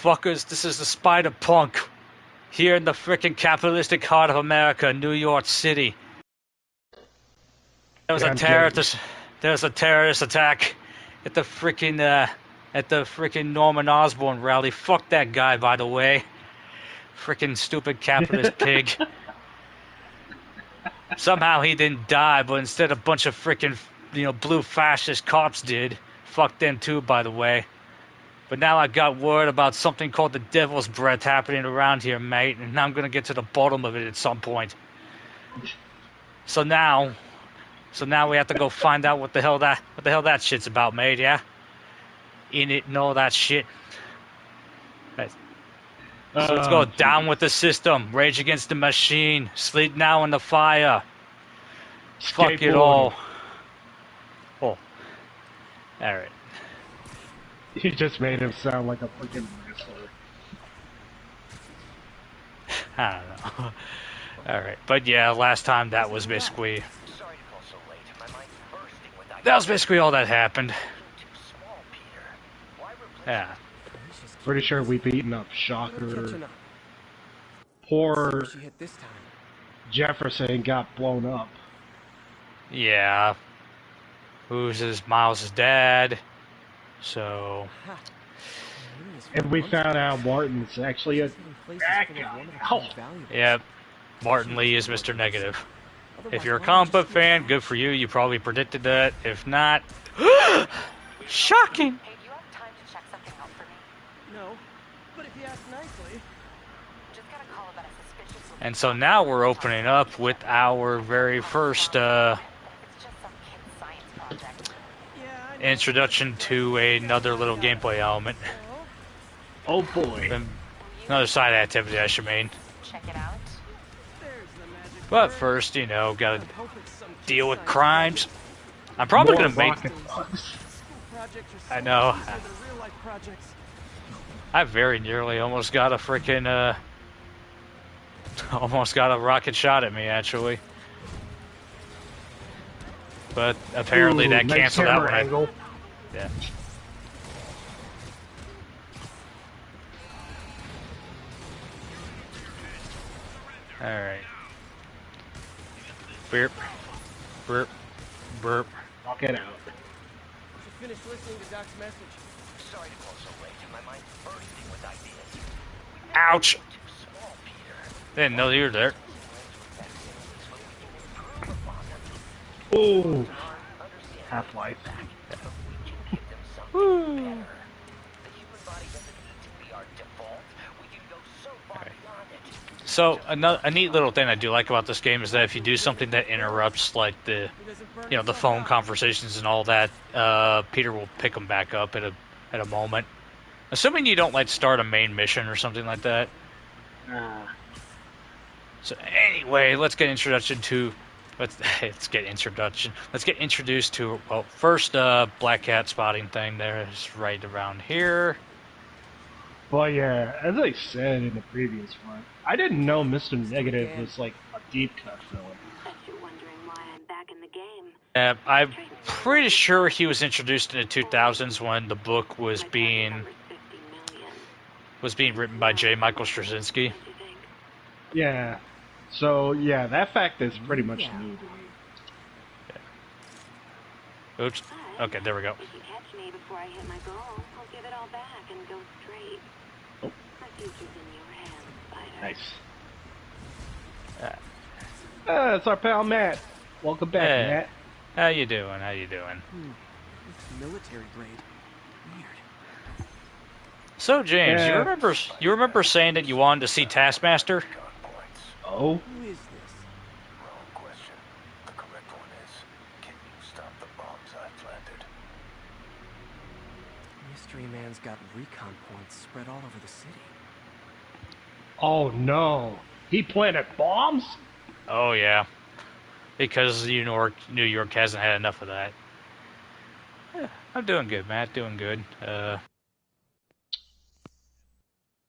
Fuckers, this is the Spider Punk. Here in the frickin' capitalistic heart of America, New York City. There was a terrorist attack at the frickin' Norman Osborn rally. Fuck that guy, by the way. Frickin' stupid capitalist pig. Somehow he didn't die, but instead a bunch of frickin' blue fascist cops did. Fuck them too, by the way. But now I got word about something called the Devil's Breath happening around here, mate, and I'm gonna get to the bottom of it at some point. So now we have to go find out what the hell that shit's about, mate. Yeah, in it and all that shit. Right. So let's go down with the system, rage against the machine, sleep now in the fire. Fuck it all. Oh, all right. You just made him sound like a fucking wrestler. I don't know. Alright, but yeah, last time that was basically... That was basically all that happened. Yeah. Pretty sure we've beaten up Shocker. Poor Jefferson got blown up. Yeah. Who's Miles' dad? So... And we found out Martin's actually a bad guy. Oh. Yep. Martin Lee is Mr. Negative. If you're a comic book fan, good for you. You probably predicted that. If not... Shocking! Hey, do you have time to check something out for me? No. But if you ask nicely... Just got a call about a suspicious... And so now we're opening up with our very first, introduction to another little gameplay element. Oh boy. Another side activity, I should mean. Check it out. But first, gotta deal with crimes. I'm probably gonna make... I know. I very nearly almost got a frickin', almost got a rocket shot at me, actually. But apparently that canceled out when I... Yeah. Alright. Burp. Burp. Burp. Knock it out. You finished listening to Doc's message. Sorry to call so late. My mind's bursting with ideas. Ouch! Didn't know you were there. Ooh. Half-Life. Woo! So a neat little thing I do like about this game is that if you do something that interrupts like the phone conversations and all that, Peter will pick them back up at a moment. Assuming you don't like start a main mission or something like that. So anyway, let's get introduced to well, first Black Cat spotting thing there is right around here. Well, yeah, as I said in the previous one, I didn't know Mr. Negative was like a deep cut villain. You're wondering why I'm back in the game. I'm pretty sure he was introduced in the 2000s when the book was being written by J. Michael Straczynski. Yeah. So, yeah, that fact is pretty much new to me. Yeah. Oops. Okay, there we go. If you catch me before I hit my goal, I'll give it all back and go straight. Oh. My future's in your hands, Spider. Nice. It's our pal Matt. Welcome back, Hey. Matt. How you doing? It's military grade. Weird. So, James, Yeah. you remember saying that you wanted to see Taskmaster? Oh? Who is this? Wrong question. The correct one is, can you stop the bombs I've planted? Mystery Man's got recon points spread all over the city. Oh, no. He planted bombs? Oh yeah, because New York hasn't had enough of that. Yeah, I'm doing good, Matt. Doing good.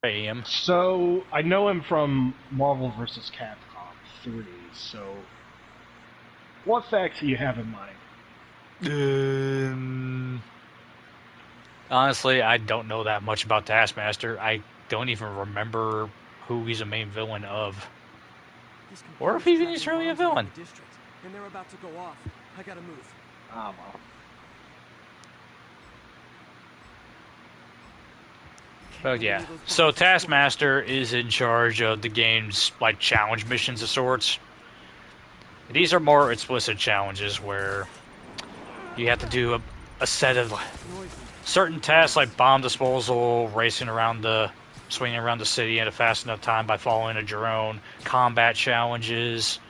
I am. So, I know him from Marvel vs. Capcom 3, so... What facts do you have in mind? Honestly, I don't know that much about Taskmaster. I don't even remember who he's a main villain of. These Or if computers even he's tracking really a bombs all over villain. the district, and they're about to go off. I gotta move. Ah, well. But yeah, so Taskmaster is in charge of the game's like challenge missions of sorts. These are more explicit challenges where you have to do a set of certain tasks like bomb disposal, swinging around the city in a fast enough time by following a drone, combat challenges,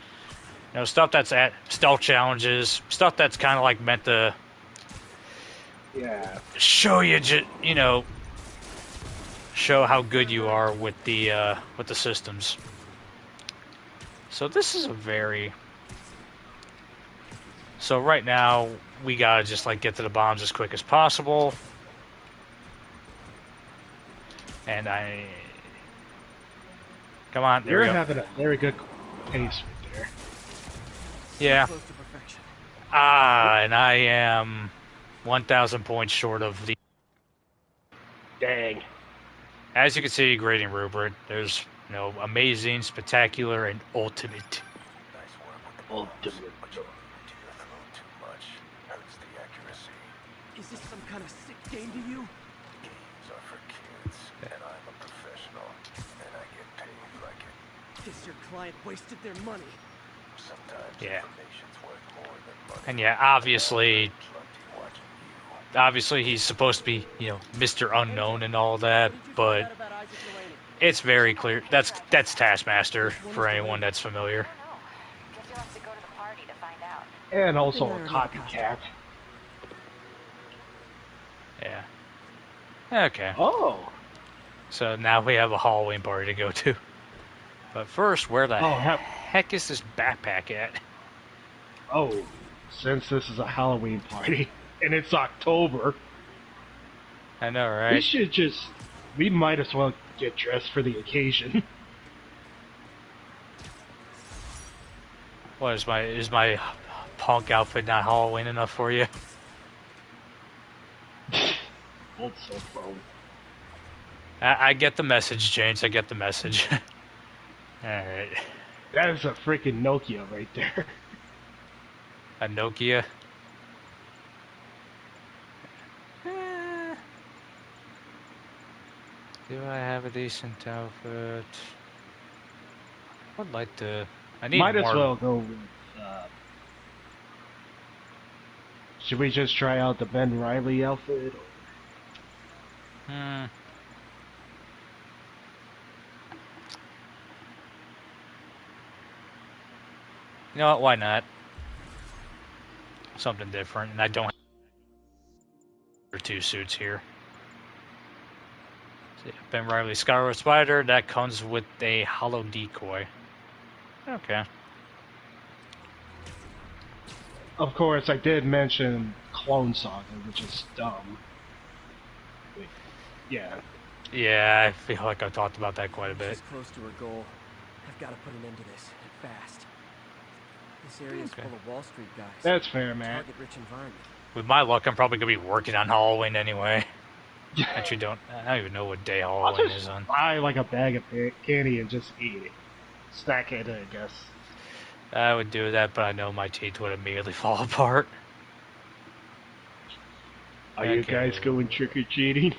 stuff that's at stealth challenges, stuff that's kind of like meant to Yeah. show show how good you are with the systems. So this is a very so right now we gotta just like get to the bombs as quick as possible, and come on, there You're we go. having a very good pace right there. Yeah. Close to perfection. And I am 1,000 points short of the. Dang. As you can see, grading rubric. There's amazing, spectacular, and ultimate. Nice work with the bombs, Ultimate. but you lean into your throw too much. Hurts the accuracy. Is this some kind of sick game to you? Games are for kids, and I'm a professional, and I get paid like it. Guess your client wasted their money. Sometimes Yeah. information's worth more than money. And yeah, obviously Plenty watching you. he's supposed to be, Mr. Unknown and all that, What did you but find out about Isaac Delaney? it's very clear. That's Taskmaster for anyone that's familiar. I don't know. Guess you'll have to go to the party to find out. And also a Good thing I already copycat. Yeah. Okay. Oh. So now we have a Halloween party to go to. But first, where the heck is this backpack at? Oh. Since this is a Halloween party, and it's October, I know, right? we might as well get dressed for the occasion. What is my punk outfit not Halloween enough for you? Old cell phone. I get the message, James. I get the message. Alright. That is a freaking Nokia right there. A Nokia. Eh. Do I have a decent outfit? I'd like to. I need Might more. as well go with. Should we just try out the Ben Riley outfit? Hmm. You know what? Why not? Something different, and I don't have two suits here. So yeah, Ben Riley Skyward Spider, that comes with a hollow decoy. Okay. Of course, I did mention Clone Saga, which is dumb. Yeah. Yeah, I feel like I've talked about that quite a bit. She's close to her goal. I've got to put an end to this, and fast. This area is Okay. full of Wall Street guys. That's fair, man. Target-rich environment. With my luck, I'm probably gonna be working on Halloween anyway. Actually, I don't even know what day I'll Halloween is just on. buy like a bag of candy and just eat it. Snack it, I guess. I would do that, but I know my teeth would immediately fall apart. Are you Okay. guys going trick-or-treating?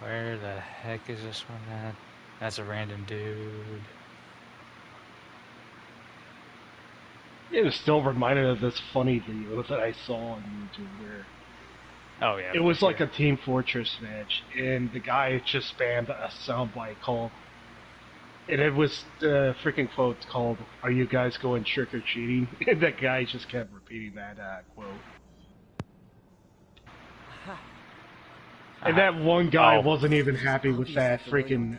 Where the heck is this one at? That's a random dude. It was still reminded of this funny video that I saw on YouTube where Oh yeah. it was like a Team Fortress match, and the guy just spammed a soundbite called, and it was the freaking quote called, "Are you guys going trick or treating?" And that guy just kept repeating that quote. And that one guy wasn't even happy with that freaking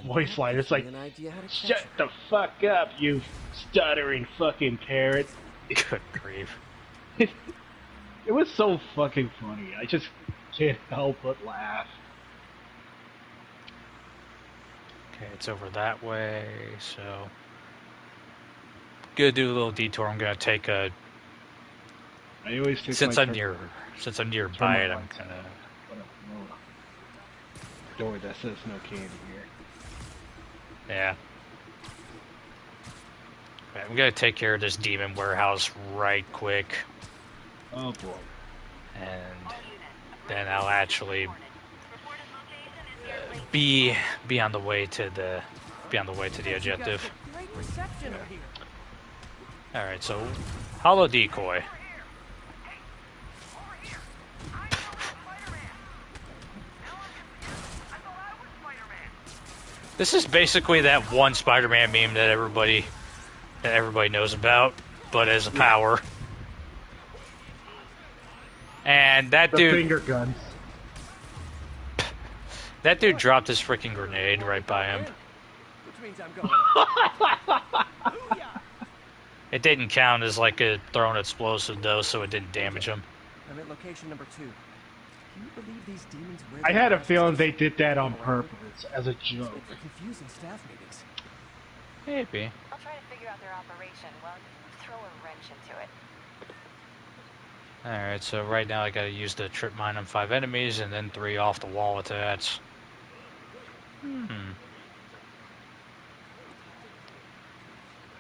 voice line. It's like, shut the fuck up, you stuttering fucking parrot. Good grief. It was so fucking funny. I just can't help but laugh. Okay, it's over that way, so... Gonna do a little detour. I'm gonna take a I always take Since my I'm turn. near, since I'm Turn nearby my it, I'm lights gonna. on. No. Door that says no candy here. Yeah. Okay, I'm gonna take care of this demon warehouse right quick, Oh boy. and then I'll actually be be on the way to the You guys objective. get great reception over here. All right, so hollow decoy. This is basically that one Spider-Man meme that everybody knows about, but as a power. And that The dude, finger guns. that dude dropped his freaking grenade right by him. Which means I'm going. Booyah! It didn't count as like a thrown explosive though, so it didn't damage him. I'm at location number 2. Can you believe these demons wear I their had a masks feeling and they did that on walk around? purpose, as a joke. It's for confusing staff meetings. Maybe. I'll try to figure out their operation while you throw a wrench into it. Alright, so right now I gotta use the trip mine on 5 enemies and then 3 off the wall attacks.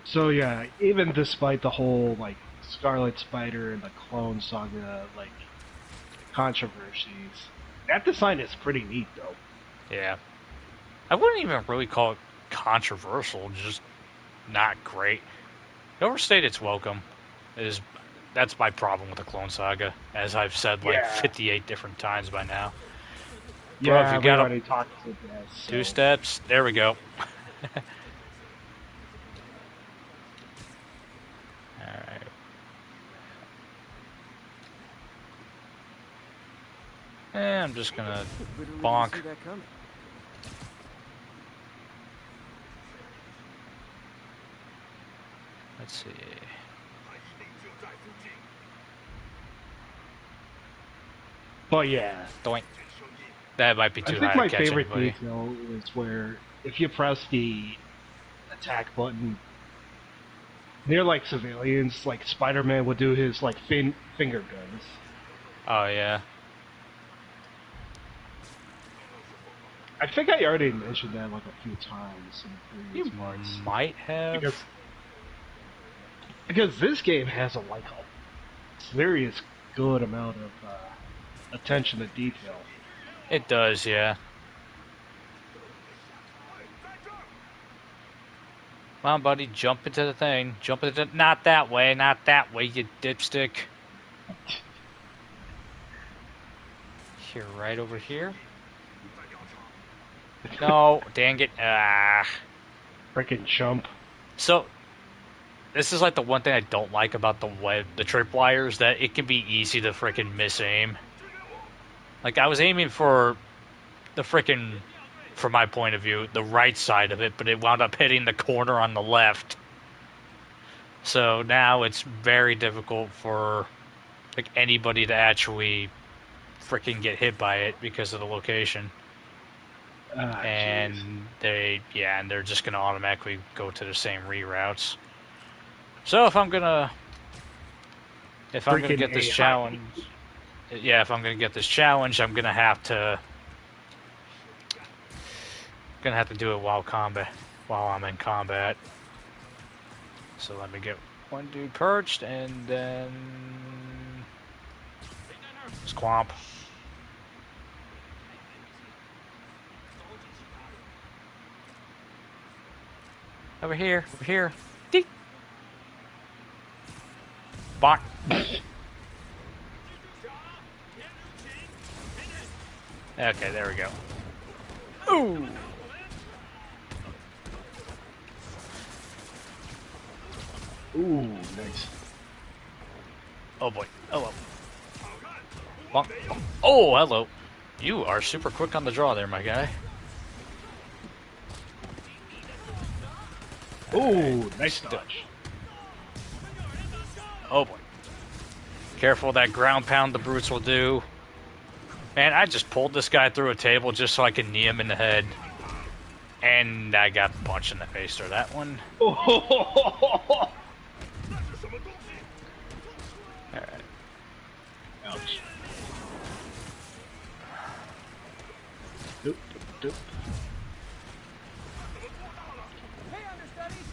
So yeah, even despite the whole like Scarlet Spider and the Clone Saga like controversies, that design is pretty neat though. Yeah. I wouldn't even really call it controversial, just not great. Overstayed its welcome. That's my problem with the Clone Saga, as I've said like Yeah. 58 different times by now. Bro, Yeah, if you we got already talked to this. So. 2 steps, there we go. Alright. And I'm just gonna Literally bonk. didn't see that coming. Let's see. But yeah, Doink. That might be I too think high my to catch favorite anybody. detail is where if you press the attack button, they're like civilians. Like Spider-Man would do his like finger guns. Oh yeah. I think I already mentioned that like a few times in You previous parts. might have. Because this game has a like a serious good amount of attention to detail. It does, yeah. Come on, buddy, jump into the thing. Jump into not that way, you dipstick. Here, right over here. No, dang it. Ah. Freaking chump. So, this is like the one thing I don't like about the tripwires, that it can be easy to freaking miss aim. Like, I was aiming for the freaking, from my point of view, the right side of it, but it wound up hitting the corner on the left. So now it's very difficult for like anybody to actually freaking get hit by it because of the location. And Jeez. they're just gonna automatically go to the same reroutes. So if I'm gonna Freaking get this AI. challenge, if I'm gonna get this challenge, I'm gonna have to do it while I'm in combat. So let me get one dude perched and then squamp. Over here. Deep. Bonk. Okay, there we go. Ooh. Ooh, nice. Oh boy. Hello. Bonk. Oh, hello. You are super quick on the draw there, my guy. Ooh, nice dodge. Oh boy. Careful that ground pound the brutes will do. Man, I just pulled this guy through a table just so I could knee him in the head. And I got punched in the face for that one. Oh, Alright. Doop, doop, doop. Hey, understudies!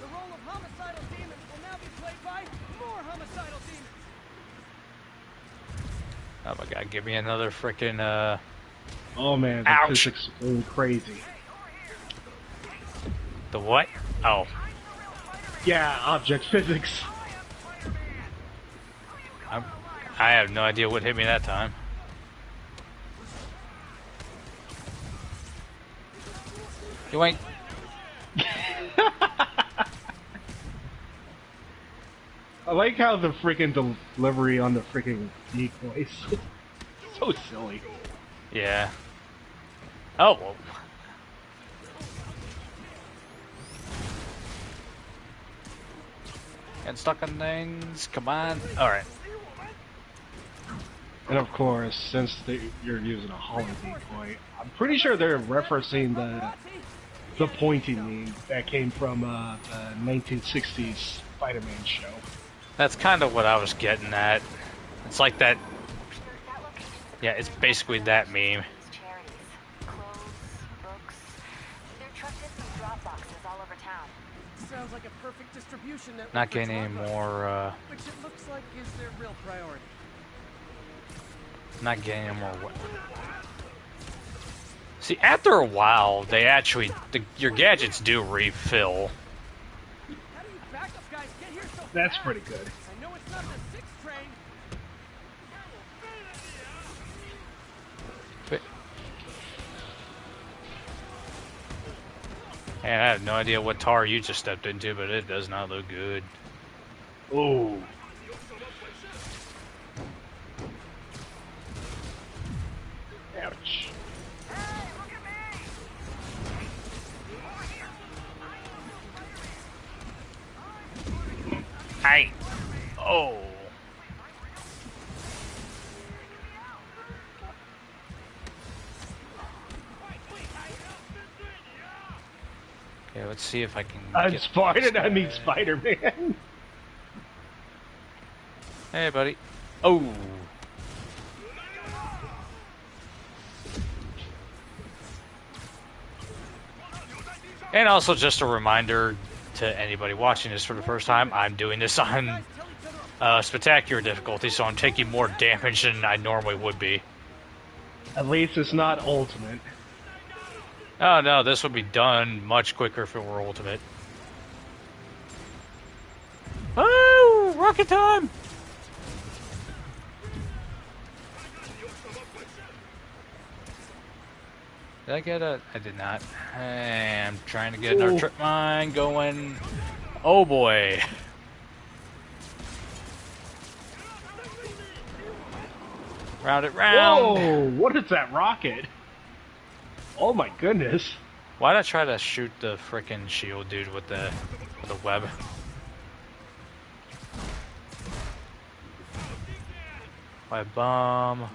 The role of homicidal demons will now be played by more homicidal demons! Oh my god, give me another frickin' Oh man, the ouch! physics are going crazy. The what? Oh. Yeah, object physics. I have no idea what hit me that time. You ain't. I like how the freaking delivery on the freaking decoys. So silly. Yeah. Oh, well. Getting stuck on things. Come on. Alright. And of course, since you're using a hollow decoy, I'm pretty sure they're referencing the pointing meme that came from the 1960s Spider-Man show. That's kind of what I was getting at. It's like that. Yeah, it's basically that meme. Charities, clothes, books. They're trucked in from drop boxes all over town. Sounds like a perfect distribution network. Not for getting any drug more, which it looks like is their real priority. not getting any more. See, after a while, they actually, your gadgets do refill. How do you backup guys get here so That's fast? pretty good. I know it's not the 6th train. But, man, I have no idea what tar you just stepped into, but it does not look good. Oh. Ouch. Hey! Oh! Okay, let's see if I can get Spider-Man, I mean this guy. Spider-Man. Hey, buddy. Oh! And also just a reminder to anybody watching this for the first time, I'm doing this on spectacular difficulty, so I'm taking more damage than I normally would be. At least it's not ultimate. Oh no, this would be done much quicker if it were ultimate. Oh! Rocket time! Did I get a... I did not. I'm trying to get our trip mine going. Oh boy. Round it round. Whoa! What is that rocket? Oh my goodness. Why'd I try to shoot the frickin' shield dude with the web? Web bomb.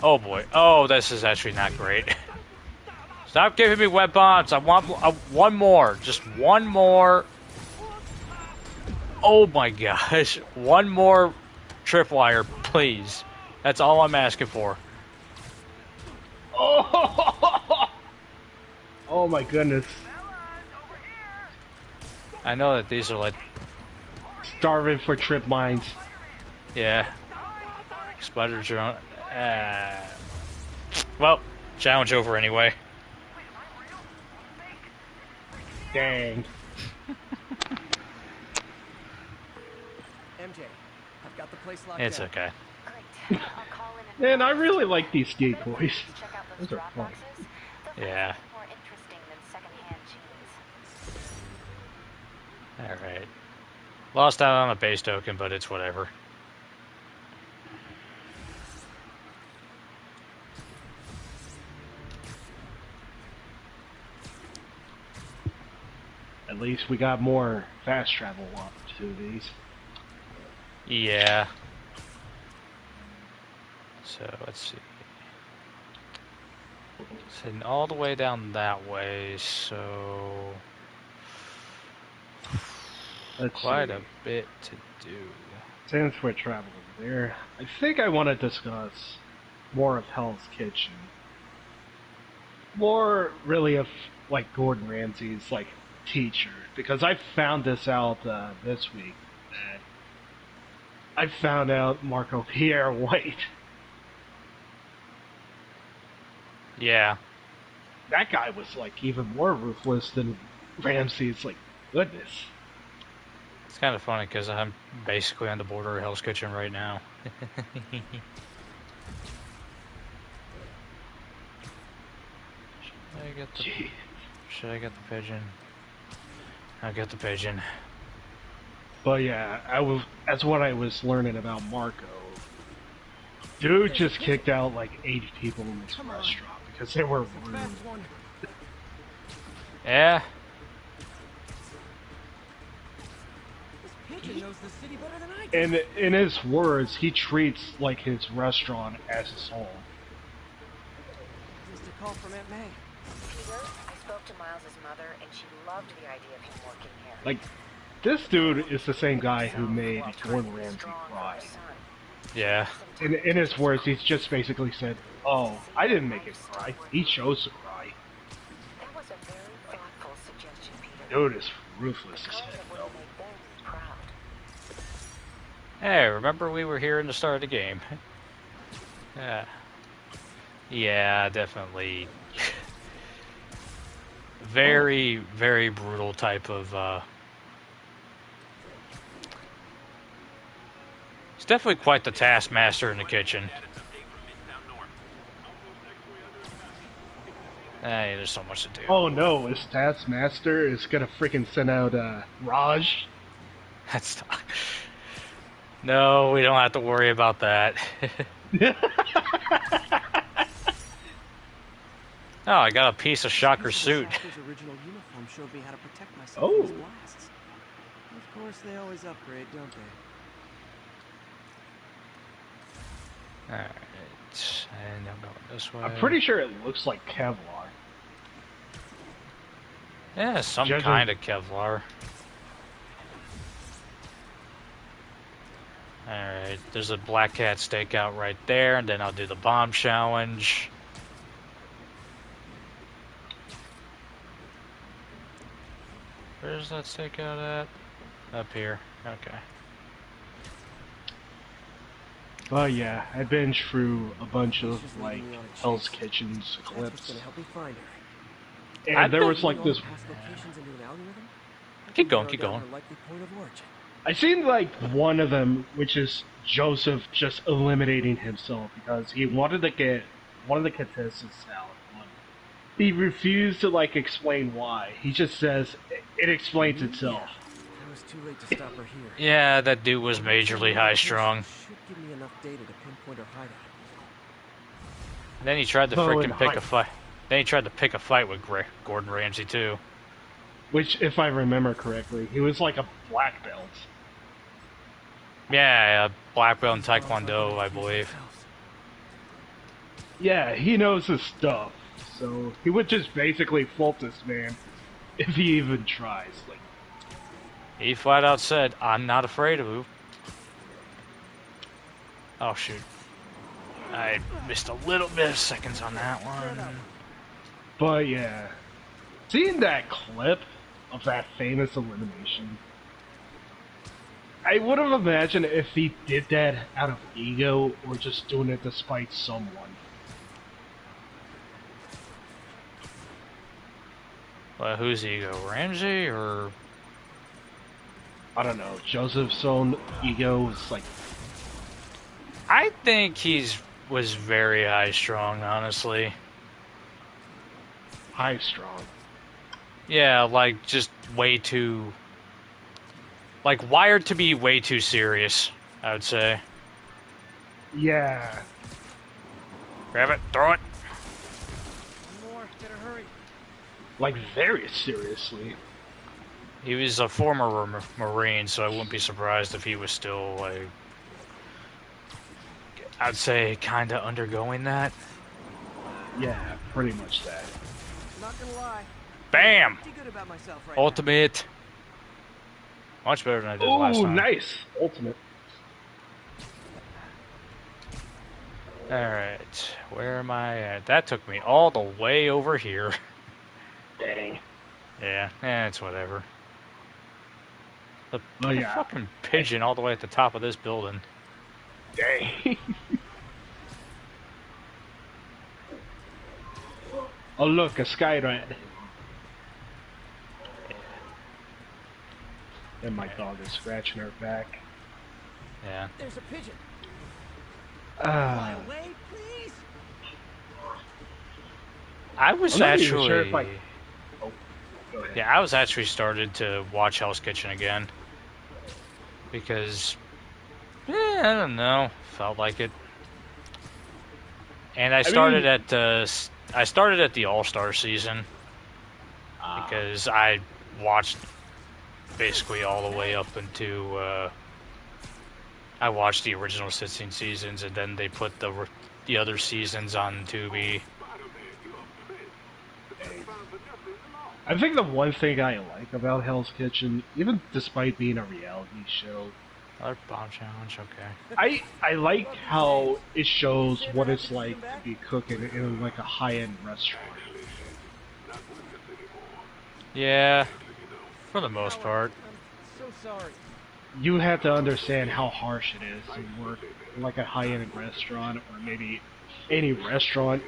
Oh boy. Oh, this is actually not great. Stop giving me web bombs. I want one more. Just one more. Oh my gosh. One more tripwire, please. That's all I'm asking for. Oh! Oh my goodness. I know that these are like... Starving for trip mines. Yeah. Spider drone. Well, challenge over anyway. Dang. MJ, I've got the place locked It's down. okay. Great. I'll call in and Man, I really like these decoys. check out those Those are drop fun. boxes. They'll Yeah. find something more interesting than secondhand jeans. Alright. Lost out on a base token, but it's whatever. At least we got more fast travel opportunities. Yeah. So, let's see. It's heading all the way down that way, so... Let's Quite see. a bit to do. Since we're traveling there, I think I want to discuss more of Hell's Kitchen. More really of like Gordon Ramsay's like teacher, because I found this out this week that I found out Marco Pierre White. Yeah. That guy was like even more ruthless than Ramsay's. Like goodness. It's kind of funny because I'm basically on the border of Hell's Kitchen right now. Jeez. Should I get the pigeon? I got the pigeon. But yeah, that's what I was learning about Marco. Dude just kicked out like 80 people in this restaurant because they were rude. Yeah. Pigeon knows the city better than I do. And in his words, he treats like his restaurant as his home. Just a call from Aunt May. Peter, I spoke to Miles's mother, and she loved the idea of him working here. Like, this dude is the same guy who made Gordon Ramsay cry. Yeah. In his words, he's just basically said, "Oh, I didn't make it cry. He chose to cry." That was a very thoughtful suggestion, Peter. Dude is ruthless as Kind heck, of would though. have made them proud. Hey, remember we were here in the start of the game? Yeah. Yeah, definitely. Very, very brutal type of, It's definitely quite the taskmaster in the kitchen. Hey, there's so much to do. Oh no, his taskmaster is gonna freaking send out Raj. That's not... No, we don't have to worry about that. Oh, I got a piece of Shocker suit. Shocker's original uniform showed me how to protect myself Oh. from his blasts. Of course, they always upgrade, don't they? Alright, and I'm going this way. I'm pretty sure it looks like Kevlar. Yeah, some Judging- kind of Kevlar. Alright, there's a Black Cat stakeout right there, and then I'll do the bomb challenge. Where's that stakeout at? Up here. Okay. But yeah, I binged through a bunch of like Hell's Kitchen's That's what's clips, gonna help me find her. and I've there been- was like this. Past locations into an algorithm? I Keep can going, narrow keep down going. her likely point of origin. I seen like one of them, which is Joseph just eliminating himself because he wanted to get one of the contestants out. He refused to like explain why. He just says it explains itself. I was too late to stop her here. Yeah, that dude was majorly high strung. Should give me enough data to pinpoint her hideout. Then he tried to Oh, freaking and pick hi- a fight. Then he tried to pick a fight with Gordon Ramsay too. Which, if I remember correctly, he was like a black belt. Yeah, black belt in Taekwondo, I believe. Yeah, he knows his stuff. So he would just basically fault this man if he even tries. Like, He flat out said, "I'm not afraid of you." Oh shoot! I missed a little bit of seconds on that one. but yeah, seeing that clip of that famous elimination, I would have imagined if he did that out of ego or just doing it to spite someone. Well, whose ego, Ramsay or? I don't know. Joseph's own ego is like, I think was very high strung, honestly. high strong. Yeah, like just way too, like wired to be way too serious. I would say. Yeah. Grab it, throw it. One more, better hurry. Like, very seriously. He was a former Marine, so I wouldn't be surprised if he was still like, I'd say, kind of undergoing that. Yeah, pretty much that. Not gonna lie. Bam! Pretty good about myself right Ultimate. Much better than I did last Ooh, time. nice. Ultimate. Alright, where am I at? That took me all the way over here. Dang. Yeah, it's whatever. The, Oh the yeah. fucking pigeon all the way at the top of this building. Dang. Oh look, a sky rat. And my dog is scratching her back. Yeah. There's a pigeon. Ah. Fly away, please. I was I'm not even sure if actually... Oh, go ahead. Yeah, I was actually started to watch Hell's Kitchen again. Because... I don't know. Felt like it. And I started at the All-Star season. Because I watched basically all the way up into... I watched the original 16 seasons, and then they put the other seasons on Tubi. I think the one thing I like about Hell's Kitchen, even despite being a reality show, Another bomb challenge, okay. I like how it shows what it's like to be cooking in like a high-end restaurant. Yeah, for the most part. I'm so sorry. You have to understand how harsh it is to work in like a high-end restaurant or maybe any restaurant,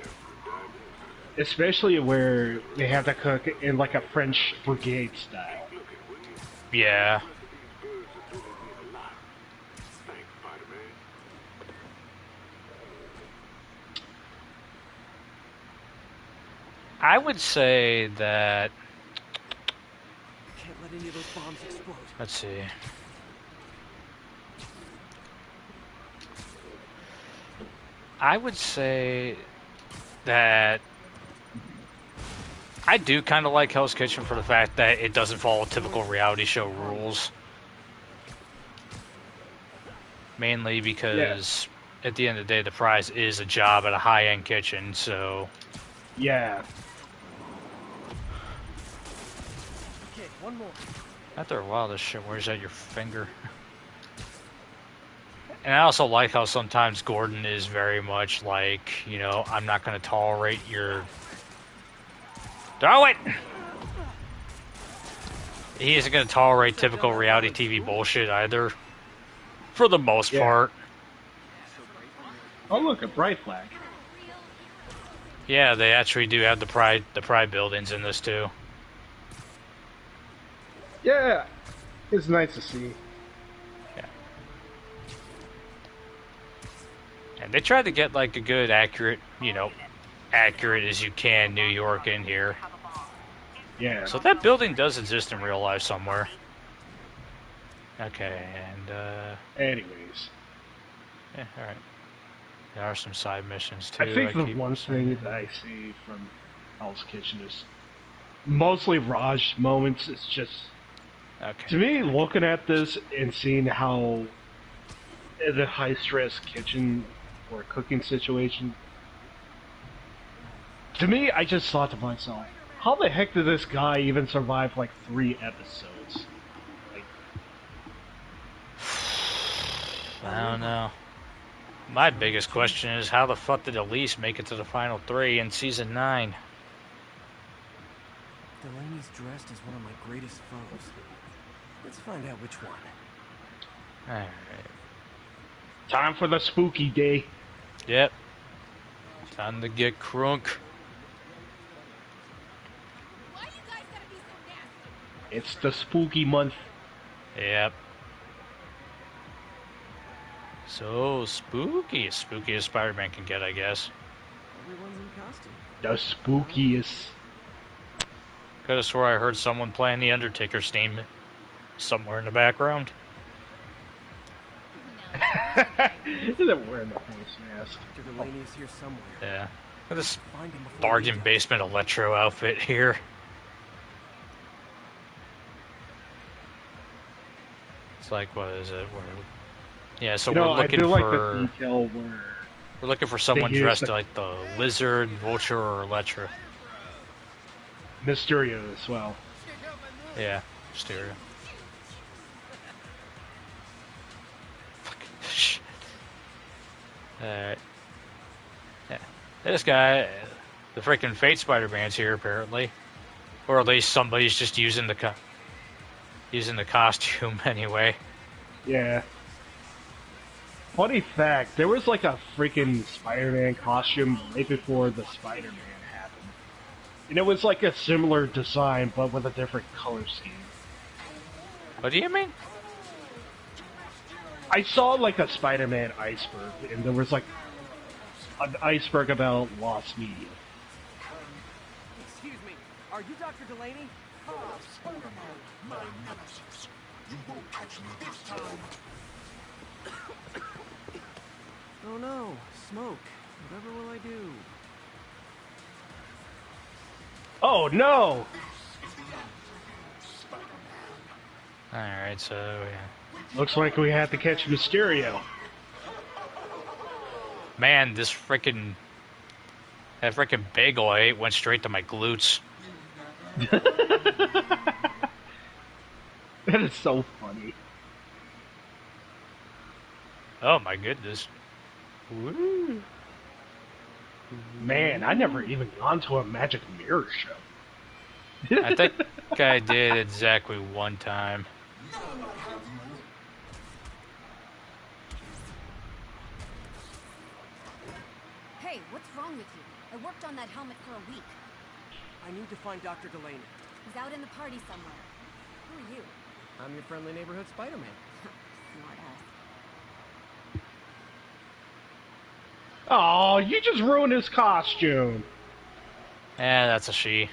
especially where they have to cook in like a French brigade style. Yeah. I would say that... Can't let any of those bombs explode. Let's see. I would say that I do kind of like Hell's Kitchen for the fact that it doesn't follow typical reality show rules. Mainly because at the end of the day, the prize is a job at a high-end kitchen, so... Yeah. Okay, one more. After a while, this shit wears out your finger. And I also like how sometimes Gordon is very much like, you know, I'm not going to tolerate your... Throw it! He isn't going to tolerate typical reality TV bullshit either. For the most part. Oh look, a bright flag. Yeah, they actually do have the Pride buildings in this too. Yeah, it's nice to see. Yeah. And they tried to get like a good, accurate, you know, accurate as you can New York in here. Yeah. So that building does exist in real life somewhere. Okay, and Anyways, yeah, all right. There are some side missions too. I think the one thing that I see from Hell's Kitchen is mostly Raj moments. It's just to me looking at this and seeing how the high stress kitchen or cooking situation. To me, I just thought to myself, how the heck did this guy even survive like 3 episodes? I don't know. My biggest question is how the fuck did Elise make it to the final 3 in season 9? Delaney's dressed as one of my greatest foes. Let's find out which one. Alright. Time for the spooky day. Yep. Time to get crunk. Why you guys gotta be so nasty? It's the spooky month. Yep. So spooky. As spooky as Spider-Man can get, I guess. Everyone's in costume. The spookiest. Could have swore I heard someone playing the Undertaker's theme somewhere in the background. They're wearing the face mask. Dr. Delaney is here somewhere. Yeah. Look at this Find him before bargain he- basement electro outfit here. It's like, what is it? Yeah, so You know, we're looking I do like for the detail where we're looking for someone use dressed the- like the Lizard, Vulture, or Electra. Mysterio as well. Yeah, stereo. Fucking shit. Alright. Yeah. This guy, the freaking Fate Spider-Man's here apparently, or at least somebody's just using the costume anyway. Yeah. Funny fact, there was like a freaking Spider-Man costume right before the Spider-Man happened. And it was like a similar design, but with a different color scheme. What do you mean? I saw like a Spider-Man iceberg, and there was like an iceberg about lost media. Excuse me, are you Dr. Delaney? My nemesis. You won't catch me this time. Oh no, smoke. Whatever will I do? Oh no! Alright, so yeah. Looks like we have to catch Mysterio. Man, that freaking bagel I ate went straight to my glutes. That is so funny. Oh my goodness. Woo. Man, I never even gone to a magic mirror show. I think I did exactly one time. Hey, what's wrong with you? I worked on that helmet for a week. I need to find Dr. Delaney. He's out in the party somewhere. Who are you? I'm your friendly neighborhood Spider-Man. Smart ass. Oh, you just ruined his costume. That's a she. It's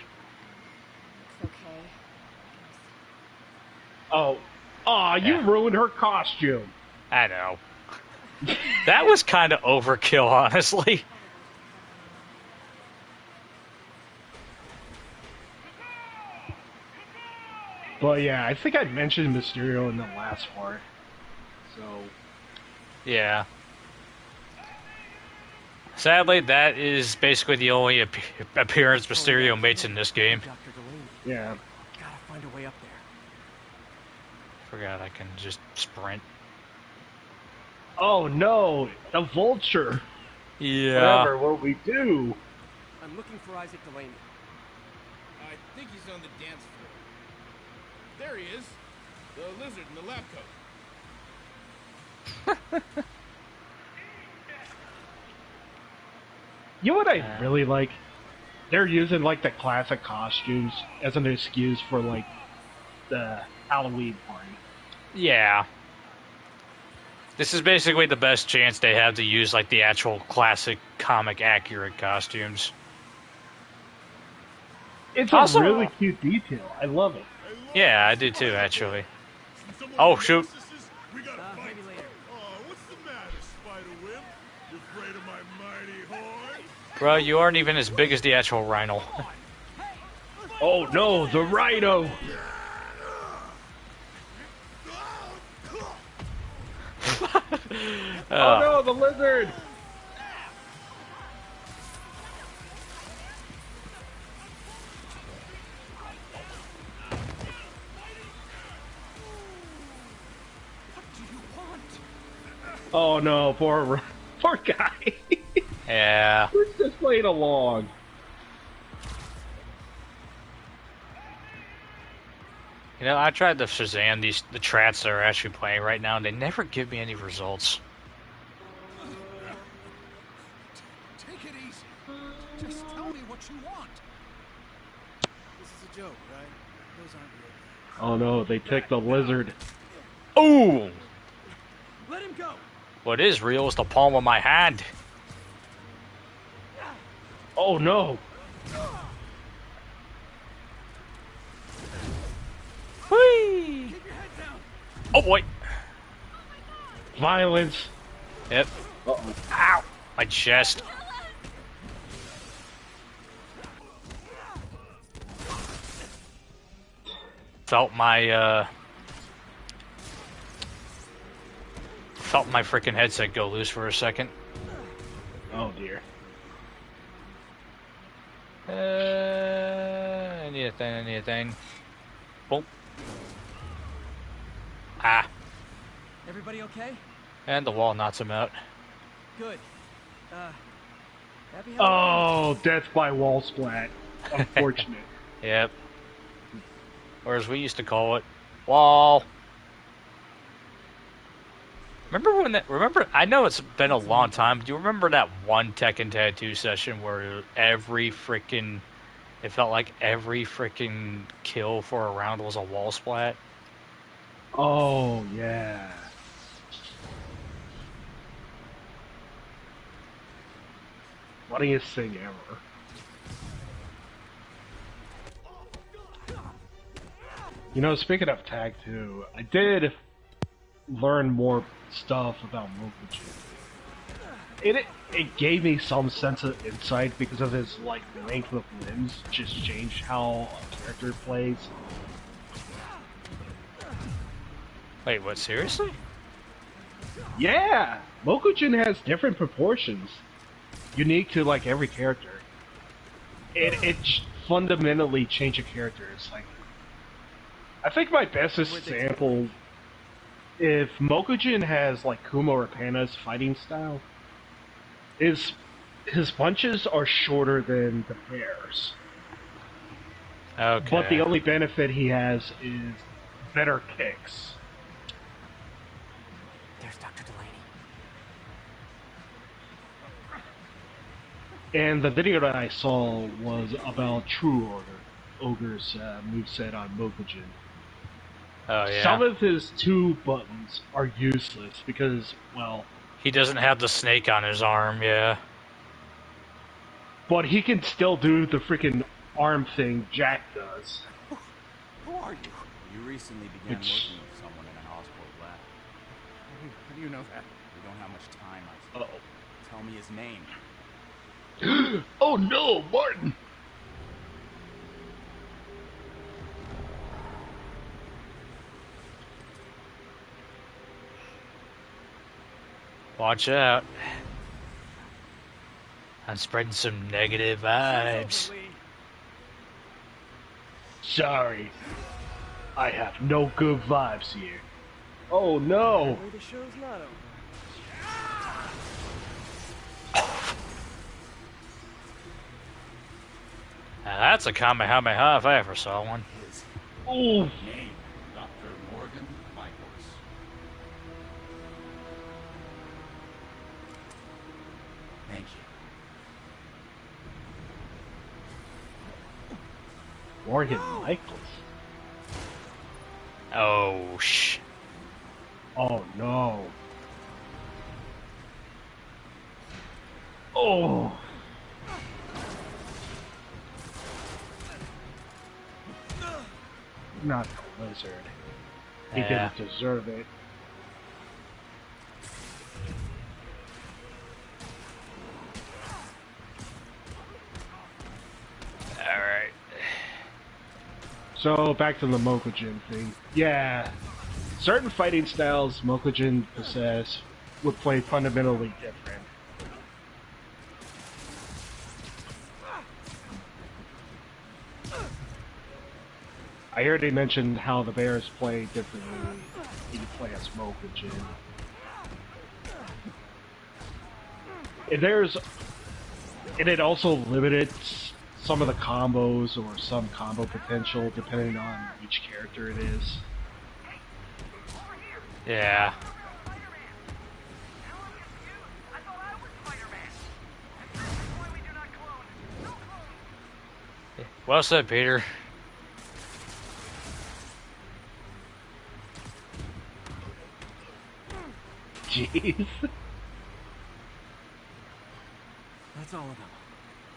okay. Oh, you Yeah. ruined her costume. I know. That was kind of overkill, honestly. But yeah, I think I mentioned Mysterio in the last part. So, Yeah. Sadly, that is basically the only appearance Mysterio makes in this game. Dr. Delaney. yeah. Gotta find a way up there. Forgot I can just sprint. Oh no, the vulture. Yeah. Whatever, what we do. I'm looking for Isaac Delaney. I think he's on the dance floor. There he is. The lizard in the lab coat. You know what I really like? They're using like the classic costumes as an excuse for like the Halloween party. Yeah. This is basically the best chance they have to use like the actual classic comic accurate costumes. It's Also- a really cute detail. I love it. Yeah, I do too, actually. Oh, shoot. We gotta fight. Maybe later. Oh, what's the matter, Spider-Wimp? You afraid of my mighty horn? Bro, you aren't even as big as the actual Rhino. Oh no, the Rhino! Oh no, the lizard! Oh no, poor guy. Yeah. He's just playing along. You know, I tried to Shazam the trats that are actually playing right now, and they never give me any results. Take it easy. Just tell me what you want. This is a joke, right? Those aren't real. Oh no, they took the lizard. Ooh! Let him go! What is real is the palm of my hand. Oh no! Whee! Keep your head down! Oh boy! Violence! Yep. Uh-oh. Ow! My chest. Felt my freaking headset go loose for a second. Oh dear. I need a thing. Boom. Ah. Everybody okay? And the wall knocks him out. Good. Happy Halloween. Oh, death by wall splat. Unfortunate. Yep. Or as we used to call it, wall. Remember when that? Remember? I know it's been a long time. But do you remember that one Tekken Tattoo session where every freaking? It felt like every freaking kill for a round was a wall splat. Oh, yeah. Funniest thing ever. You know, speaking of Tag 2, I did learn more stuff about Mokuji. It gave me some sense of insight because of his, like, length of limbs just changed how a character plays. Wait, what? Seriously? Yeah! Mokujin has different proportions, unique to, like, every character. It fundamentally changed a character. It's like, I think my best example, if Mokujin has, like, Kuma or Pana's fighting style, his punches are shorter than the bear's. Okay. But the only benefit he has is better kicks. There's Dr. Delaney. And the video that I saw was about True Ogre's moveset on Mokujin. Oh yeah. Some of his 2 buttons are useless because, well... He doesn't have the snake on his arm, yeah. But he can still do the freaking arm thing Jack does. Who are you? You recently began Which- working with someone in an Oscorp lab. How do you know that? We don't have much time, I see. Uh-oh. Tell me his name. Oh no, Martin! Watch out. I'm spreading some negative vibes. Over, Lee. Sorry. I have no good vibes here. Oh no! Apparently the show's not over. Now that's a Kamehameha if I ever saw one. Ooh! Name, Dr. Morgan Michaels. Thank you. Morgan Michaels. Oh, Oh no. Oh! Not the lizard. He Yeah. didn't deserve it. Alright. So, back to the Mokujin thing. Yeah, certain fighting styles Mokujin possess would play fundamentally different. I already mentioned how the Bears play differently when you play as Mokujin. And it also limited some of the combos or some combo potential depending on which character it is. Yeah. Well said, Peter. Jeez. That's all of them.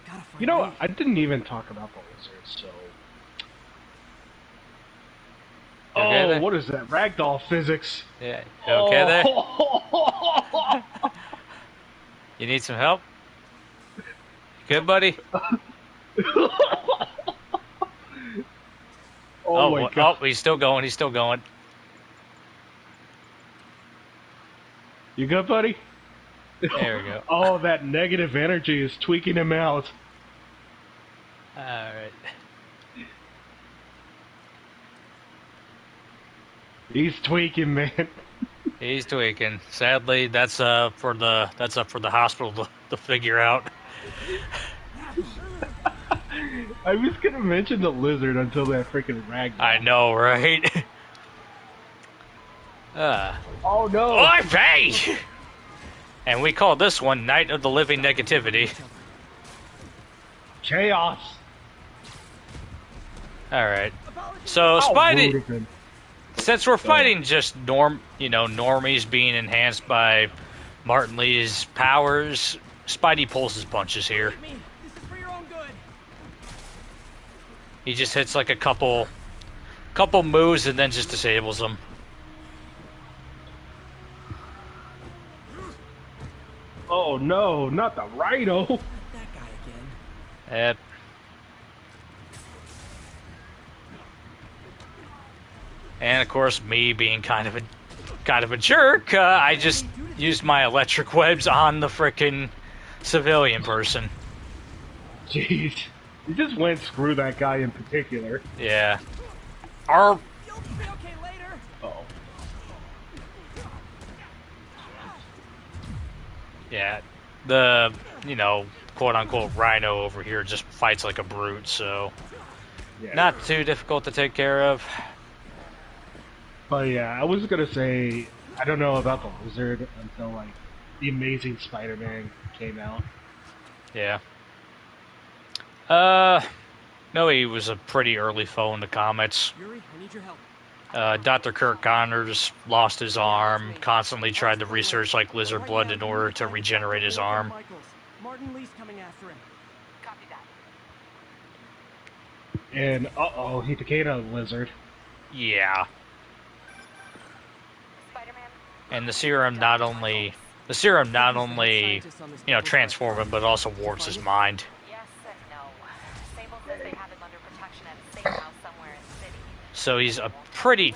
Gotta find You know, Lee. I didn't even talk about the lizards, so... You okay Oh, there? what is that? Ragdoll physics. Yeah. You okay there? Oh. You need some help? Good, buddy? Oh my god. Oh, he's still going. He's still going. You good, buddy? There we go. Oh, that negative energy is tweaking him out. Alright. He's tweaking, man. He's tweaking. Sadly, that's up for the hospital to figure out. I was gonna mention the lizard until that freaking rag. I know, right? Oh no! Oy vey! And we call this one Night of the Living Negativity. Chaos. Alright. So, How Spidey, rude of him. since we're fighting just normies being enhanced by Martin Lee's powers, Spidey pulls his punches here. Me. This is for your own good. He just hits like a couple moves and then just disables them. Oh no, not the Rhino. That guy again. Yep. And of course, me being kind of a jerk, I just used my electric webs on the frickin' civilian person. Jeez. You just went screw that guy in particular. Yeah. You'll be okay later. Oh. Yeah. The, quote-unquote rhino over here just fights like a brute, so Yeah. not too difficult to take care of. But yeah, I was gonna say, I don't know about the lizard until like the Amazing Spider-Man came out. Yeah. No, he was a pretty early foe in the comics. Yuri, I need your help. Dr. Kirk Connors lost his arm, constantly tried to research like lizard blood in order to regenerate his arm. Michaels. Martin Lee's coming after him. Copy that. And uh-oh, he became a lizard. Yeah. Spider-Man. And the serum not only transform him, but also warps his mind. Yes and no. Sable says they have him under protection at a safe house somewhere in the city. So he's a pretty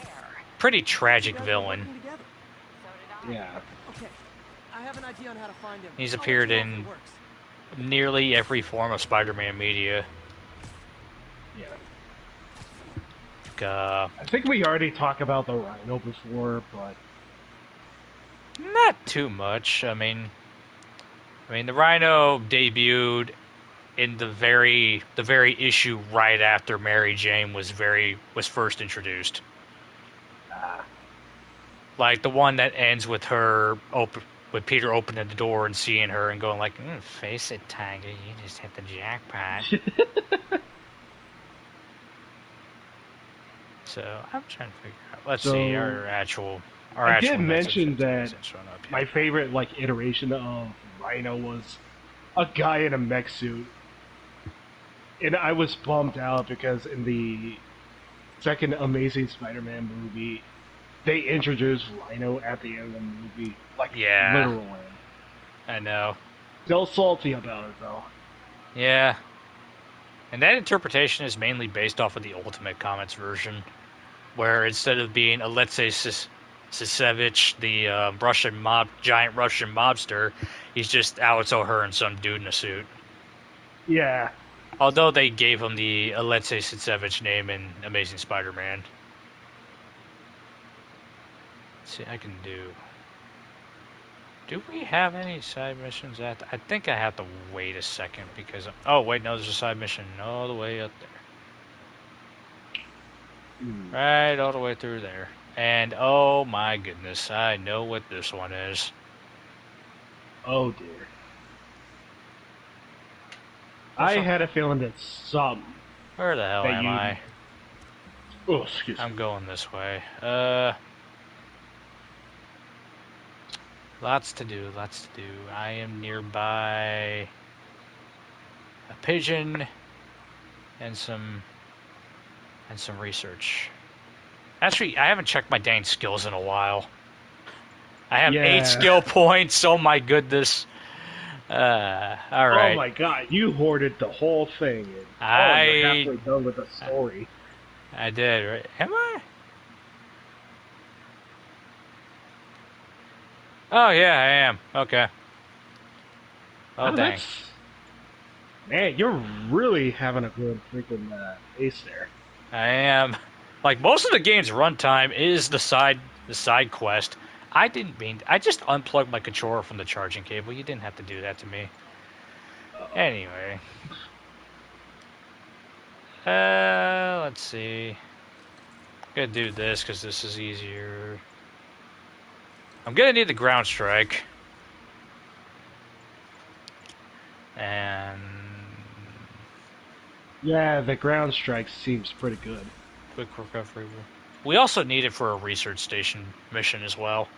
tragic villain. Working together. So did I. Yeah. Okay. I have an idea on how to find him. He's I'll let appeared you know if in it works. nearly every form of Spider-Man media. Yeah. I think we already talked about the Rhino before, but Not too much. I mean, the Rhino debuted in the very issue right after Mary Jane was first introduced. Like the one that ends with with Peter opening the door and seeing her and going like, "Face it, Tiger, you just hit the jackpot." So I'm trying to figure out. Let's see our actual. I did mention that isn't showing up yet. my favorite iteration of Rhino was a guy in a mech suit. And I was bummed out because in the second Amazing Spider-Man movie, they introduced Rhino at the end of the movie. Literally. I know. Still salty about it, though. Yeah. And that interpretation is mainly based off of the Ultimate Comics version, where instead of being Alexei Sisevich, the giant Russian mobster, he's just Alex O'Hearn, some dude in a suit. Yeah. Although they gave him the Alexei Sisevich name in Amazing Spider-Man. Let's see, I can do... Do we have any side missions I think I have to wait a second because... Oh, wait, no, there's a side mission all the way up there. Right all the way through there. And, oh my goodness, I know what this one is. Oh, dear. I had a feeling that some... Where the hell am I? Oh, excuse me. I'm going this way. Lots to do. I am nearby a pigeon and some research. Actually, I haven't checked my dang skills in a while. I have 8 skill points. Oh my goodness. All right. Oh my god, you hoarded the whole thing. And, you're halfway done with the story. I did, right? Am I? Oh, yeah, I am. Okay. Oh, dang. Man, you're really having a good freaking ace there. I am. Like, most of the game's runtime is the side quest. I didn't mean. I just unplugged my controller from the charging cable. You didn't have to do that to me. Anyway. Let's see. I'm gonna do this because this is easier. I'm gonna need the ground strike. And Yeah, the ground strike seems pretty good. quick recovery. We also need it for a research station mission as well.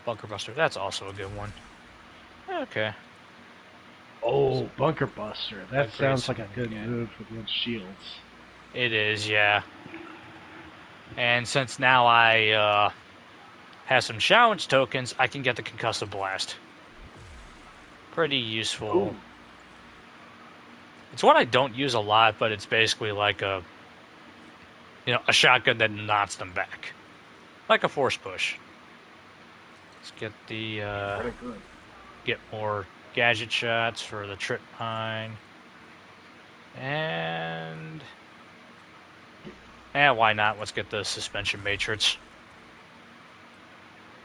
Bunker Buster, that's also a good one. Okay. Oh, Bunker Buster. That Upgrade sounds like a some good again. move against shields. It is, yeah. And since now I have some challenge tokens, I can get the concussive blast. Pretty useful. Ooh. It's one I don't use a lot, but it's basically like a shotgun that knocks them back. Like a force push. Let's get the Very good. get more gadget shots for the trip mine. And why not? Let's get the suspension matrix.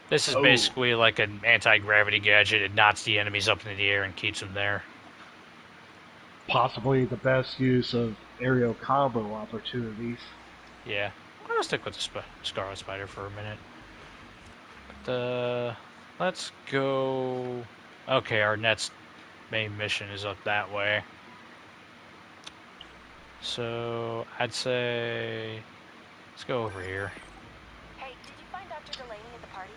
This is basically like an anti-gravity gadget. It knocks the enemies up into the air and keeps them there. Possibly the best use of aerial combo opportunities. Yeah. I'm gonna stick with the Scarlet Spider for a minute. But, let's go... Okay, our next main mission is up that way. So, I'd say... Let's go over here. Hey, did you find Dr. Delaney at the party?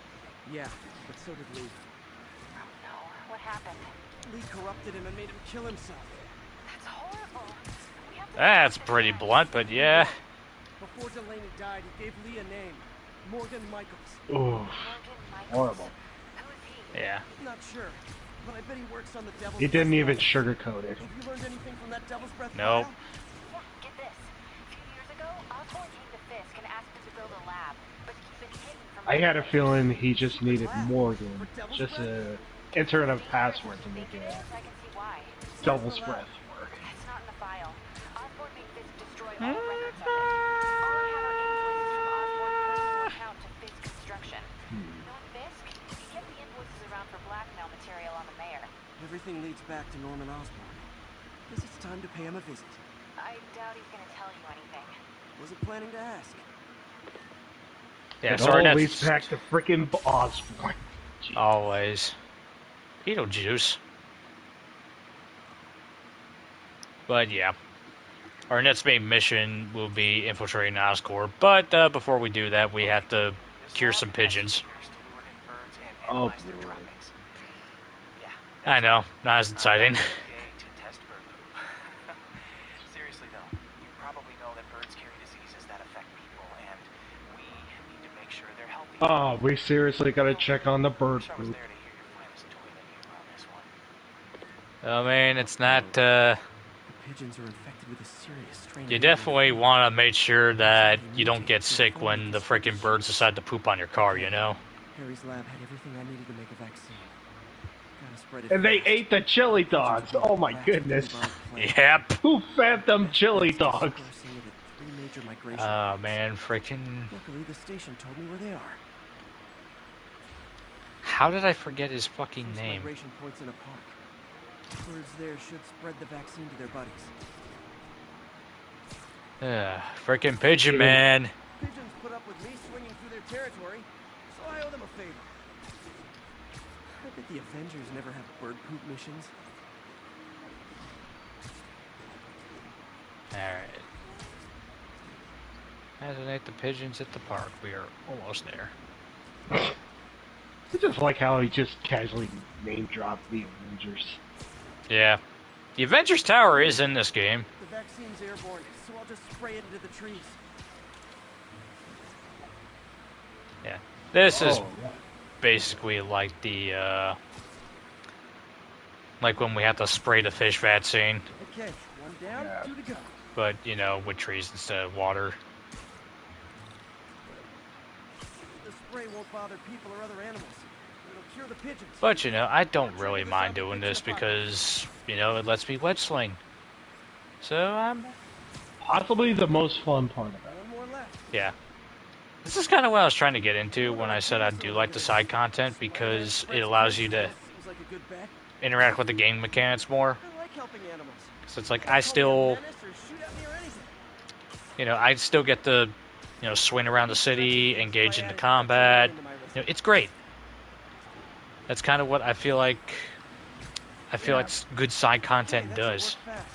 Yeah, but so did Lee. Oh no, what happened? Lee corrupted him and made him kill himself. That's horrible. We have to That's pretty blunt, but yeah. Before Delaney died, he gave Lee a name. Morgan Michaels. Ooh, Morgan Michaels. horrible. Who is he? Yeah. Not sure, but I bet he works on the Devil's He didn't Breath even file. sugarcoat it. Have you learned anything from that Devil's Breath Nope. file? Yeah, get this. A few years ago, Osborn came to Fisk and asked him to build a lab, but he's been hidden from I had a regulators. feeling he just needed Lab? Morgan. For Devil's Just Breath? enter in a password to Think make it it is? I can see why. Devil's Breath work. It's not in the file. Osborn made Fisk destroy all records of it. All I have are invoices from Osborn's personal account to Fisk Construction. Knowing Fisk, he kept the invoices around for blackmail material on the mayor. Everything leads back to Norman Osborn. Guess it's time to pay him a visit. I doubt he's gonna tell you anything. Wasn't planning to ask. Yeah, It so our all next... leads back to frickin' Osborn. Always. Beetlejuice. But yeah. Our next main mission will be infiltrating Oscorp, but before we do that, we have to cure some pigeons. Oh, I know, not as exciting. Seriously though, you probably know that birds carry diseases that affect people, and we need to make sure they're healthy. Oh, we seriously gotta check on the bird Wish I was poop. there to hear your finest toilet here on this one. I mean, it's not, The pigeons are infected with a serious strain. you of definitely avian want to make sure that you don't get sick when the freaking birds decide to poop on your car, you know? Harry's lab had everything I needed to make a vaccine. Gotta spread it And they fast. ate the chili dogs. Oh my goodness. Yep. Who fed them chili dogs? Crossing it at 3 major migration Oh points. man, freaking... Luckily, the station told me where they are. How did I forget his fucking These name? migration points in a park. Birds there should spread the vaccine to their buddies. Freaking pigeon man. Pigeons put up with me swinging through their territory, so I owe them a favor. I bet the Avengers never have bird poop missions. Alright. Designate the pigeons at the park. We are almost there. I just like how he just casually name dropped the Avengers. Yeah. The Avengers Tower is in this game. The vaccine's airborne, so I'll just spray it into the trees. Yeah. This is Oh, yeah. basically like the, like when we have to spray the fish vaccine, Okay, one down, Yeah. 2 to go. but, you know, with trees instead of water. The spray won't bother people or other animals. It'll cure the pigeons. But, you know, I don't really mind doing this because, you know, it lets me web sling. So, I'm... Possibly the most fun part about it. One more left. Yeah. This is kind of what I was trying to get into when I said I do like the side content, because it allows you to Seems like a good bet. interact with the game mechanics more. I like helping animals. So it's like Call me I a still, menace or shoot at me or anything. I still get to, swing around the city, engage in the combat. It's great. That's kind of what I feel like. Good side content Okay, that should does. work fast.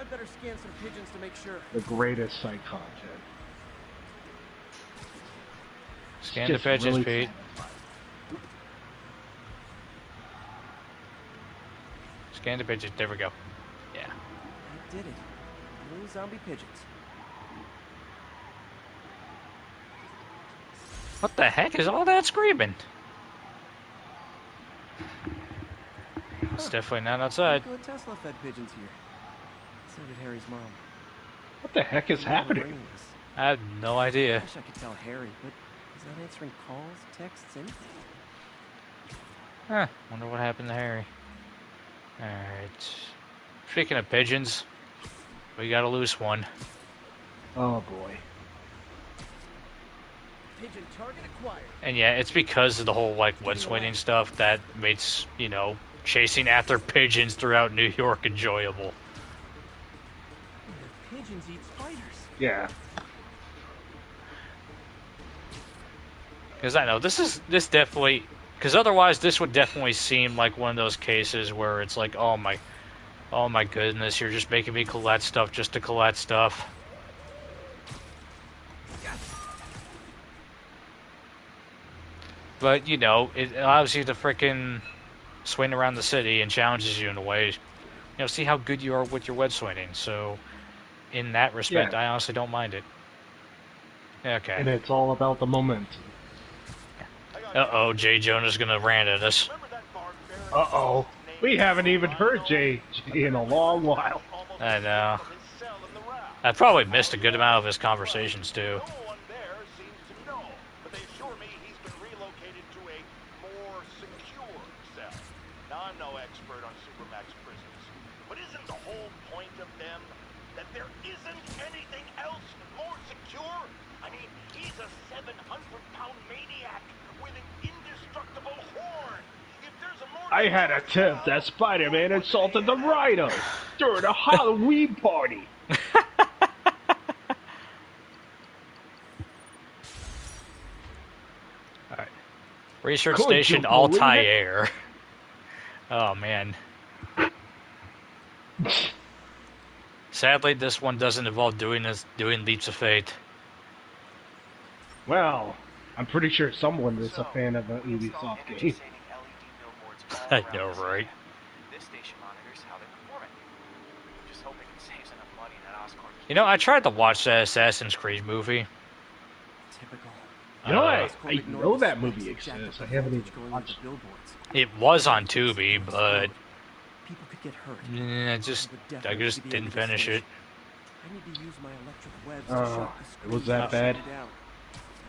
I'd better scan some pigeons to make sure. The greatest side content. Scan the Just pigeons, really Pete. satisfying. Scan the pigeons. There we go. Yeah. I did it. No zombie pigeons. What the heck is all that screaming? It's definitely not outside. Nikola Tesla fed pigeons here. So did Harry's mom. What the heck is happening? I have no I idea. wish I could tell Harry, but he's not answering calls, texts, anything. Huh. Wonder what happened to Harry. Alright. Speaking of pigeons, we got a loose one. Oh boy. Pigeon target acquired. And yeah, it's because of the whole web swinging stuff that makes, chasing after pigeons throughout New York enjoyable. Pigeons eat spiders. Yeah. Because I know this definitely, because otherwise this would definitely seem like one of those cases where it's like, oh my goodness, you're just making me collect stuff just to collect stuff. But it allows you to frickin' swing around the city and challenges you in a way. See how good you are with your web swinging. So, in that respect, Yeah. I honestly don't mind it. Okay. And it's all about the momentum. Uh-oh, Jay Jonah's gonna rant at us. Uh-oh. We haven't even heard Jay in a long while. I know. I probably missed a good amount of his conversations, too. No one there seems to know, but they assure me he's been relocated to a more secure cell. Now, I'm no expert on supermax prisons, but isn't the whole point of them that there isn't anything else more secure? I mean, he's a 700-pound maniac with an indestructible horn. If there's a more... I had a tip that Spider-Man insulted the Rhino during a Halloween party. Alright. Research Could Station you believe Altair. Oh, man. Sadly, this one doesn't involve doing Leaps of Fate. Well, I'm pretty sure someone is a fan of an Ubisoft game. I know, right? This station monitors how they're performing. Just hoping it saves enough money that Oscorp. I tried to watch that Assassin's Creed movie. Typical. You know, I Oscorp know ignored that the movie specs exact exists. I haven't voltage even going watched into it. billboards. It was on Tubi, but People could get hurt. I It just would definitely just be the end didn't of this finish it. station. I need to use my electric webs to Oh, shock the it screen was that and bad? shut it down.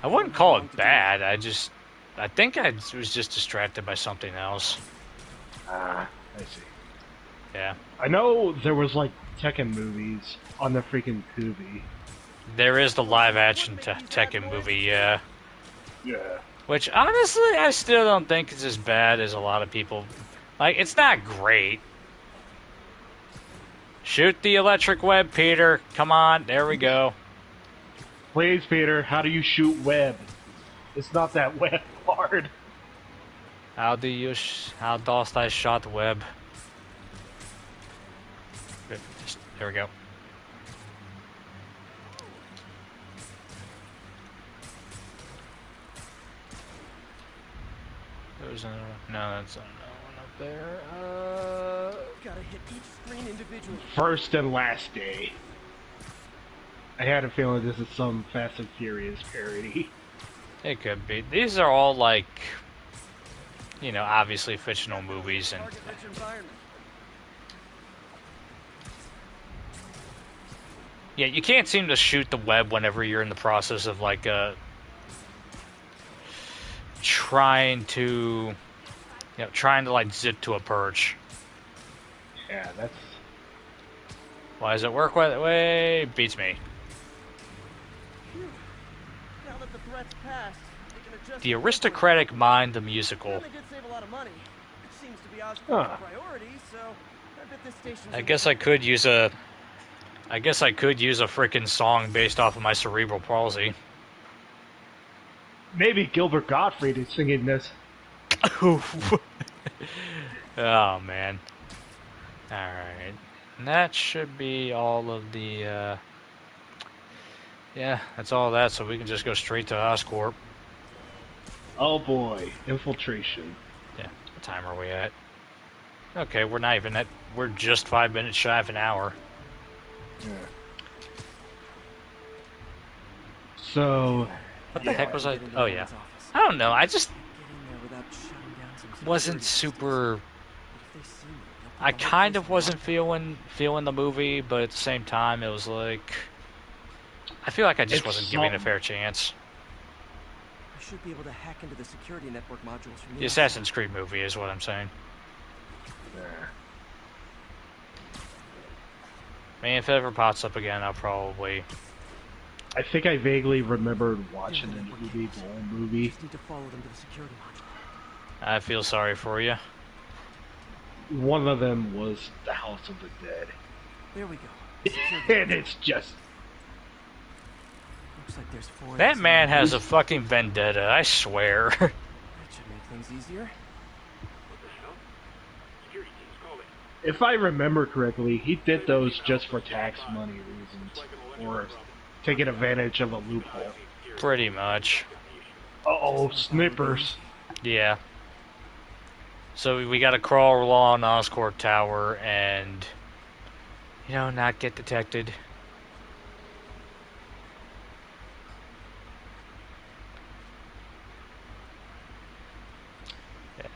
I wouldn't call it bad. I think I was just distracted by something else. Ah, I see. Yeah. I know there was like Tekken movies on the freaking Tubi. There is the live-action Tekken movie, yeah. Yeah. Which, honestly, I still don't think is as bad as a lot of people... Like, it's not great. Shoot the electric web, Peter. Come on, there we go. Please, Peter, how do you shoot web? It's not that web hard. How dost I shot web? There we go. There's another one. No, that's another one up there. Gotta hit each screen individually. First and last day. I had a feeling this is some Fast and Furious parody. It could be. These are all like, obviously fictional movies, and Target-rich environment. yeah, you can't seem to shoot the web whenever you're in the process of like trying to like zip to a perch. Yeah, that's... Why does it work that way? Beats me. threats passed, they can adjust The the Aristocratic Mind, the musical. And they did save a lot of money, which seems to be Oscorp's Huh. priority, so I bet this station's I in guess good I could use a freaking song based off of my cerebral palsy. Maybe Gilbert Gottfried is singing this. Oh man. Alright. That should be all of the yeah, that's all that, so we can just go straight to Oscorp. Oh boy, infiltration. Yeah. What time are we at? Okay, we're not even at we're just 5 minutes shy of an hour. Yeah. So, What the heck was I oh yeah. I don't know, I just wasn't super I kind of wasn't feeling the movie, but at the same time it was like I feel like I just wasn't giving it a fair chance. I should be able to hack into the security network modules from The Assassin's Creed movie is what I'm saying. I mean, if it ever pops up again, I'll probably... I think I vaguely remembered watching an Uwe Boll movie. Just need to follow them to the security module. I feel sorry for you. One of them was The House of the Dead. There we go. And it's just... Looks like there's 4. That man has a fucking vendetta, I swear. That should make things easier. If I remember correctly, he did those just for tax money reasons. Or taking advantage of a loophole. Pretty much. Uh-oh, snippers. Yeah. So we gotta crawl along Oscorp Tower and, you know, not get detected. Yeah.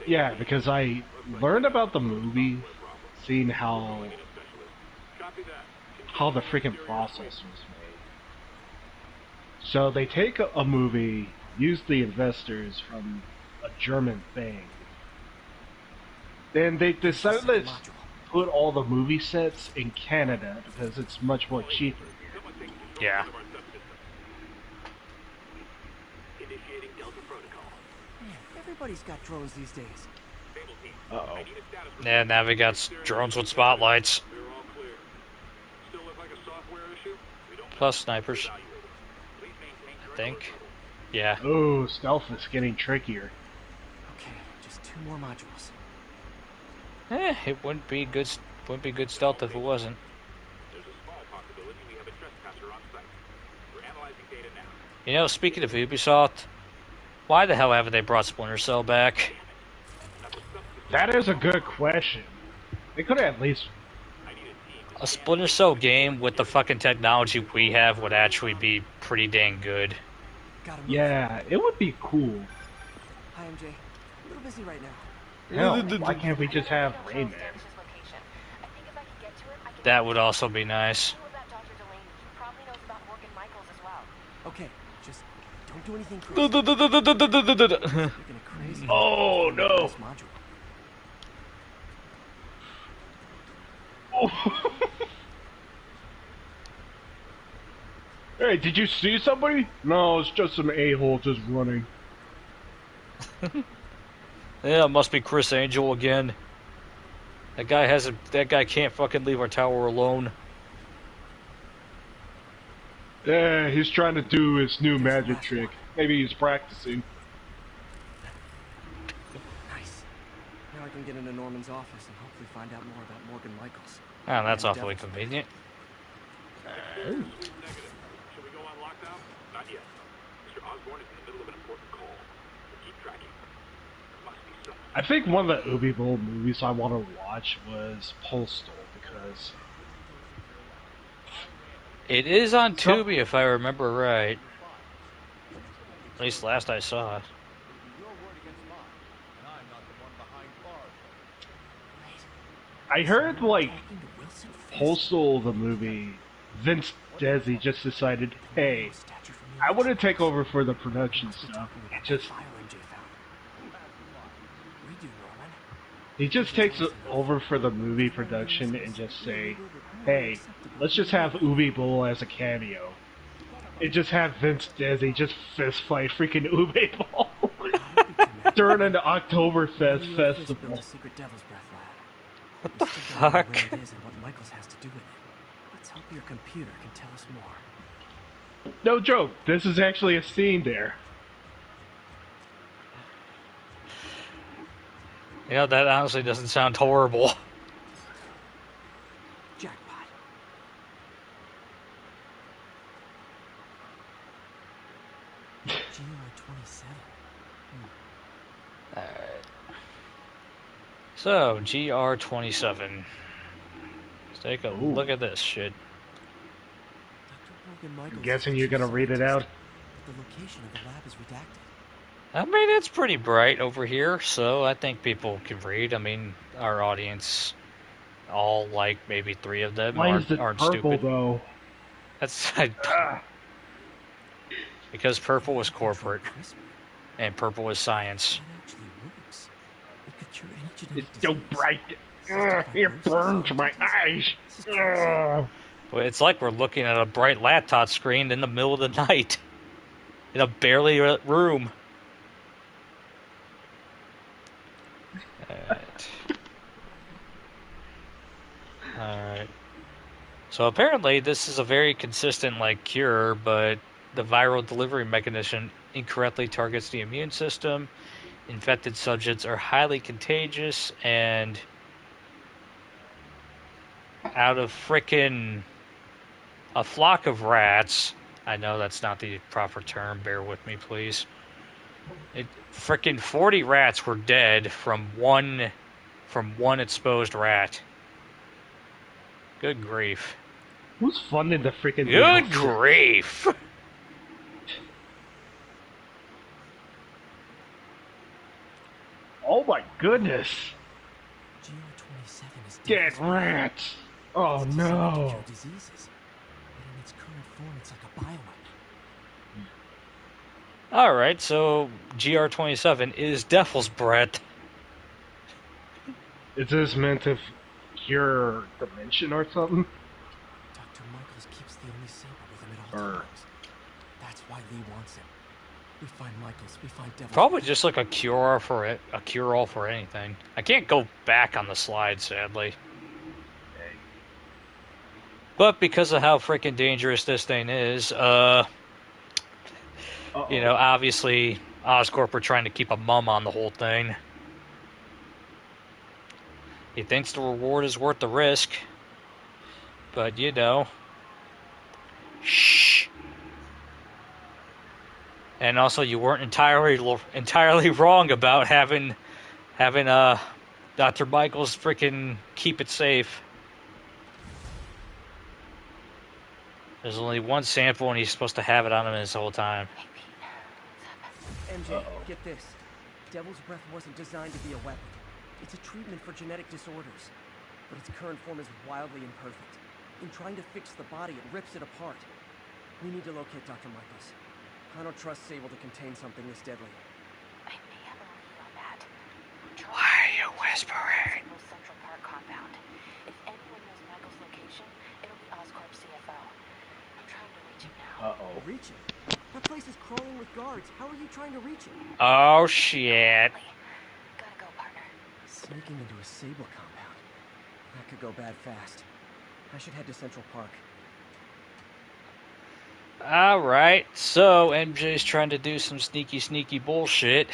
Yeah, because I learned about the movie, seeing how the freaking process was made. So they take a movie, use the investors from a German thing, then they decided to put all the movie sets in Canada because it's much more cheaper here. Yeah. Everybody's got drones these days. Uh-oh. Yeah, now we got drones with spotlights. Plus snipers. I think. Yeah. Oh, stealth is getting trickier. Okay, just 2 more modules. It wouldn't be good stealth if it wasn't. You know, speaking of Ubisoft, why the hell haven't they brought Splinter Cell back? That is a good question. They could have at least... A Splinter Cell game with the fucking technology we have would actually be pretty dang good. Yeah, it would be cool. Hi, MJ. A little busy right now. Hell, why can't we just have Rayman? That would also be nice. Okay, just don't do anything crazy. Oh, no. Hey, did you see somebody? No, it's just some a-hole just running. Yeah, it must be Chris Angel again. That guy can't fucking leave our tower alone. Yeah, he's trying to do his new magic trick. Maybe he's practicing. Nice. Now I can get into Norman's office and hopefully find out more about Morgan Michaels. Oh, that's awfully convenient. I think one of the Uwe Boll movies I want to watch was Postal, because... It is on Tubi, if I remember right. At least last I saw it. I heard, like, Postal, the movie, Vince Desi just decided, hey, I want to take over for the production stuff. He just takes over for the movie production and just say, Hey, let's just have Ubi Bowl as a cameo. It just have Vince Dizzy just fist fight freaking Ube Bowl during an Oktoberfest festival. The secret Devil's Breath lab. What We the still don't know fuck? where it is and what Michaels has to do with it. Let's hope your computer can tell us more. No joke, this is actually a scene there. You know, that honestly doesn't sound horrible. Jackpot. GR27. Alright. So, GR27. Let's take a look at this shit. Dr. Logan Michaels. I'm guessing you're gonna read it out. But the location of the lab is redacted. I mean, it's pretty bright over here, so I think people can read. I mean, our audience, all like maybe 3 of them, Why is it aren't purple stupid. though? That's because purple was corporate and purple is science. That actually works. It could cure any genetic It's so disease. bright. It burns my eyes. But it's like we're looking at a bright laptop screen in the middle of the night in a barely lit room. Alright. So apparently this is a very consistent like cure, but the viral delivery mechanism incorrectly targets the immune system. Infected subjects are highly contagious, and out of frickin' a flock of rats, I know that's not the proper term, bear with me please. Frickin' 40 rats were dead from one exposed rat. Good grief. Who's funding the freaking Good grief! Oh my goodness! GR27 is Dead rats! Oh no! cure diseases. But in its current form, it's like a bioweapon. Alright, so GR27 is Devil's Breath. Is this meant to cure dementia or something? Dr. Michaels keeps the only sample with him at all Or- times. That's why Lee wants him. We find Michaels, we find Devil's Probably Breath. just like a cure-all for anything. I can't go back on the slide, sadly. But because of how freaking dangerous this thing is, you know, obviously Oscorp are trying to keep a mum on the whole thing. He thinks the reward is worth the risk, but you know, shh. And also, you weren't entirely wrong about having Dr. Michaels freaking keep it safe. There's only one sample, and he's supposed to have it on him this whole time. MJ, get this. Devil's Breath wasn't designed to be a weapon. It's a treatment for genetic disorders. But its current form is wildly imperfect. In trying to fix the body, it rips it apart. We need to locate Dr. Michaels. I don't trust Sable to contain something this deadly. I may have a lead on that. Why are you whispering? Central Park compound. If anyone knows Michael's location, it'll be Oscorp CFO. I'm trying to reach him now. Reach it? That place is crawling with guards. How are you trying to reach it? Oh shit. Gotta go, partner. Sneaking into a Sable compound. That could go bad fast. I should head to Central Park. Alright, so MJ's trying to do some sneaky bullshit.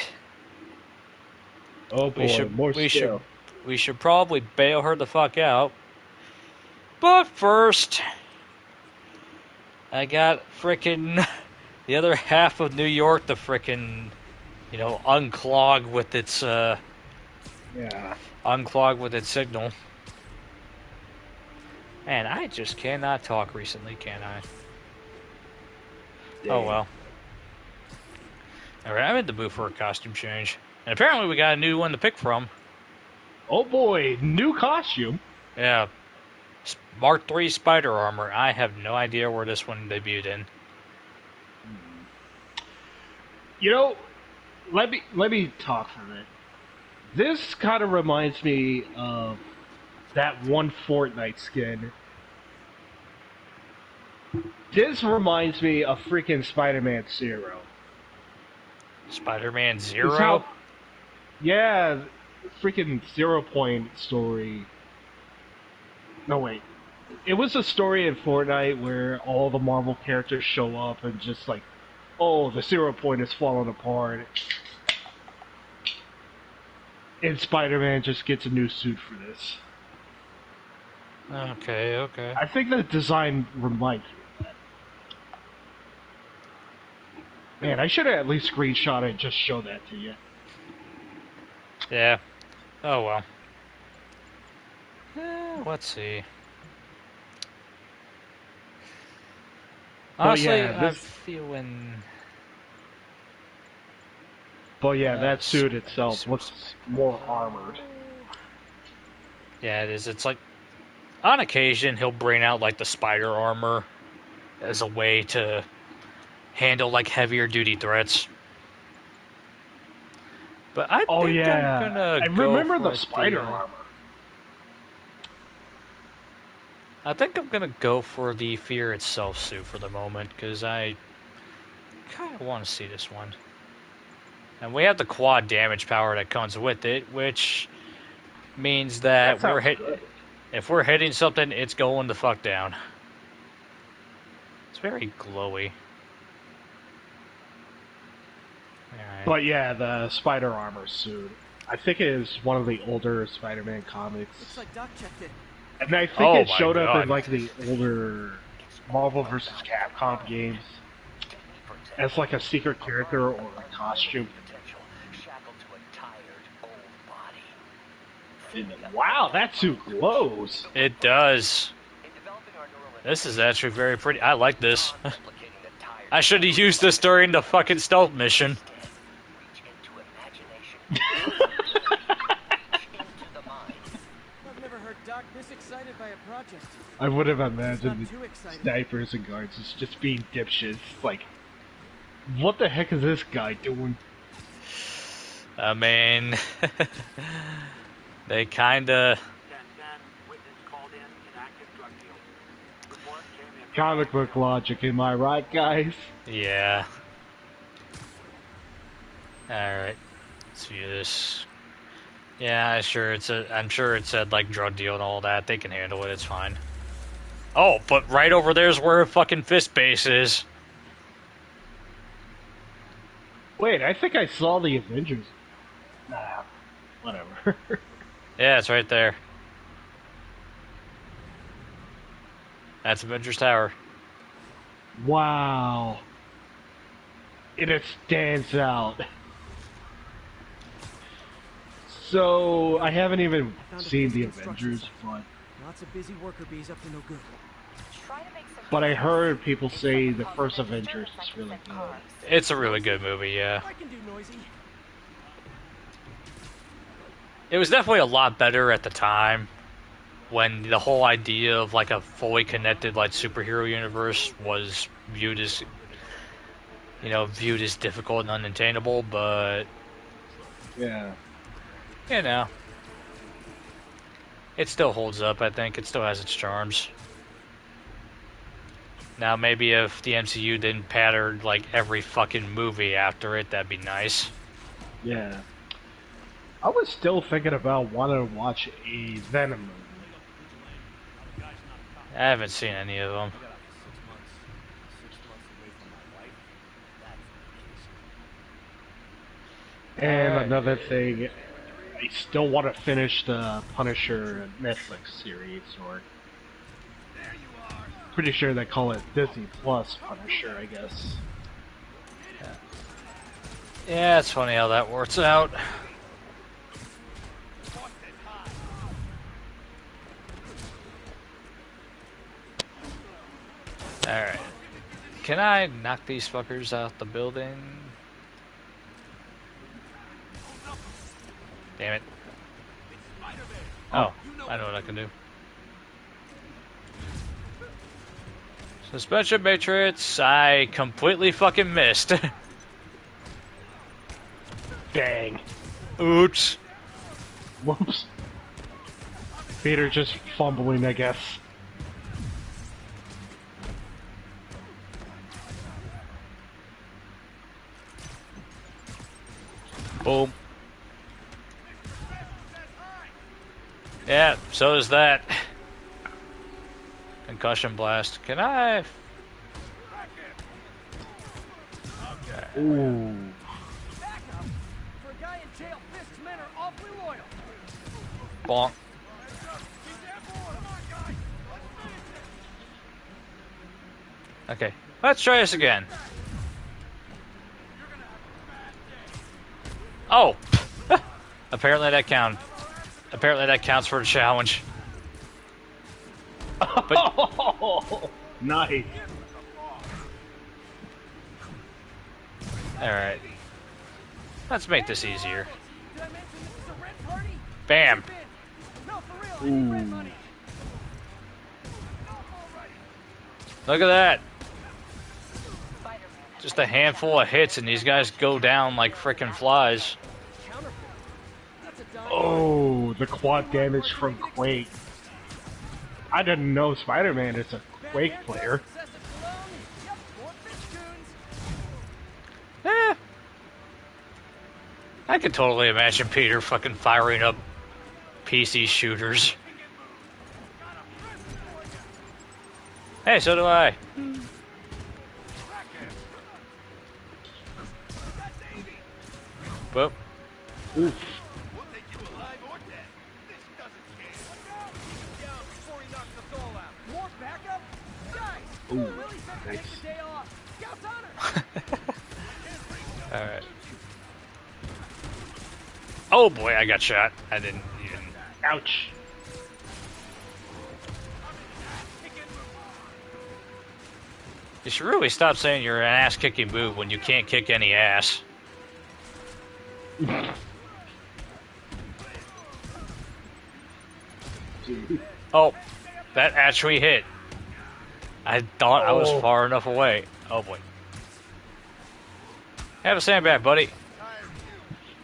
Oh boy, We should probably bail her the fuck out. But first, I got frickin' the other half of New York to frickin', you know, unclog with its signal. Man, I just cannot talk recently, can I? Oh well. Alright, I'm in the mood for a costume change. And apparently we got a new one to pick from. Oh boy, new costume. Yeah. Mark III Spider Armor. I have no idea where this one debuted in. You know, let me talk for a minute. This kind of reminds me of that one Fortnite skin This reminds me of freaking Spider-Man Zero. Spider-Man It's Zero? how- yeah, freaking 0 Point story. No, wait. It was a story in Fortnite where all the Marvel characters show up and just like, oh, the 0 Point is falling apart. And Spider-Man just gets a new suit for this. Okay, okay. I think the design reminds me of that. Man, I should have at least screenshot it and just show that to you. Yeah. Oh well. Let's see. But Honestly, yeah, I'm this- feeling... But yeah, that suit itself looks more armored. Yeah, it is. It's like, on occasion, he'll bring out, like, the spider armor as a way to handle, like, heavier duty threats. But I Oh think yeah, I'm gonna I go remember for the spider the, armor. I think I'm gonna go for the Fear Itself suit for the moment, because I kind of want to see this one. And we have the quad damage power that comes with it, which means that That we're sounds good. if we're hitting something, it's going the fuck down. It's very glowy. Alright. But yeah, the spider armor suit. I think it is one of the older Spider-Man comics. Looks like Doc checked it. And I think Oh it my showed up God. in like the older Marvel vs. Capcom games as like a secret character or a costume. Potential shackled to a tired, old body. Wow, that suit glows. It does. In developing our neural This is actually very pretty. I like this. replicating the tired I should have used this during the fucking stealth mission. reach into imagination. into the mind. I've never heard Doc this excited by a project. I would have Not imagined too excited. snipers and guards as just being dipshits. Like, what the heck is this guy doing? I mean, they kinda. Comic book logic, am I right, guys? Yeah. Alright. Let's view this. Yeah, I'm sure it said like drug deal and all that. They can handle it, it's fine. Oh, but right over there's where fucking Fist Base is. Wait, I think I saw the Avengers. Nah, whatever. Yeah, it's right there. That's Avengers Tower. Wow. And it stands out. So, I haven't even seen the Avengers, but Lots of busy worker bees up to no good. Try to make some But I heard people say the first Avengers is really good. It's a really good movie, yeah. I can do noisy. It was definitely a lot better at the time when the whole idea of like a fully connected like superhero universe was viewed as difficult and unattainable, but Yeah. you know, it still holds up. I think it still has its charms. Now maybe if the MCU didn't pattern like every fucking movie after it, that'd be nice. Yeah. I was still thinking about wanting to watch a Venom movie. I haven't seen any of them. And Alright. another thing, I still want to finish the Punisher Netflix series, or pretty sure they call it Disney Plus Punisher, I guess. Yeah, it's funny how that works out. Alright. Can I knock these fuckers out the building? Damn it. Oh, I know what I can do. Suspension Matrix, I completely fucking missed. Dang. Oops. Whoops. Peter just fumbling, I guess. Boom. Yeah, so is that. Concussion blast. Can I? Ooh. Backup? For a guy in jail, Fisk's men are awfully loyal. Bonk. Okay, let's try this again. Oh, apparently that count. Apparently that counts for a challenge. But nice. All right, let's make this easier. Did I mention this is a rent party? Bam. No, for real, I need rent Ooh. money. Look at that. Spider-Man. Just a handful of hits, and these guys go down like frickin' flies. Counterfeit. That's a dime. Oh, the quad damage from Quake. I didn't know Spider-Man is a Quake player. Excessive cologne. Yep, more fish goons. Eh. I could totally imagine Peter fucking firing up PC shooters. Hey, so do I. Boop. Oof. We'll take you alive or dead. This doesn't scare. Down before he knocks us all out. More backup? Guys! Ooh, Willie said to nice. take the day off. Scout's honor! Alright. Oh boy, I got shot. I didn't even. Ouch. You should really stop saying you're an ass kicking move when you can't kick any ass. Oh, that actually hit. I thought I was far enough away. Oh boy. Have a sandbag, buddy.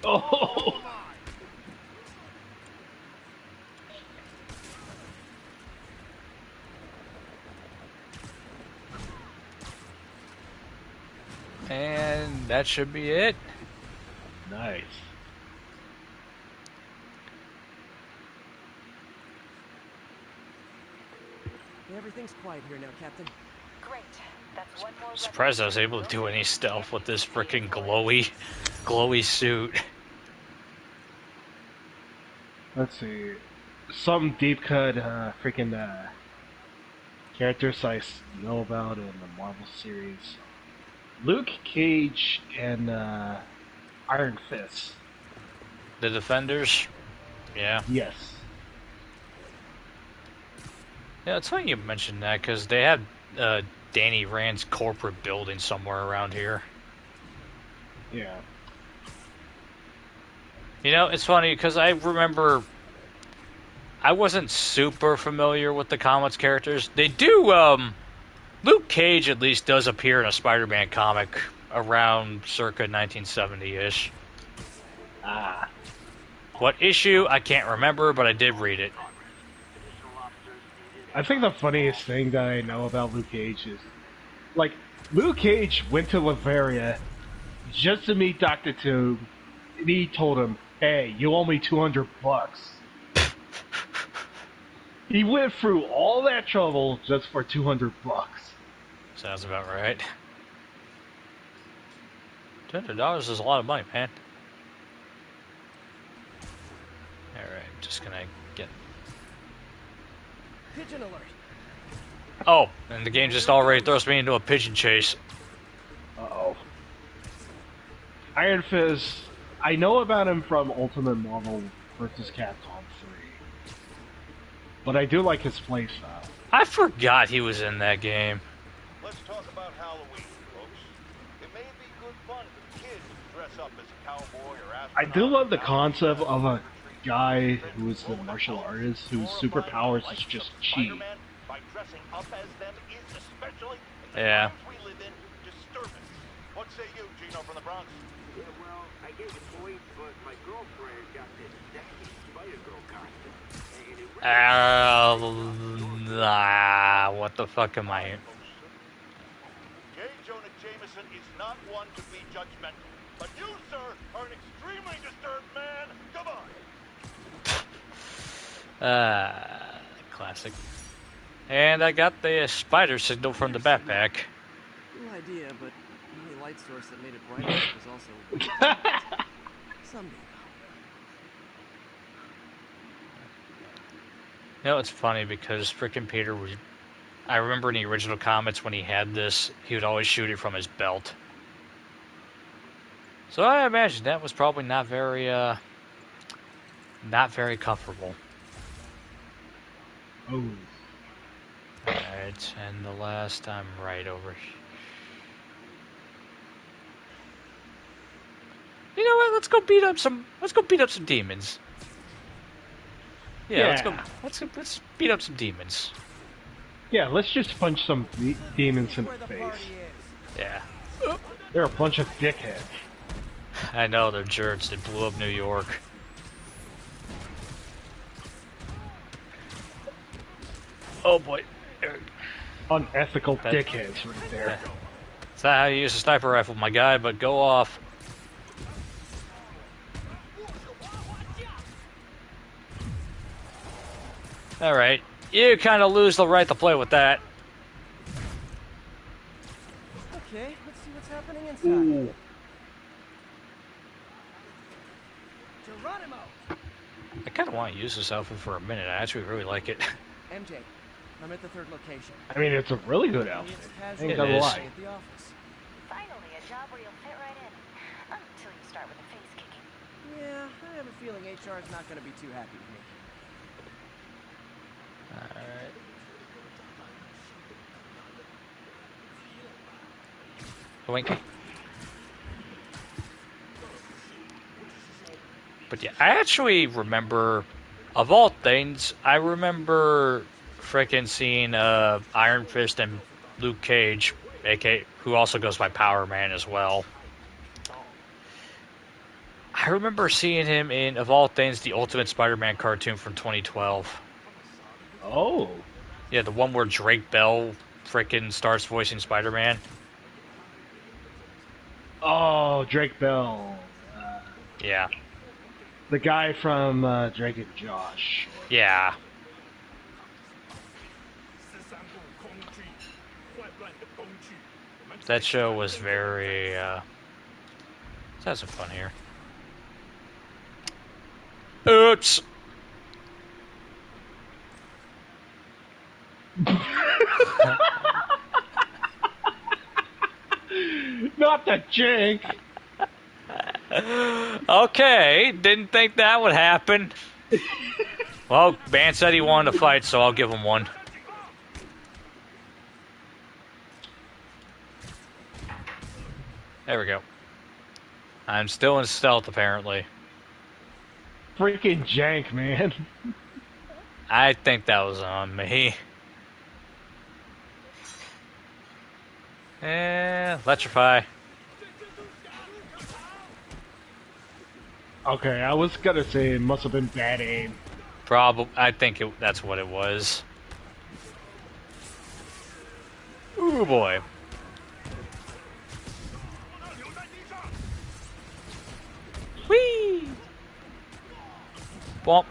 Oh. And that should be it. Nice. Everything's quiet here now, Captain. Great. That's one more. Surprised I was able to do any stealth with this freaking glowy suit. Let's see. Some deep cut freaking characters I know about in the Marvel series. Luke Cage and Iron Fist. The Defenders. Yeah. Yes. Yeah, it's funny you mentioned that because they had Danny Rand's corporate building somewhere around here. Yeah. You know, it's funny because I remember I wasn't super familiar with the comics characters. They do, Luke Cage at least does appear in a Spider-Man comic around circa 1970-ish. Ah. What issue? I can't remember, but I did read it. I think the funniest thing that I know about Luke Cage is, like, Luke Cage went to Latveria just to meet Dr. Doom, and he told him, "Hey, you owe me $200." He went through all that trouble just for $200. Sounds about right. $200 is a lot of money, man. Alright, just gonna get... Pigeon alert. Oh, and the game just already throws me into a pigeon chase. Uh-oh. Iron Fist, I know about him from Ultimate Marvel vs. Capcom 3. But I do like his playstyle. I forgot he was in that game. Let's talk about Halloween, folks. It may be good fun for kids to dress up as a cowboy or astronaut. I do love the concept of a guy who is the martial artist whose superpowers is just chi. By dressing up as them is especially in the Yeah. times we live in disturbance. What say you, Gino from the Bronx? Yeah, well, I gave it toys, but my girlfriend got this sexy Spider-Girl costume. And it really What the fuck am I? J. Jonah Jameson is not one to be judgmental, But you, sir, are an extremely disturbed man. Come on. Classic. And I got the spider signal from the backpack. Cool idea, but the only light source that made it bright enough was also someday. You know, it's funny because frickin' Peter was... I remember in the original comics when he had this, he would always shoot it from his belt. So I imagine that was probably not very comfortable. Oh. Alright, and the last I'm right over here. You know what? Let's go beat up some demons. Yeah. Let's beat up some demons. Yeah, let's just punch some demons in the face. Yeah. They're a bunch of dickheads. I know, they're jerks. They blew up New York. Oh boy. Unethical dickheads right there. That's not how you use a sniper rifle, my guy, but go off. Alright. You kind of lose the right to play with that. Okay, let's see what's happening inside. Ooh. Geronimo! I kind of want to use this outfit for a minute. I actually really like it. MJ, I'm at the third location. I mean, it's a really good outfit. Ain't gonna lie. At the office. Finally, a job where you'll fit right in. Until you start with the face kicking. Yeah, I have a feeling HR is not going to be too happy with me. Alright. Wink. But yeah, I actually remember, of all things, I remember frickin' seeing Iron Fist and Luke Cage, aka who also goes by Power Man as well. I remember seeing him in, of all things, the Ultimate Spider-Man cartoon from 2012. Oh. Yeah, the one where Drake Bell frickin' starts voicing Spider-Man. Oh, Drake Bell. Yeah. The guy from Drake and Josh. Yeah. That show was very, let's have some fun here. Oops! Not the jank! Okay, didn't think that would happen. Well, Man said he wanted to fight, so I'll give him one. There we go. I'm still in stealth, apparently. Freaking jank, man. I think that was on me. Electrify. Okay, I was gonna say it must have been bad aim. Probably, I think that's what it was. Ooh boy. Whee! Bump.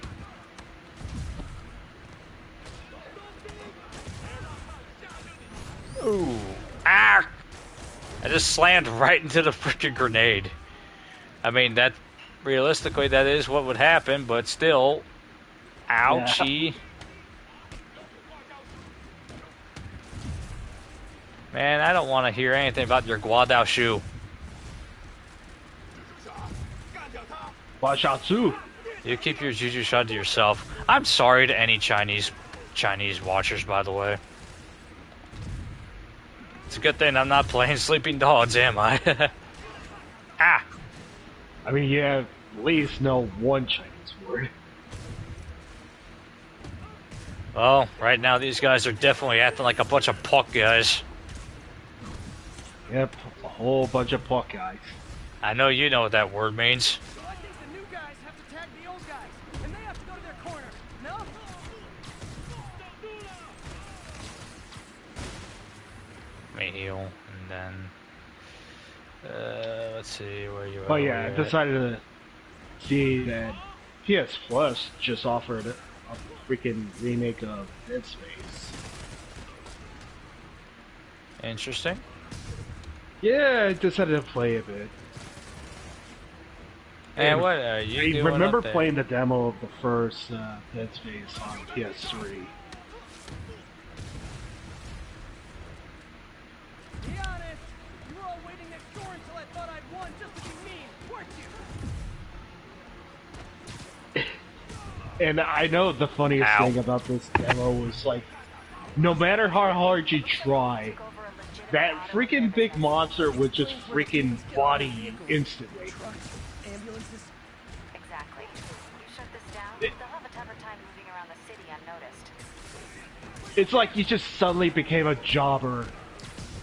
Ooh. Ah! I just slammed right into the freaking grenade. I mean, that realistically, that is what would happen, but still. Ouchie. Yeah. Man, I don't want to hear anything about your Guadao shoe. You keep your Juju shot to yourself. I'm sorry to any Chinese watchers, by the way. It's a good thing I'm not playing Sleeping Dogs, am I? Ah! I mean, you have at least know one Chinese word. Well, right now these guys are definitely acting like a bunch of puck guys. Yep, a whole bunch of puck guys. I know you know what that word means. So I think the new guys have to tag the old guys, and they have to go to their corner. No? Let me heal, and then... Let's see where you are. But yeah, I where you at. decided to see that PS Plus just offered a freaking remake of Dead Space. Interesting. Yeah, I decided to play a bit. And what are you I doing remember up there? playing the demo of the first Dead Space on PS3. Be honest, you were all waiting next door until I thought I'd won just to be mean, weren't you? And I know the funniest Ow. thing about this demo was like, no matter how hard you try, that freaking big monster would just freaking body you instantly. Ambulances? Exactly. You shut this down, they'll have a tougher time moving around the city unnoticed. It's like you just suddenly became a jobber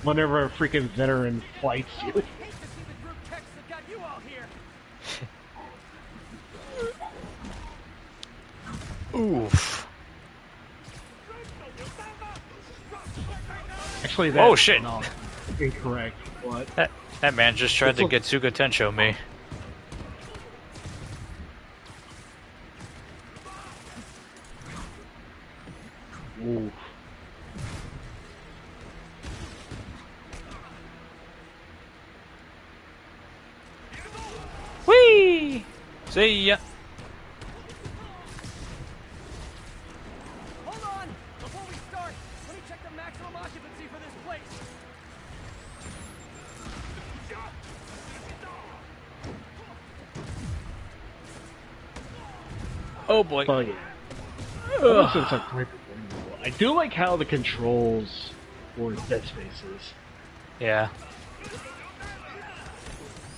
whenever a freaking veteran fights you. Hate to see the group text that got you all here. Oof. Actually, that's Oh, shit. not incorrect, but That man just tried to get Sugatensho me. ooh. Whee! See ya. Hold on! Before we start, let me check the maximum occupancy for this place. Oh boy. Oh yeah. Ever since I played the demo, I do like how the controls for Dead Space is. Yeah.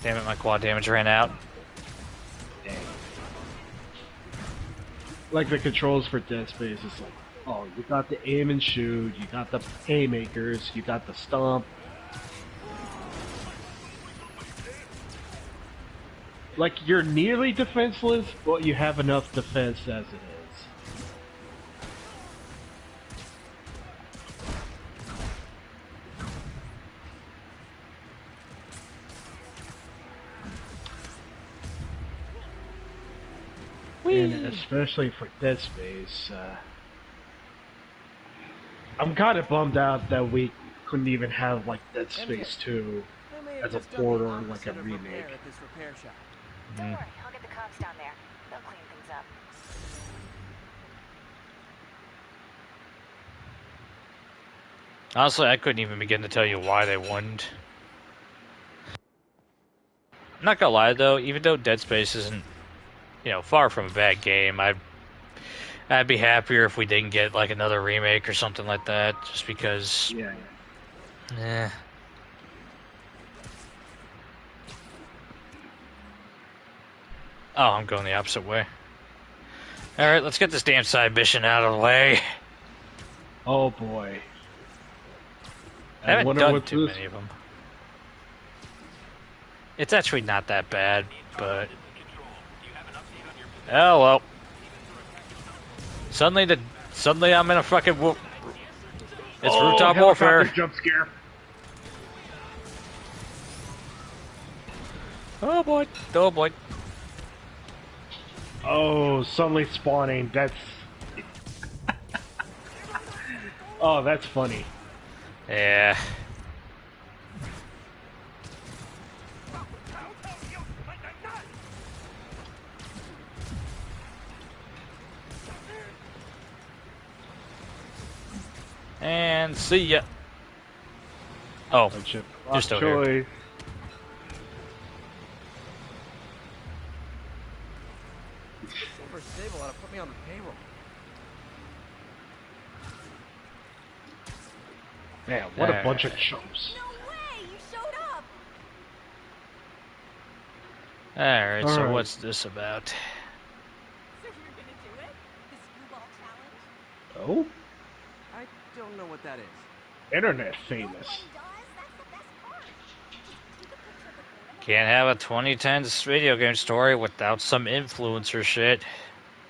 Damn it, my quad damage ran out. Like the controls for Dead Space is like, oh, you got the aim and shoot, you got the haymakers, you got the stomp. Like you're nearly defenseless, but you have enough defense as it is. And especially for Dead Space, I'm kind of bummed out that we couldn't even have like Dead Space 2 I may have as a just done port the or like a opposite of remake. repair at this repair shop. Don't worry, I'll get the cops down there. They'll clean things up. Honestly, I couldn't even begin to tell you why they won. I'm not gonna lie though, even though Dead Space isn't, far from a bad game, I'd be happier if we didn't get like another remake or something like that, just because. Yeah. Eh. Oh, I'm going the opposite way. Alright, let's get this damn side mission out of the way. Oh boy. I haven't wonder done what too this- many of them. It's actually not that bad, but... Oh, well. Suddenly I'm in a fucking... It's rooftop warfare. Jump scare. Oh boy. Oh boy. Oh, suddenly spawning. That's. Oh, that's funny. Yeah. And see ya. Oh, you're still here. Silver Sable ought to put me on the payroll. Man, what a bunch of chumps. No way! You showed up! Alright, so Alright. what's this about? So you're gonna do it? The screwball challenge? Oh? I don't know what that is. Internet famous. That's the best part. Can't have a 2010s video game story without some influencer shit.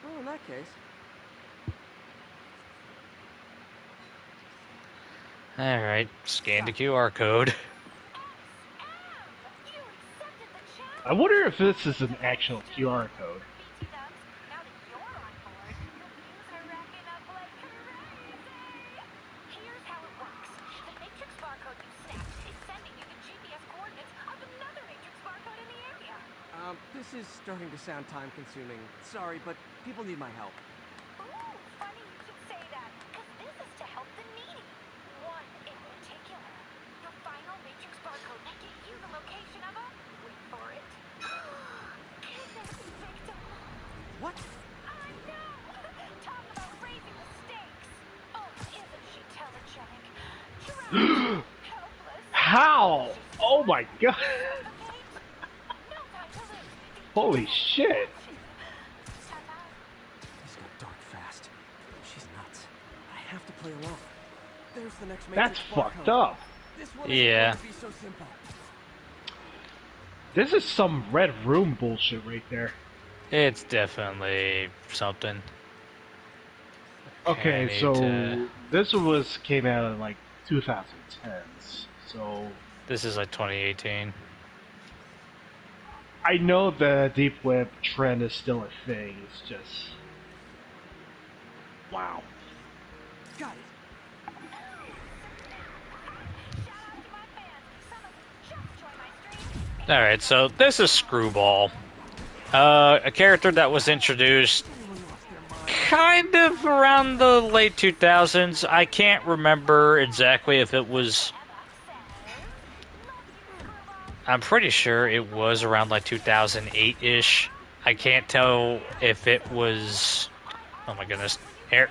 Well, in that case, Alright, scan the QR code. I wonder if this is an actual QR code. BT dubs, now that you're on board, reviews are racking up like crazy. Here's how it works. The matrix barcode you snapped is sending you the GPS coordinates of another matrix barcode in the area. This is starting to sound time-consuming. Sorry, but people need my help. Ooh, funny you should say that, because this is to help the needy. One in particular. The final matrix barcode that gave you the location of a... Wait for it. Kidnapping victim. What? I know! Talk about raising the stakes. Oh, isn't she telegenic? Trapped. Helpless. How? Oh my god! No time to lose. Holy shit! This got dark fast. She's nuts. I have to play along. There's the next That's matrix fucked barcode. up. This one Yeah. isn't going to be so simple. This is some red room bullshit right there. It's definitely something. Okay, I need so to- this was came out in like 2010s. So This is like 2018. I know the deep web trend is still a thing. It's just wow. Got it. Alright, so this is Screwball. A character that was introduced kind of around the late 2000s. I can't remember exactly if it was... I'm pretty sure it was around like 2008-ish. I can't tell if it was... Oh my goodness. Here.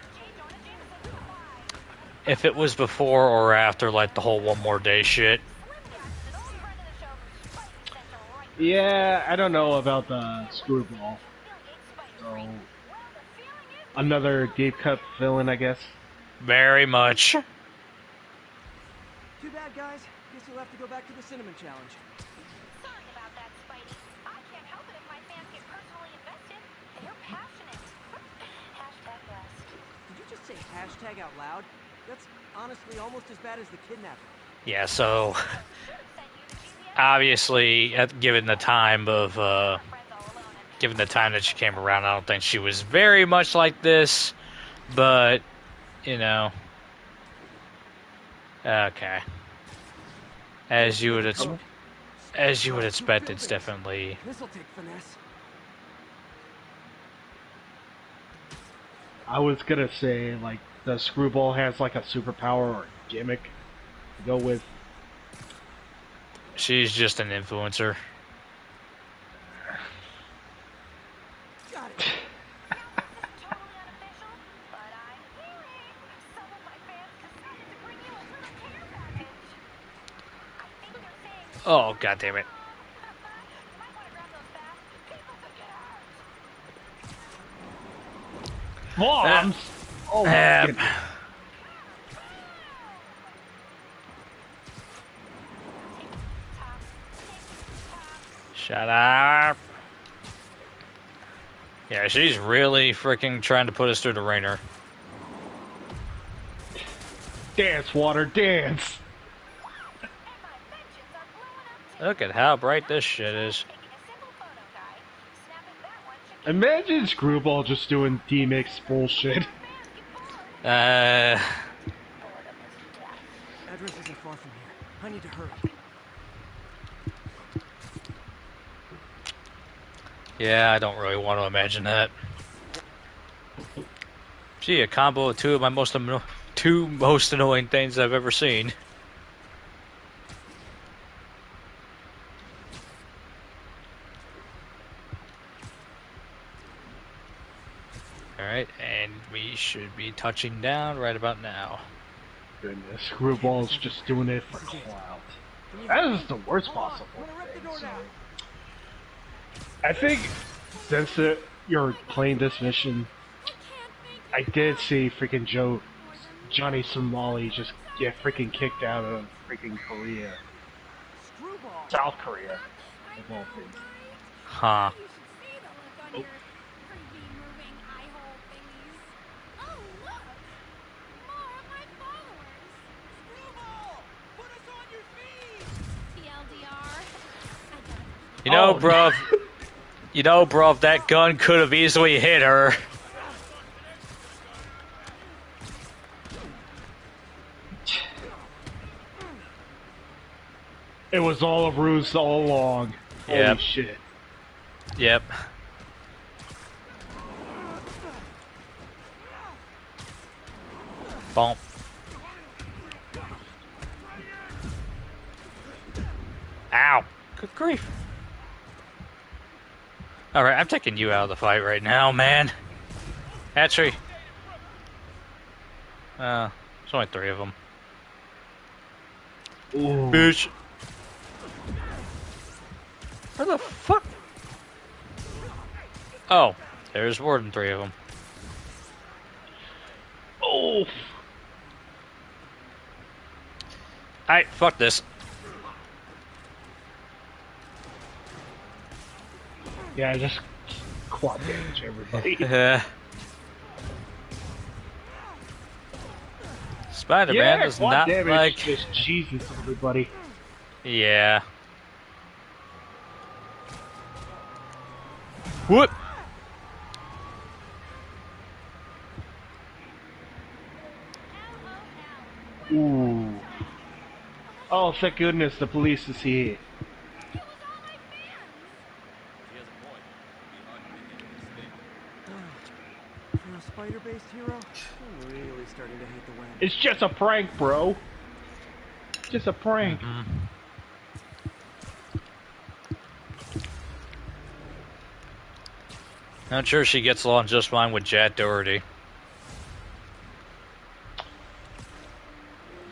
If it was before or after like the whole One More Day shit. Yeah, I don't know about the Screwball. So another deep cut villain, I guess. Very much. Too bad, guys. Guess you'll have to go back to the cinnamon challenge. Sorry about that, Spidey. I can't help it if my fans get personally invested. They're passionate. Hashtag blessed. Did you just say hashtag out loud? That's honestly almost as bad as the kidnapping. Yeah, so... Obviously, given the time of... given the time that she came around, I don't think she was very much like this. But, you know... Okay. As you would expect, it's definitely... This'll take finesse. I was gonna say like the Screwball has like a superpower or gimmick to go with. She's just an influencer. Got it. Oh, god damn it. Bombs! Oh my Um, goodness. Shut up. Yeah, she's really freaking trying to put us through the ringer. Dance, water, dance! Look at how bright this shit is. Imagine Screwball just doing D-Mix bullshit. Address isn't far from here. I need to hurry. Yeah, I don't really want to imagine that. Gee, a combo of two of my two most annoying things I've ever seen. Alright, and we should be touching down right about now. Goodness, Screwball's just doing it for clout. That is the worst possible thing. So. I think since you're playing this mission, I did see freaking Johnny Somali just get freaking kicked out of freaking Korea. South Korea, of all things. Huh. Oh. You know, Oh, bruv. You know, bruv, that gun could have easily hit her. It was all a ruse all along. Holy Yep. shit. Yep. Bump. Ow. Good grief. Alright, I'm taking you out of the fight right now, man. Actually. There's only 3 of them. Ooh. Bitch. Where the fuck? Oh, there's more than 3 of them. Oh. Alright, fuck this. Yeah, just quad damage everybody. Spider-Man is quad not damage like... just cheeses everybody. Yeah. Whoop! Ooh. Oh, thank goodness the police is here. For a spider-based hero, I'm really starting to hate the web. It's just a prank, bro. Just a prank. I'm sure she gets along just fine with Jack Doherty.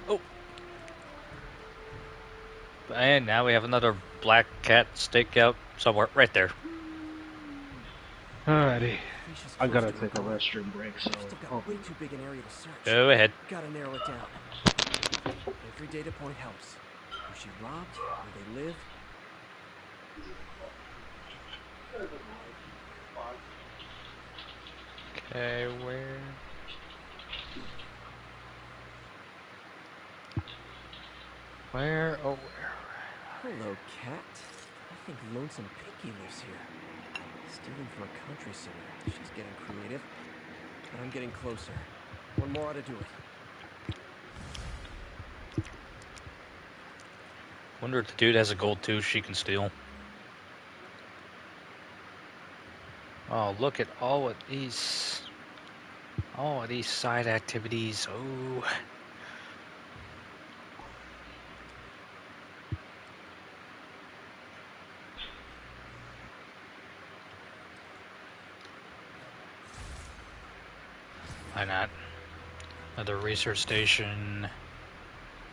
Oh. And now we have another black cat stakeout somewhere. Right there. Alrighty. Felicia's I close gotta to her take a goal. restroom break, so... Just have got way too big an area to search. Go ahead. Gotta narrow it down. Every data point helps. Who she robbed, where they live. Okay, where... Where? Oh, where? Hello, cat. I think Lonesome Pinky lives here. Stealing from a country singer. She's getting creative. But I'm getting closer. One more ought to do it. Wonder if the dude has a gold tooth she can steal. Oh, look at all of these side activities. Oh. Why not? Another research station.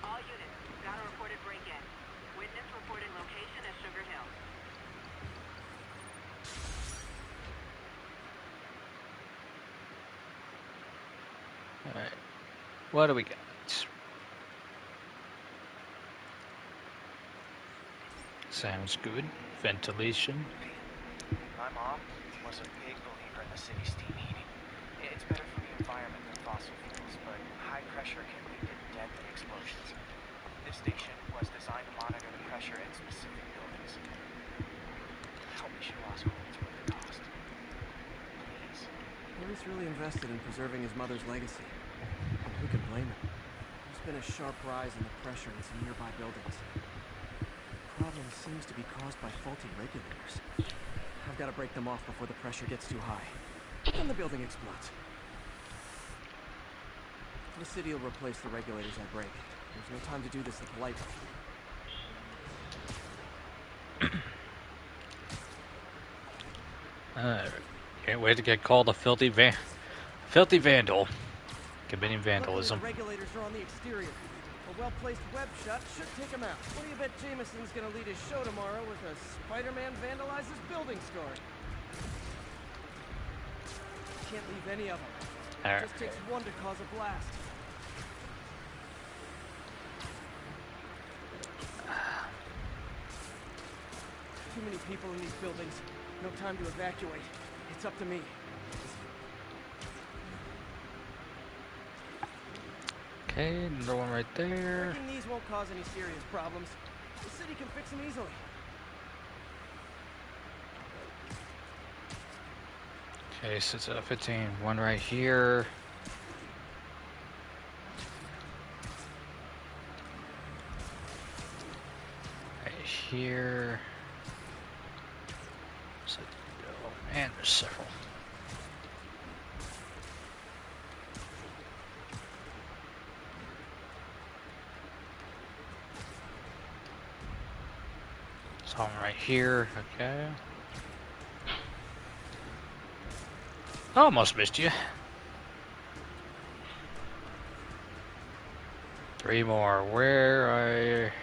All units, got a reported break-in. Witness reported location as Sugar Hill. Alright. What do we got? Sounds good. Ventilation. My mom was a big believer in the city's steam heating. It's better for the environment than fossil fuels, but high pressure can lead to deadly explosions. This station was designed to monitor the pressure in specific buildings. Help me show Oscar it's worth the cost. Please. Harry's really invested in preserving his mother's legacy. And who can blame him? There's been a sharp rise in the pressure in some nearby buildings. The problem seems to be caused by faulty regulators. I've got to break them off before the pressure gets too high. And the building explodes. The city will replace the regulators I break. There's no time to do this the polite way. Can't wait to get called a filthy vandal. Committing vandalism. Luckily, the regulators are on the exterior. A well-placed web shot should take them out. What do you bet Jameson's gonna lead his show tomorrow with a Spider-Man vandalizes building story? Can't leave any of them. All right. Just takes one to cause a blast. Too many people in these buildings. No time to evacuate. It's up to me. Okay, another one right there. Breaking these won't cause any serious problems. The city can fix them easily. Okay, so it's 15. One right here. Right here. So, oh man, there's several. So one right here. Okay. Almost missed you. 3 more. Where are...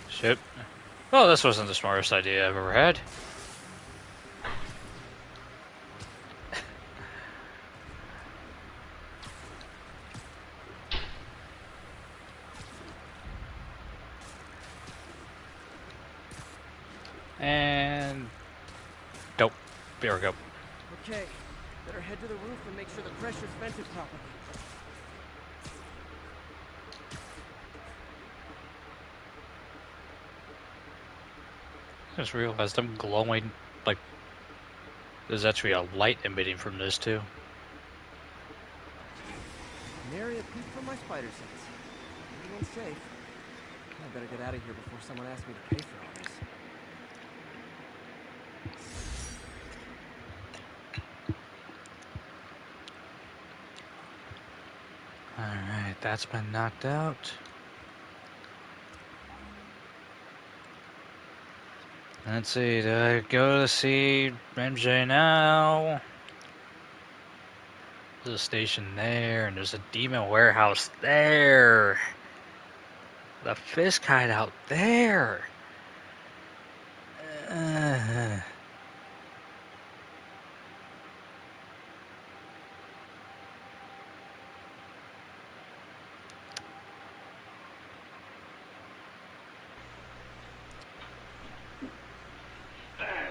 Shit. Well, this wasn't the smartest idea I've ever had. And... Nope. There we go. Okay, better head to the roof and make sure the pressure's vented properly. I just realized I'm glowing, like, there's actually a light emitting from this, too. Nary a peek from my spider sense. Everyone's safe. I better get out of here before someone asks me to pay for all this. Alright, that's been knocked out. Let's see, do I go to see MJ now? There's a station there, and there's a demon warehouse there. The Fisk hideout there.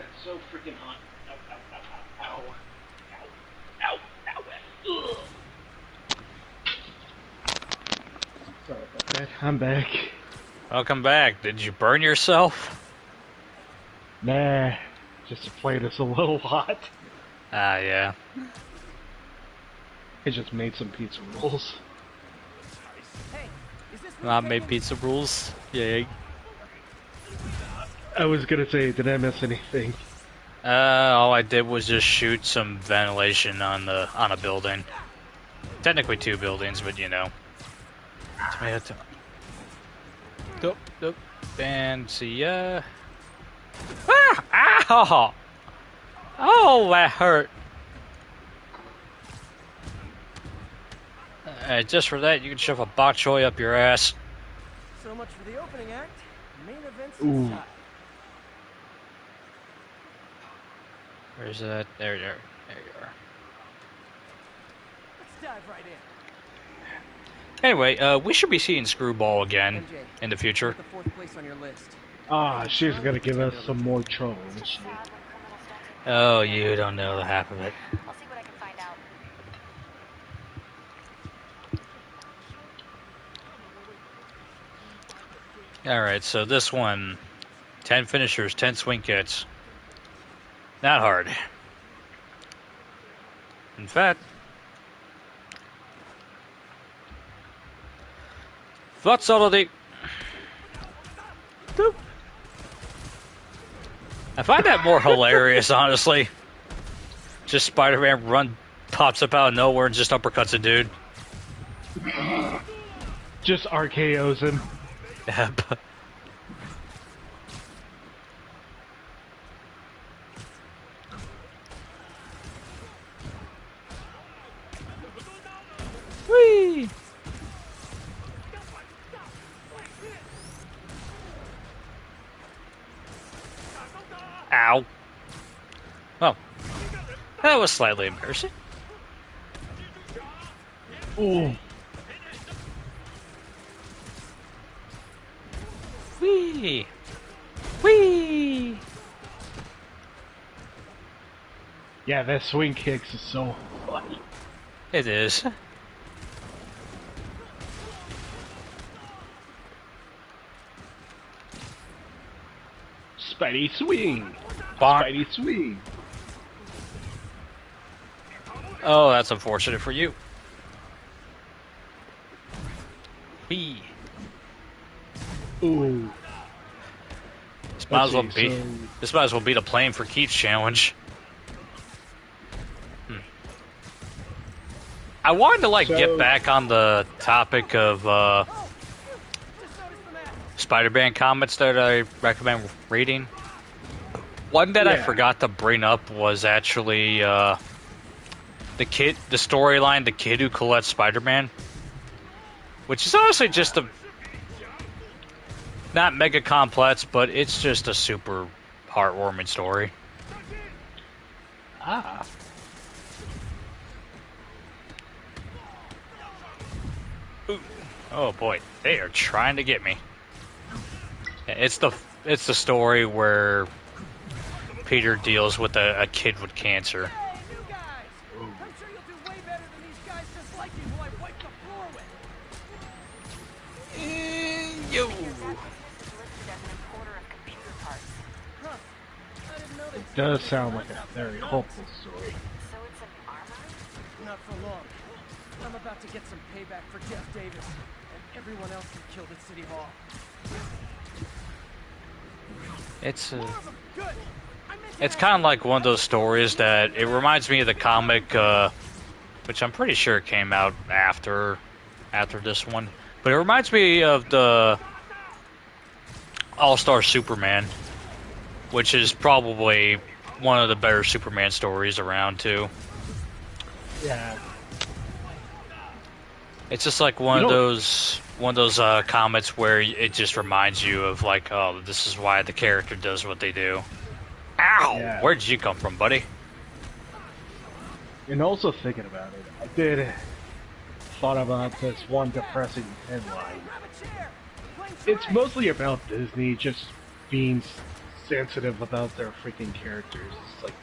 It's so freaking hot. Ow, ow, ow, ow, ow. Sorry about that. I'm back. Welcome back. Did you burn yourself? Nah, just the plate is a little hot. Ah, yeah. I just made some pizza rolls. Hey, is this I really made taking- pizza rules. Yay. I was gonna say, did I miss anything? All I did was just shoot some ventilation on a building. Technically 2 buildings, but you know. Tomato. Nope, nope. And see ya. Ah! Ow! Oh, that hurt. Just for that, you can shove a bok choy up your ass. So much for the opening act. Main event's Ooh. inside. Where's that? There you are. There you are. Let's dive right in. Anyway, we should be seeing Screwball again MJ, in the future. put the 4th place on your list. Ah, she's gonna give us some more trouble, isn't she? Sad when criminals don't take Oh, you don't know the half of it. I'll see what I can find out. Alright, so this one, 10 finishers, 10 swing kits. Not hard. In fact, what's all of the... Doop. I find that more hilarious, honestly. Just Spider-Man pops up out of nowhere and just uppercuts a dude. Just RKO's him. Yep. Whee! Ow. Oh. That was slightly embarrassing. Ooh. Whee! Whee! Yeah, that swing kicks is so funny. It is. Spidey swing! Bonk. Spidey swing! Oh, that's unfortunate for you. Whee. Ooh. This might as well Let's be. see, so- This might as well be the playing for keeps challenge. I wanted to like get back on the topic of Spider-Man comics that I recommend reading. One that I forgot to bring up was actually the storyline, the kid who collects Spider-Man, which is honestly just not mega complex, but it's just a super heartwarming story. Ah. Ooh. Oh boy, they are trying to get me. It's the story where Peter deals with a kid with cancer. Hey, you guys! I'm sure you'll do way better than these guys just like you who I wiped the floor with. Yo. Huh. I didn't know It does sound like a very hopeful story. So it's an armory? Not for long. I'm about to get some payback for Jeff Davis and everyone else who killed at City Hall. It's kind of like one of those stories that it reminds me of the comic, which I'm pretty sure came out after this one. But it reminds me of the All-Star Superman, which is probably one of the better Superman stories around too. Yeah. It's just like one of those comics where it just reminds you of like, oh, this is why the character does what they do. Ow! Yeah. Where did you come from, buddy? And also thinking about it, I did thought about this one depressing headline. It's mostly about Disney just being sensitive about their freaking characters. It's like,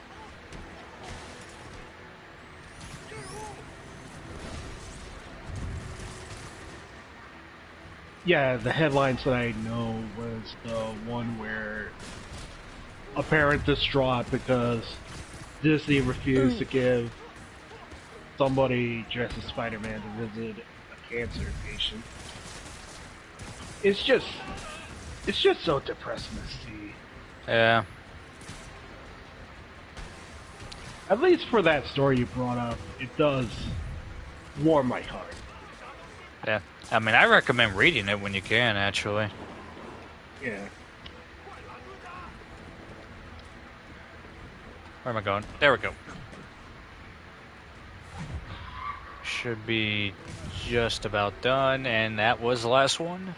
yeah, the headlines that I know was the one where a parent distraught because Disney refused to give somebody dressed as Spider-Man to visit a cancer patient. It's just so depressing to see. Yeah. At least for that story you brought up, it does warm my heart. Yeah. I mean, I recommend reading it when you can, actually. Yeah. Where am I going? There we go. Should be just about done, and that was the last one.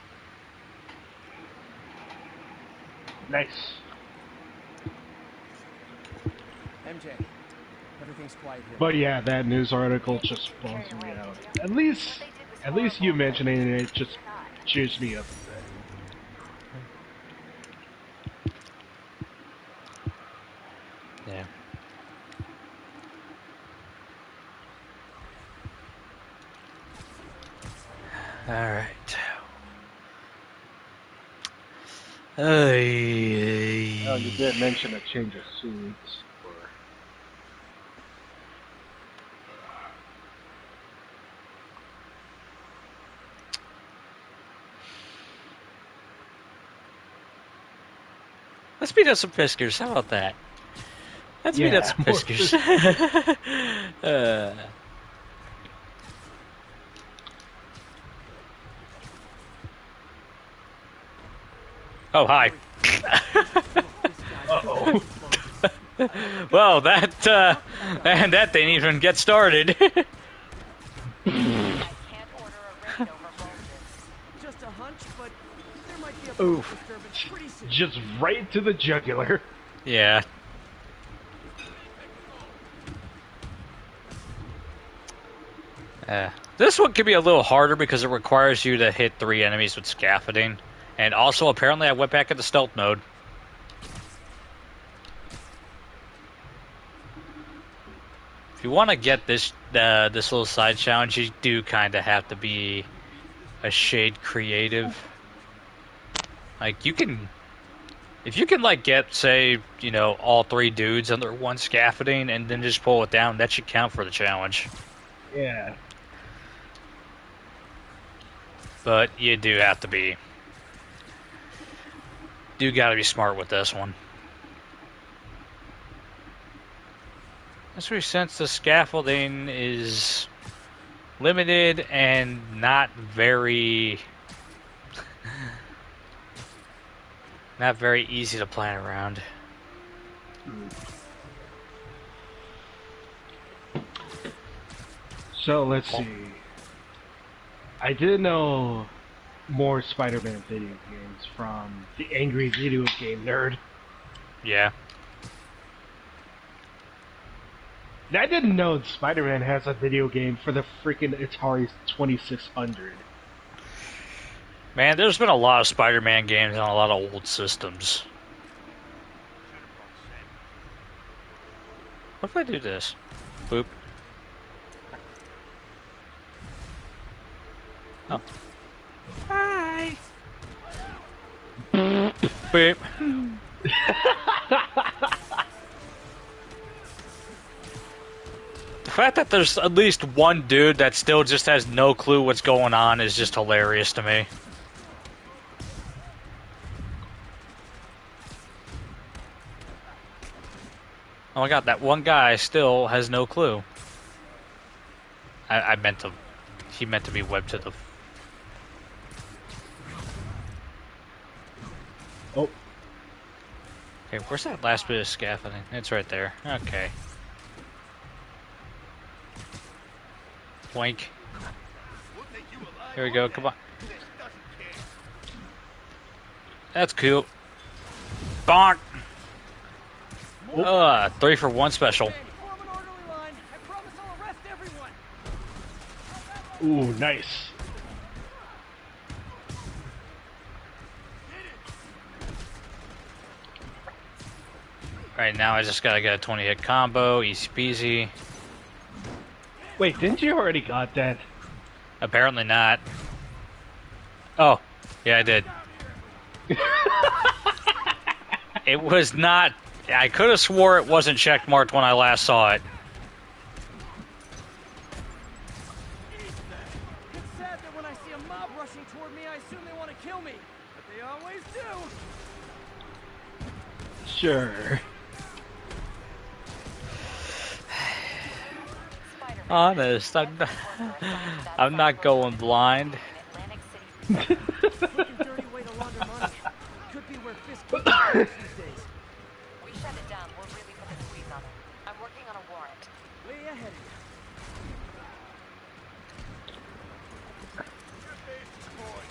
Nice. MJ, everything's quiet here. But yeah, that news article just bums me out. At least you mentioning it just cheers me up a bit. Yeah. Alright. Oh, you did mention a change of suits. Let's beat up some Piskers. How about that? Let's beat up some Piskers. Oh, hi. Uh-oh. Well, that didn't even get started. Just a hunch, but there might be a Oof. disturbance pretty soon. Just right to the jugular. Yeah. This one can be a little harder because it requires you to hit 3 enemies with scaffolding. And also, apparently, I went back into stealth mode. If you want to get this little side challenge, you do kind of have to be a shade creative. Like, you can If you can, like, get, say, you know, all 3 dudes under one scaffolding and then just pull it down, that should count for the challenge. Yeah. But you do have to be... You gotta be smart with this one. Especially since the scaffolding is limited and not very easy to plan around. So let's see. I did know more Spider-Man video games from the Angry Video Game Nerd. Yeah. I didn't know Spider-Man has a video game for the freaking Atari 2600. Man, there's been a lot of Spider-Man games on a lot of old systems. What if I do this? Boop. Oh. Hi. Beep. The fact that there's at least one dude that still just has no clue what's going on is just hilarious to me. Oh my god, that one guy still has no clue. I meant to... He meant to be webbed to the... Oh. Okay, where's that last bit of scaffolding? It's right there. Okay. Boink. Here we go, come on. That's cool. Bonk! 3 for 1 special. Ooh, nice. Right now I just gotta get a 20-hit combo, easy peasy. Wait, didn't you already got that? Apparently not. Oh, yeah I did. It was not... I could have swore it wasn't checkmarked when I last saw it. It's sad that when I see a mob rushing toward me, I assume they want to kill me. But they always do. Sure. Honest, I'm not going blind. Looking dirty way to launder money. Could be where Fisk keeps his these days. We shut it down. We'll really put the squeeze on him. I'm working on a warrant. Way ahead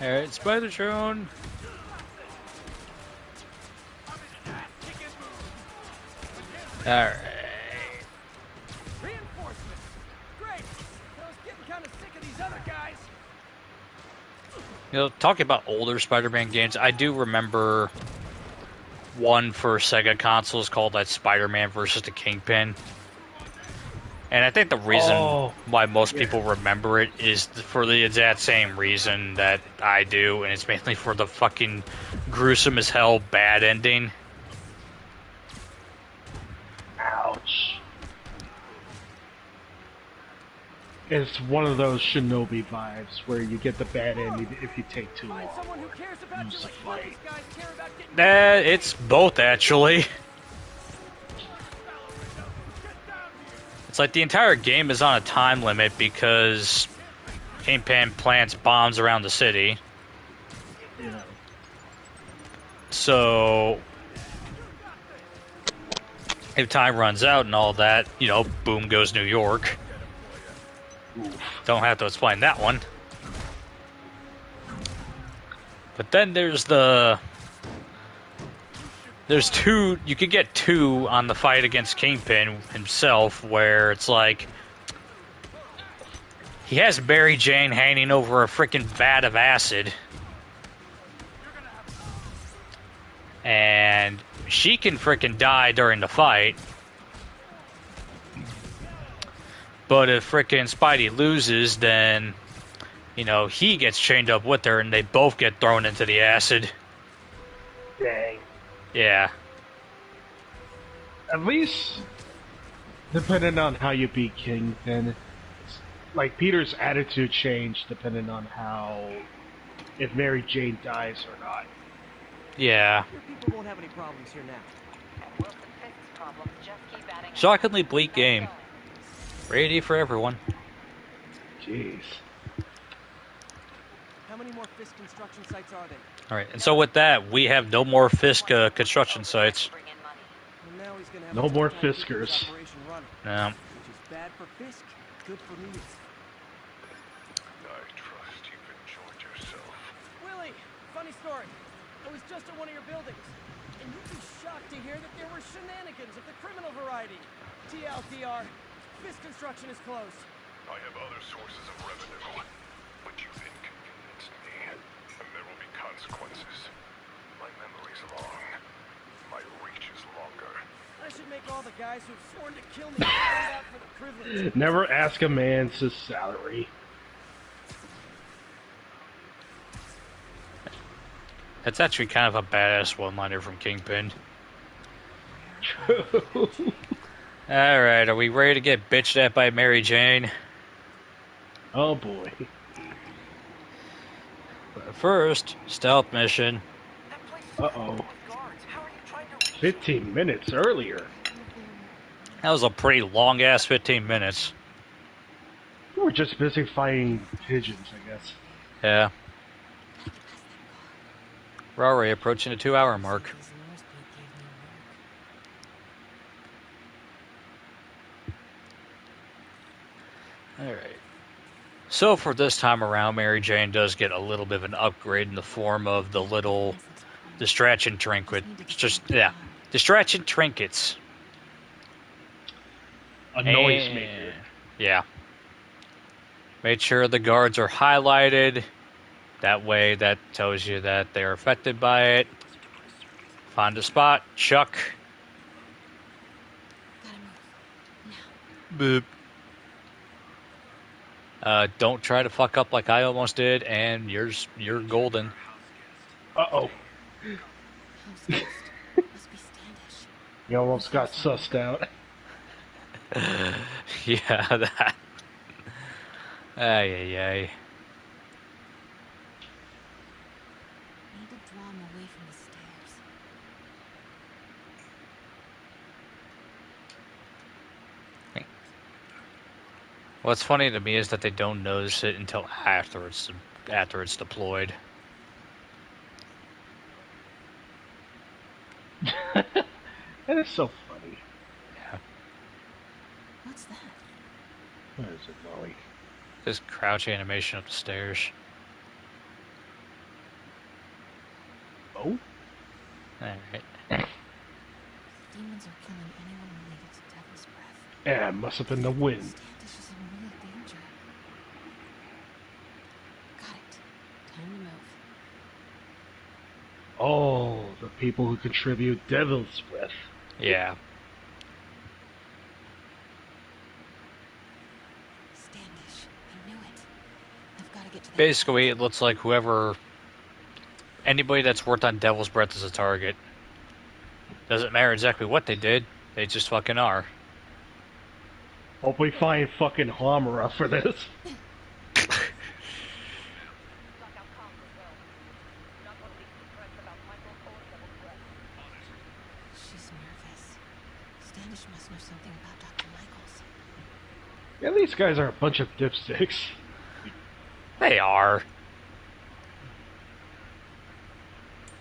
of you. Alright, Spider-Tron. Alright. Reinforcements. Great. I was getting kind of sick of these other guys. You know, talking about older Spider-Man games, I do remember one for Sega consoles called like Spider-Man versus the Kingpin. And I think the reason why most people remember it is for the exact same reason that I do, and it's mainly for the fucking gruesome as hell bad ending. Ouch. It's one of those Shinobi vibes where you get the bad ending if you take too long. Someone who cares about Lose you the like fight. these guys care about getting It's both, actually. It's like the entire game is on a time limit because Kingpin plants bombs around the city. Yeah. So if time runs out and all that, you know, boom goes New York. Don't have to explain that one. But then there's two, you could get 2 on the fight against Kingpin himself, where it's like he has Mary Jane hanging over a freaking vat of acid, and she can freaking die during the fight. But if freaking Spidey loses, then, you know, he gets chained up with her and they both get thrown into the acid. Dang. Yeah. At least, depending on how you beat Kingpin, like Peter's attitude changed depending on how if Mary Jane dies or not. Yeah. Your people won't have any problems here now. Wilson Fisk's problems just keep adding up. Shockingly bleak Nice game. going. Rated for everyone. Jeez. How many more Fisk construction sites are there? Alright, and so with that, we have no more Fisk construction sites. Bring in money. Well, now he's gonna have No a tough more time keeping his Fiskers. operation running, No. which is bad for Fisk, good for me. I trust you've enjoyed yourself. Willie, funny story. I was just at one of your buildings, and you'd be shocked to hear that there were shenanigans of the criminal variety. TLDR, Fisk construction is closed. I have other sources of revenue, but you've inconvenienced me, and there will be consequences. My memory's long. My reach is longer. I should make all the guys who've sworn to kill me stand out for the privilege. Never ask a man's his salary. That's actually kind of a badass one-liner from Kingpin. Alright, are we ready to get bitched at by Mary Jane? Oh boy. But first, stealth mission. That place is Uh-oh. filled with guards. How are you trying to reach 15 minutes earlier. That was a pretty long-ass 15 minutes. We were just busy fighting pigeons, I guess. Yeah. We're already approaching the 2-hour mark. Alright. So for this time around, Mary Jane does get a little bit of an upgrade in the form of the little distraction trinket. Distraction trinkets. A noise And- maker. Yeah. Make sure the guards are highlighted. That way, that tells you that they're affected by it. Find a spot, chuck. Boop. Don't try to fuck up like I almost did, and you're golden. Uh-oh. You almost got sussed out. Yeah, that. Ay, ay, ay. Need to draw him away from the stairs. What's funny to me is that they don't notice it until after it's deployed. That is so funny. Yeah. What's that? What is it, Molly? Just crouch animation up the stairs. Oh? Alright. Demons are killing anyone related to Devil's Breath. Yeah, it must have been the wind. Standish is in real danger. Got it. Time to move. Oh, the people who contribute Devil's Breath. Yeah. Standish. I knew it. I've got to get to that. Basically, it looks like anybody that's worked on Devil's Breath is a target. Doesn't matter exactly what they did, they just fucking are. Hope we find fucking Hamura for this. Blackout comms as well. Not one of these secrets about Michael or Devil's Breath. She's nervous. Standish must know something about Dr. Michaels. Yeah, these guys are a bunch of dipsticks. They are.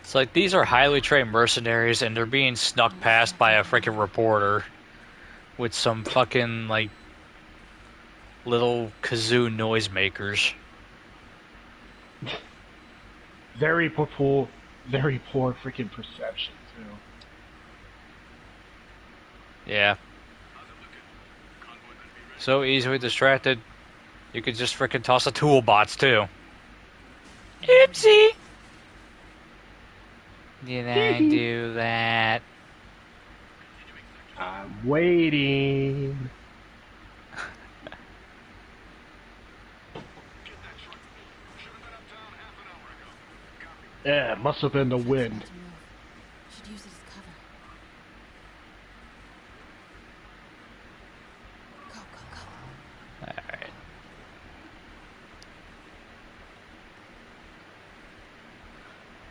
It's like these are highly trained mercenaries and they're being snuck past by a freaking reporter with some fucking, like, little kazoo noisemakers. Very poor freaking perception, too. Yeah. So easily distracted, you could just freaking toss the toolbots, too. Oopsie! Did I do that? I'm waiting. Yeah, it must have been the wind. Should use it as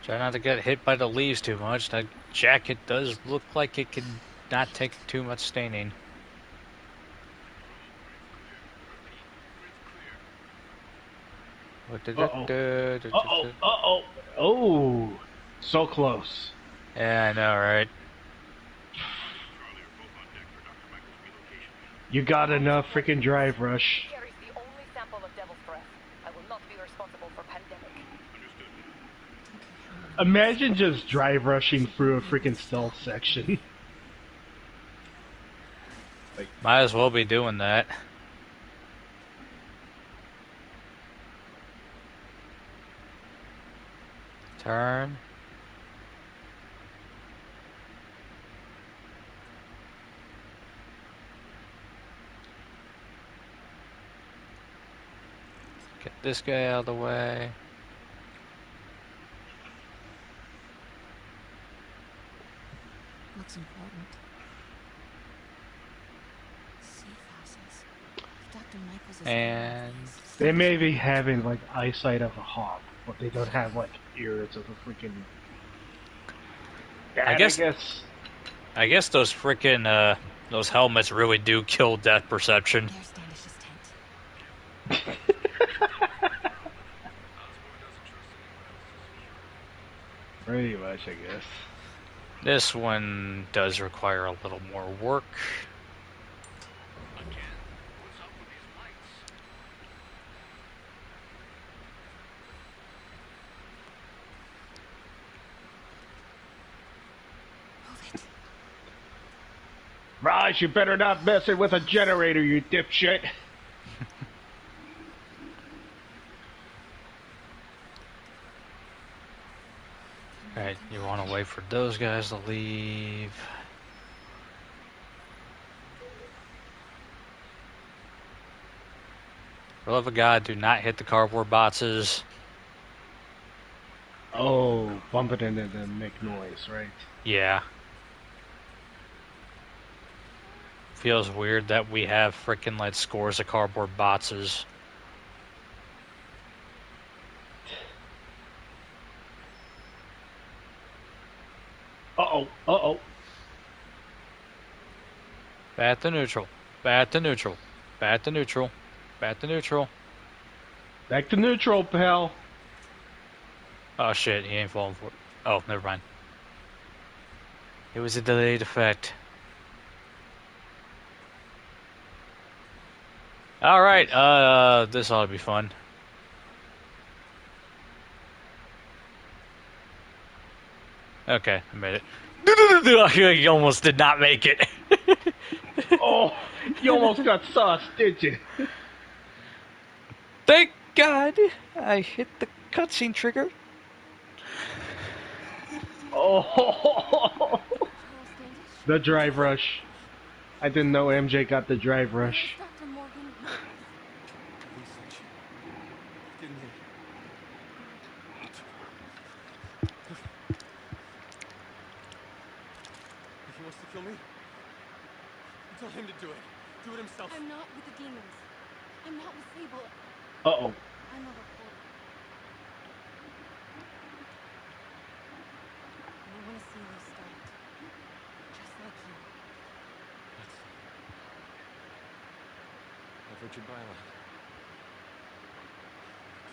Try not to get hit by the leaves too much. That jacket does look like it could not take too much staining. Oh, so close. Yeah, I know, right? You got enough freaking drive rush. Carries the only sample of devil's breath. I will not be responsible for pandemic. Imagine just drive rushing through a freaking stealth section. Might as well be doing that. Turn. Get this guy out of the way. Looks important. Safe houses. If Dr. Michaels is And they may be having like eyesight of a hawk, but they don't have like ears of a freaking. I guess those frickin' those helmets really do kill depth perception. There's Standish's tent. Pretty much, I guess. This one does require a little more work. Raj, you better not mess it with a generator, you dipshit. Alright, you want to wait for those guys to leave. For the love of God, do not hit the cardboard boxes. Oh, bump it into them, make noise, right? Yeah. Feels weird that we have frickin' like scores of cardboard boxes. Uh-oh. Back to neutral. Back to neutral. Back to neutral. Back to neutral. Back to neutral, pal. Oh shit, he ain't falling for it. Oh, never mind. It was a delayed effect. Alright, this ought to be fun. Okay, I made it. You almost did not make it. Oh, you almost got sauced, did you? Thank God I hit the cutscene trigger. Oh, the drive rush. I didn't know MJ got the drive rush. Dr. Morgan. If he wants to kill me, tell him to do it. Do it himself. I'm not with the demons. I'm not with Sable. Uh-oh. I'm a reporter. And I want to see you stopped. Just like you. I've heard your byline.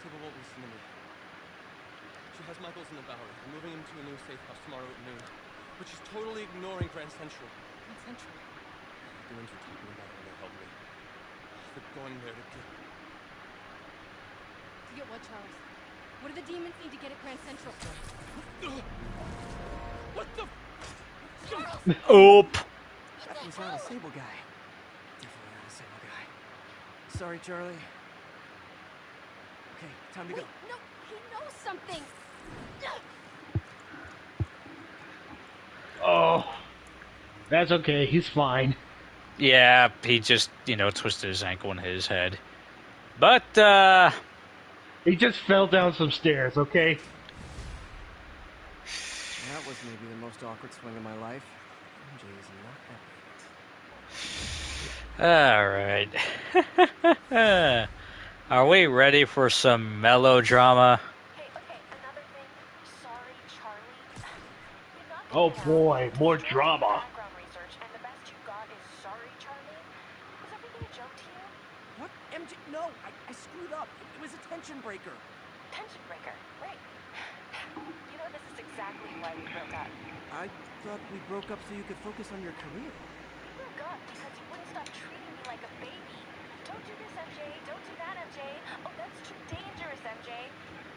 Sable won't listen to me. She has Michaels in the Bowery. I'm moving him to a new safe house tomorrow at noon. But she's totally ignoring Grand Central. Grand Central. The demons were talking about when they held me. They're going there to get... To get what, Charles? What do the demons need to get at Grand Central? What the... Oop! That was not a Sable guy. Definitely not a Sable guy. Sorry, Charlie. Okay, time to go. No, he knows something. Oh, that's okay. He's fine. Yeah, he just, twisted his ankle in his head. But, he just fell down some stairs, okay? That was maybe the most awkward swing of my life. MJ is not happy. alright. Are we ready for some melodrama? Hey, okay, another thing. Sorry Oh boy, more drama. Background research, and the best you got is sorry, Charlie. Was everything a joke to you? What? MJ? No, I screwed up. It was a tension breaker. Tension breaker, right? You know, this is exactly why we broke up. I thought we broke up so you could focus on your career. We broke up because you wouldn't stop treating me like a baby. Don't do this, MJ. Don't do that, MJ. Oh, that's too dangerous, MJ.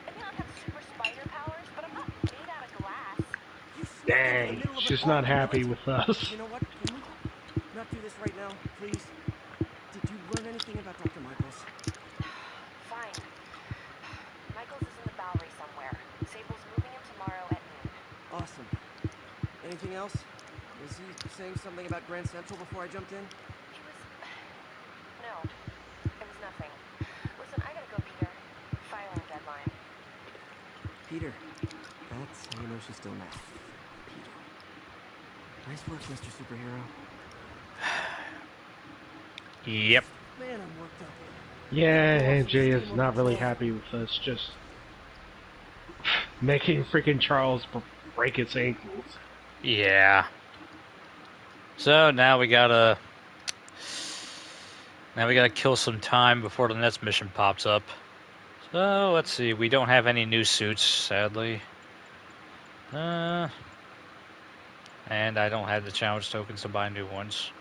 I may not have super spider powers, but I'm not made out of glass. You snuck into the Dang, middle of she's an not argument. happy with us. You know what? Can we not do this right now, please? Did you learn anything about Dr. Michaels? Fine. Michaels is in the Bowery somewhere. Sable's moving him tomorrow at noon. Awesome. Anything else? Was he saying something about Grand Central before I jumped in? He was... No. It was nothing. Listen, I gotta go, Peter. Filing deadline. Peter. That's how you know she's still mad. Peter. Nice work, Mr. Superhero. Yep. Man, I'm worked up. Yeah, MJ is not really happy with us, just making freaking Charles break his ankles. Yeah. So now we gotta kill some time before the next mission pops up. So let's see. We don't have any new suits, sadly. And I don't have the challenge tokens to buy new ones.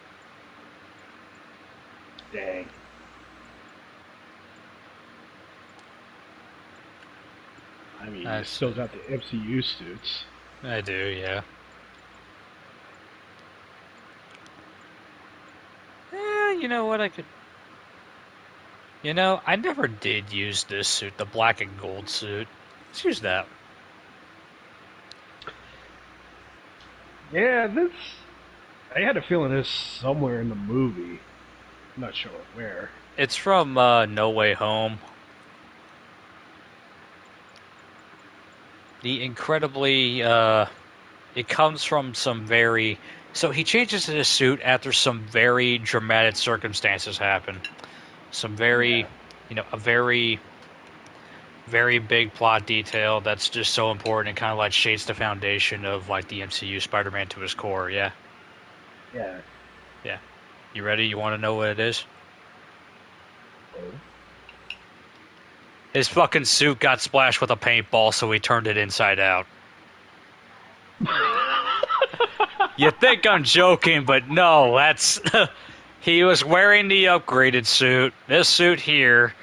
Dang. I mean, you still got the MCU suits. I do, yeah. You know what I could... You know, I never did use this suit, the black and gold suit. Let's use that. Yeah, this... I had a feeling this somewhere in the movie. I'm not sure where. It's from No Way Home. The incredibly... it comes from some very... So he changes his suit after some very dramatic circumstances happen. Some very, a very, very big plot detail that's just so important and kind of like shapes the foundation of like the MCU Spider-Man to his core, yeah? Yeah. Yeah. You ready? You want to know what it is? His fucking suit got splashed with a paintball, so he turned it inside out. You think I'm joking, but no, that's... He was wearing the upgraded suit, this suit here,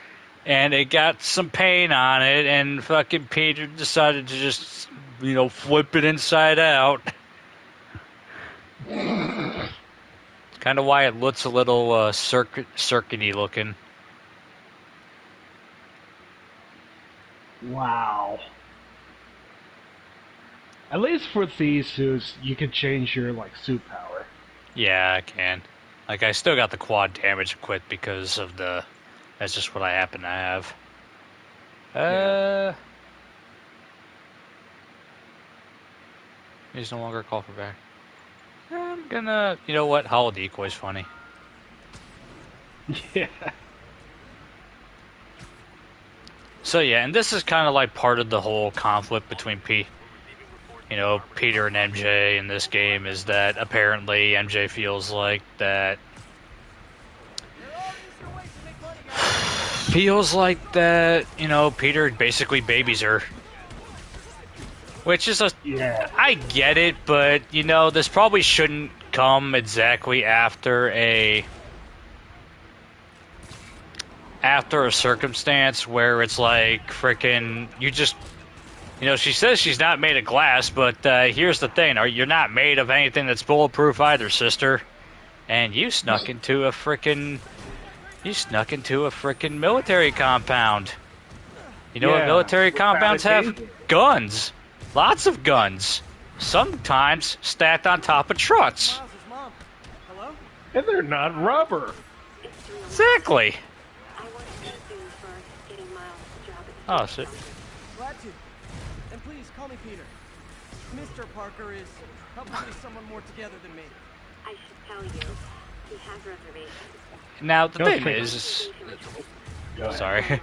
and it got some paint on it, and fucking Peter decided to just, flip it inside out. Kind of why it looks a little circuity looking. Wow. At least for these suits, you can change your, suit power. Yeah, I can. Like, I still got the quad damage equipped because of the... That's just what I happen to have. He's no longer call for back. I'm gonna... You know what? Hollow Decoy's funny. Yeah. So, yeah, and this is kind of like part of the whole conflict between Peter and MJ in this game is that apparently MJ feels like that Peter basically babies her. Which is yeah. I get it, but this probably shouldn't come exactly after a circumstance where it's like frickin' you just she says she's not made of glass, but here's the thing. You're not made of anything that's bulletproof either, sister. And you snuck into a frickin' military compound. You know what military compounds have? Guns. Lots of guns. Sometimes stacked on top of trucks. And they're not rubber. Exactly. Oh, shit. Glad to. And please, call me Peter. Mr. Parker is probably someone more together than me. I should tell you, he has reservations. Now, the thing is... Sorry. The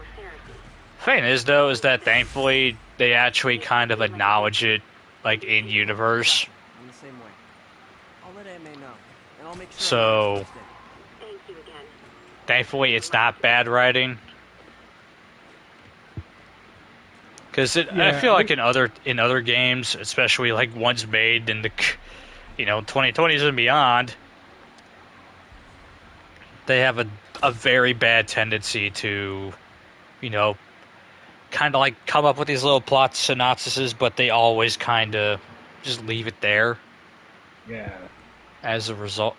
thing is, though, is that thankfully they actually kind of acknowledge it, like, in-universe. the same way. I'll let Aunt May know, and I'll make sure. So, Thank you again. thankfully, it's not bad writing. Because I feel like in other games, especially like ones made in the 2020s and beyond, they have a very bad tendency to, kind of like come up with these little plot synopsises, but they always kind of just leave it there. Yeah. As a result,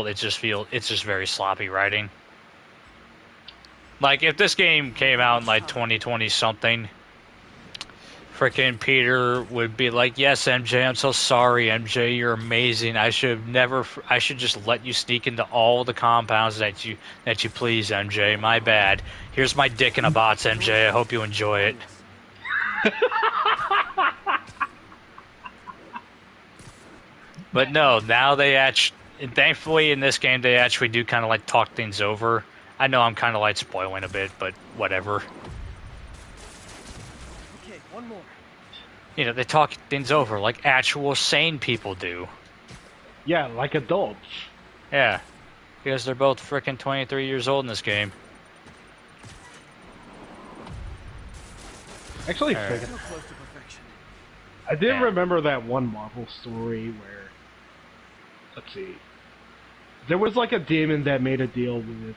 it's just very sloppy writing. Like if this game came out in like 2020 something, freaking Peter would be like, "Yes, MJ, I'm so sorry, MJ, you're amazing. I should just let you sneak into all the compounds that you please, MJ. My bad. Here's my dick in a box, MJ. I hope you enjoy it." But no, now thankfully in this game they actually do kind of like talk things over. I know I'm kind of like spoiling a bit, but whatever. Okay, one more. They talk things over like actual sane people do. Yeah, like adults. Yeah, because they're both freaking 23 years old in this game. Actually, I did remember that one Marvel story where, let's see, there was like a demon that made a deal with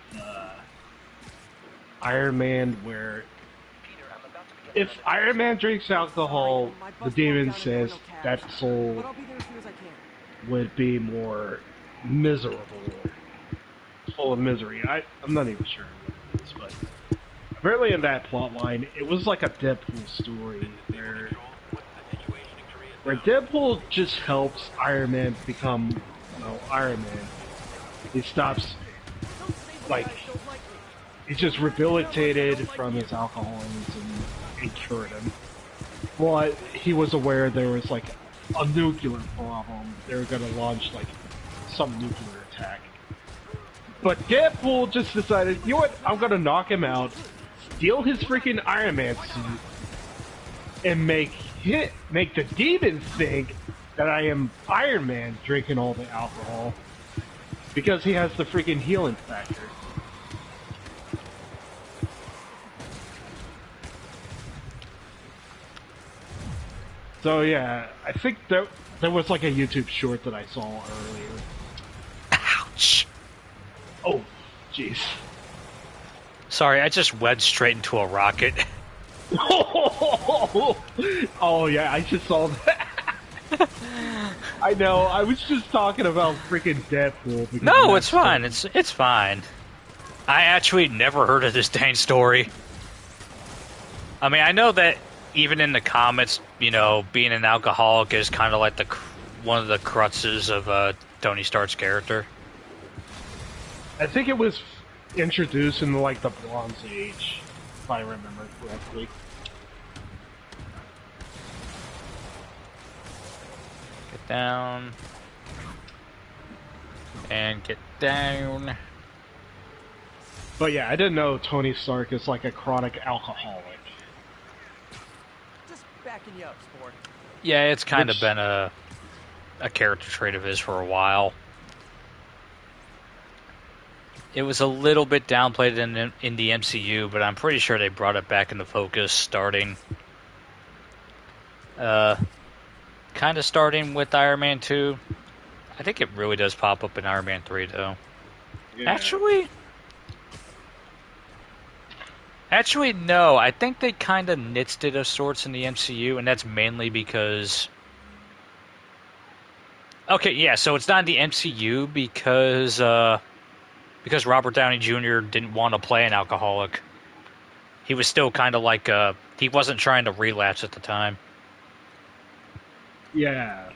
Iron Man where if Iron Man drinks alcohol, the demon says that soul would be more miserable, full of misery. I'm not even sure what it is, but apparently in that plot line, it was like a Deadpool story where Deadpool just helps Iron Man become, Iron Man. He stops, he's just rehabilitated from his alcoholism and cured him. But he was aware there was, like, a nuclear problem. They were gonna launch, like, some nuclear attack. But Deadpool just decided, you know what, I'm gonna knock him out, steal his freaking Iron Man suit, and make the demons think that I am Iron Man drinking all the alcohol because he has the freaking healing factor. So yeah, I think there was like a YouTube short that I saw earlier. Ouch! Oh, jeez. Sorry, I just went straight into a rocket. Oh yeah, I just saw that. I know. I was just talking about freaking Deadpool. No, it's fine. It's fine. I actually never heard of this dang story. I mean, I know that even in the comics, being an alcoholic is kind of like one of the cruxes of Tony Stark's character. I think it was introduced in like the Bronze Age, if I remember correctly. Get down. And get down. But yeah, I didn't know Tony Stark is like a chronic alcoholic. Just backing you up, sport. Yeah, it's kind of been a character trait of his for a while. It was a little bit downplayed in the MCU, but I'm pretty sure they brought it back into focus starting starting with Iron Man 2. I think it really does pop up in Iron Man 3, though. Yeah. Actually, no. I think they kind of nixed it of sorts in the MCU, and that's mainly because... Okay, yeah, so it's not in the MCU because Robert Downey Jr. didn't want to play an alcoholic. He was still kind of like... he wasn't trying to relapse at the time. Yeah.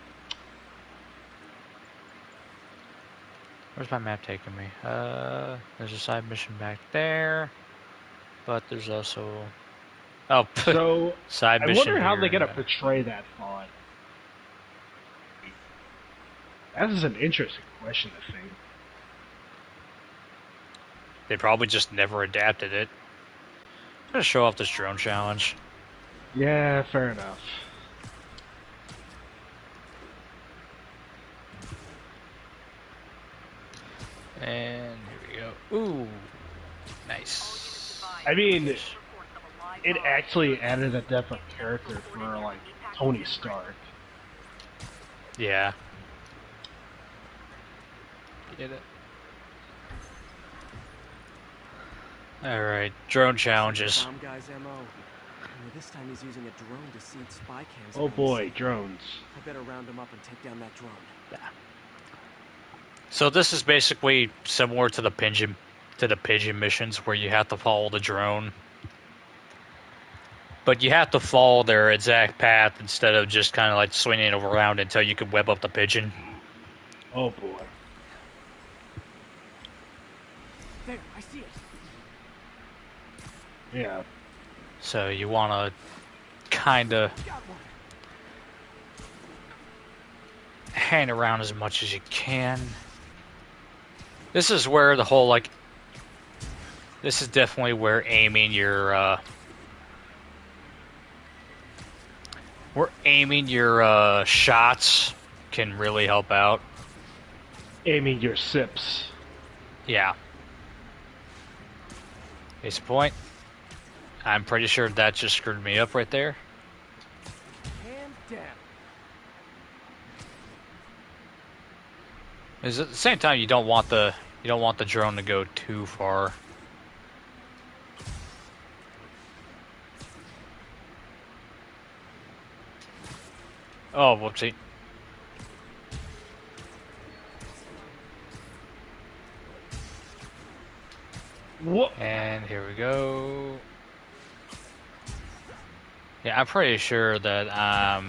Where's my map taking me? There's a side mission back there. But there's also... Oh, so side mission. I wonder how they're going to portray that thought. That is an interesting question, I think. They probably just never adapted it. I'm going to show off this drone challenge. Yeah, fair enough. And here we go. Ooh, nice. I mean, it actually added a different character for, like, Tony Stark. Yeah. Get it. Alright, drone challenges. Bomb guy's MO. Only this time he's using a drone to seed spy cams. Oh boy, drones. I better round him up and take down that drone. Yeah. So this is basically similar to the pigeon missions where you have to follow the drone. But you have to follow their exact path instead of just kind of like swinging it around until you can web up the pigeon. Oh boy. There, I see it. Yeah. So you want to kind of hang around as much as you can. This is where the whole, like, this is definitely where aiming your, shots can really help out. Aiming your sips. Yeah. Case in point, I'm pretty sure that just screwed me up right there. Hands down. Is at the same time you don't want the drone to go too far. Oh, whoopsie. What? And here we go. Yeah, I'm pretty sure that Now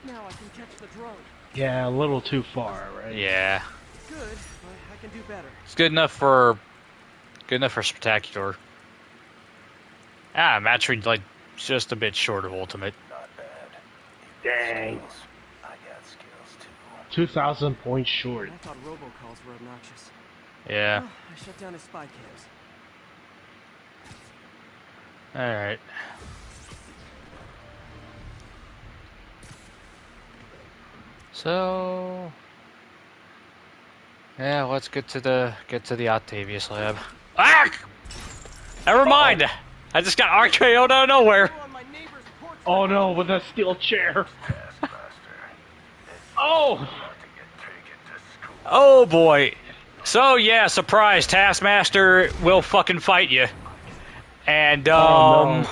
I can catch the drone. Yeah, a little too far, right? yeah. Good, but I can do better. It's good enough for spectacular. I'm actually like just a bit short of ultimate. Not bad. Dang. I got skills too. 2,000 points short. I thought robocalls were obnoxious. Yeah. Oh, I shut down his spy cams. Alright. So yeah, let's get to the Octavius lab. Ah! Never mind. I just got RKO'd out of nowhere. Oh no, with a steel chair. Oh! Oh boy. So yeah, surprise, Taskmaster will fucking fight you. And Oh, no.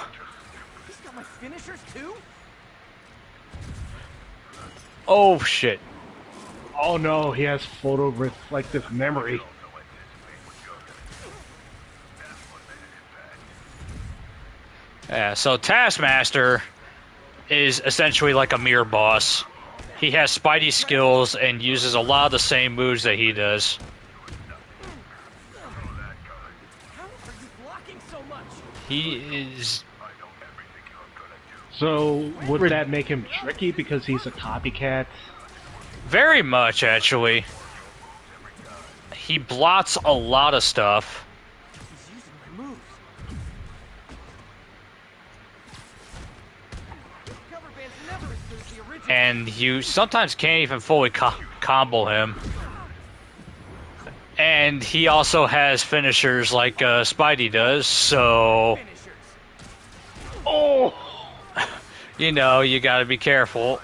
He's got my finishers too? Oh shit. Oh no, he has photo reflective memory. Yeah, so Taskmaster is essentially like a mirror boss. He has Spidey skills and uses a lot of the same moves that he does. How are you blocking so much? He is... So, would that make him tricky because he's a copycat? Very much, actually. He blots a lot of stuff. He's using my moves. Cover band's never as good as the original. And you sometimes can't even fully combo him. And he also has finishers like Spidey does, so... Oh! You know, you gotta be careful.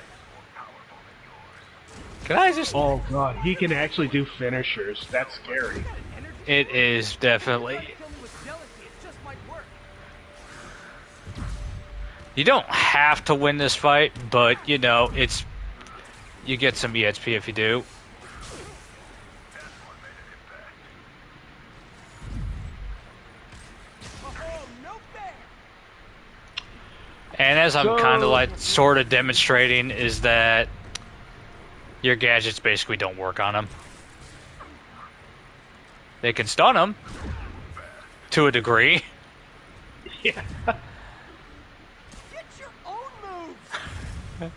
Can I just... Oh god, he can actually do finishers. That's scary. It is definitely... You don't have to win this fight, but, you know, it's... You get some EXP if you do. And as I'm kind of like sort of demonstrating is that your gadgets basically don't work on them. They can stun them to a degree. Yeah. Get your own moves.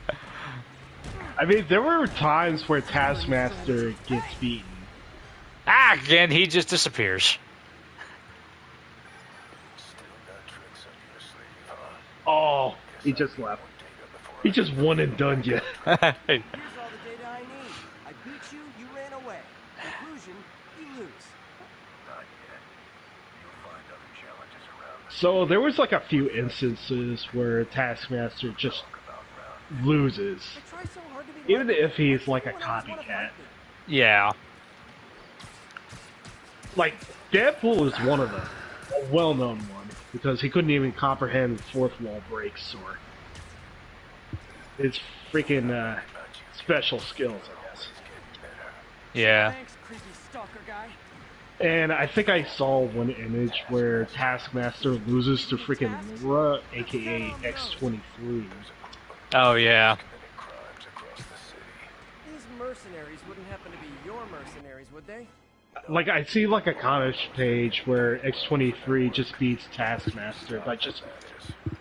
I mean, there were times where Taskmaster gets beaten. Ah, again, he just disappears. Oh, he just left. He just one and done you. Here's all the data I need. I beat you, you ran away. Conclusion, you lose. Not yet. You'll find other challenges around the So there was like a few instances where Taskmaster just loses, I try so hard to be even likable. if he's Why like a does everyone always wanna copycat. fight me? Yeah. Like Deadpool is one of them, a well-known one, because he couldn't even comprehend fourth wall breaks or his freaking special skills, I guess. Yeah. Thanks, creepy stalker guy. And I think I saw one image where Taskmaster loses to freaking Laura, aka X-23. Oh, yeah. These mercenaries wouldn't happen to be your mercenaries, would they? Like, I see like a comic page where X-23 just beats Taskmaster by just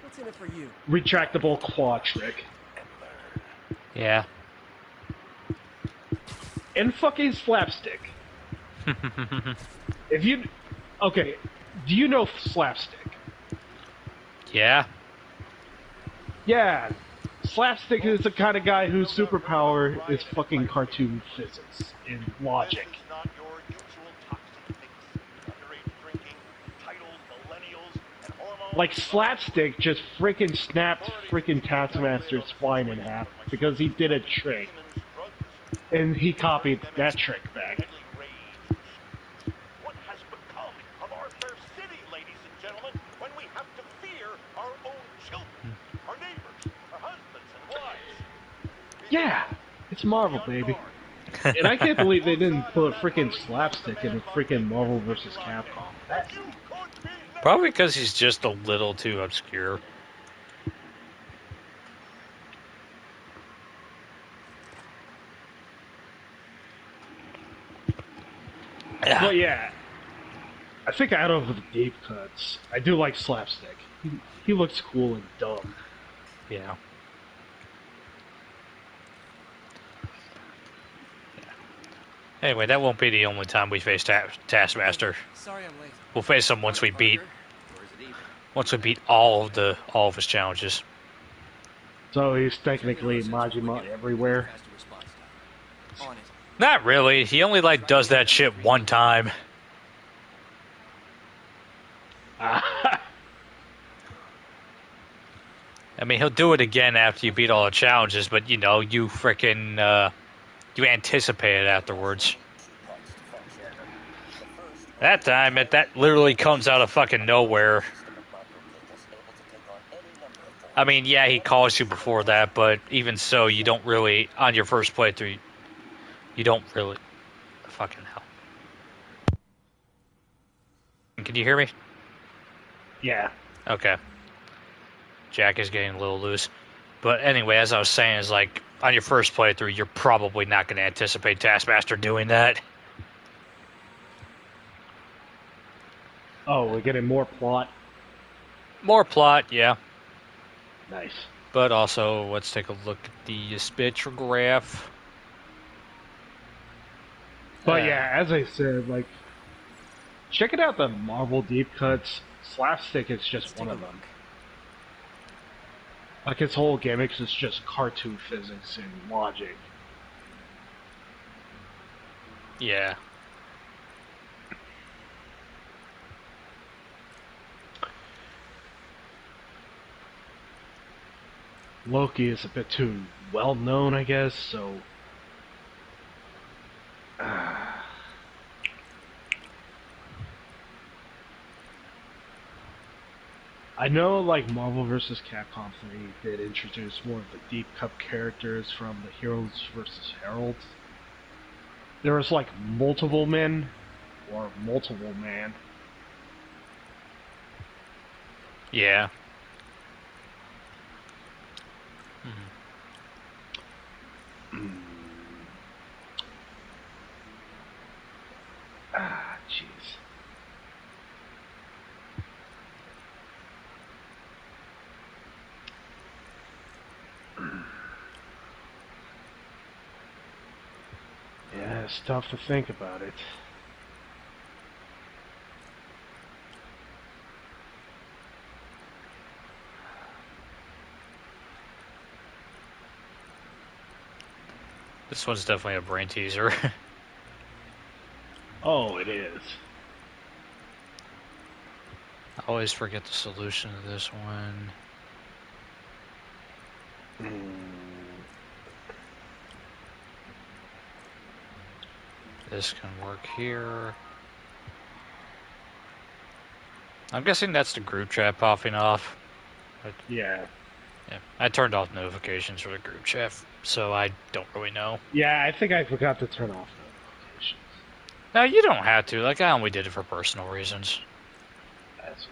What's in it for you? retractable claw trick. Yeah. And fucking slapstick. If you... Okay, do you know slapstick? Yeah. Yeah, slapstick is the kind of guy whose superpower is fucking cartoon physics and logic. This is not your usual toxic mix. Underage drinking, titles, millennials, and hormones. Like, slapstick just freaking snapped freaking Taskmaster's spine in half because he did a trick. And he copied that trick back. What has become of our fair city, ladies and gentlemen, when we have to fear our own children, our neighbors, our husbands and wives? Yeah, it's Marvel, baby. And I can't believe they didn't put freaking slapstick in a freaking Marvel vs. Capcom. Probably because he's just a little too obscure. But yeah, I think out of the deep cuts, I do like slapstick. He looks cool and dumb. Yeah. Anyway, that won't be the only time we face Taskmaster. Sorry I'm late. We'll face him once we beat all of his challenges. So he's technically Majima everywhere. On it. Not really. He only does that shit one time. I mean, he'll do it again after you beat all the challenges, but you know, you frickin' you anticipate it afterwards. That time, that literally comes out of fucking nowhere. I mean, yeah, he calls you before that, but even so, you don't really, on your first playthrough, you don't really... Fucking hell. Can you hear me? Yeah. Okay. Jack is getting a little loose. But anyway, as I was saying, is like, on your first playthrough, you're probably not going to anticipate Taskmaster doing that. Oh, we're getting more plot. More plot, yeah. Nice. But also, let's take a look at the spectrograph. But yeah, as I said, like, check it out, the Marvel deep cuts. Slapstick is just one of them. Like, his whole gimmick is just cartoon physics and logic. Yeah. Loki is a bit too well known, I guess, so... I know, like, Marvel vs. Capcom 3 did introduce more of the deep cut characters from the Heroes vs. Heralds. There was, like, multiple men, or multiple man. Yeah. Jeez. Yeah, it's tough to think about it. This one's definitely a brain teaser. Oh, it is. I always forget the solution to this one. This can work here. I'm guessing that's the group chat popping off. Yeah. Yeah, I turned off notifications for the group chat, so I don't really know. Yeah, I think I forgot to turn off notifications. No, you don't have to. Like, I only did it for personal reasons. That's...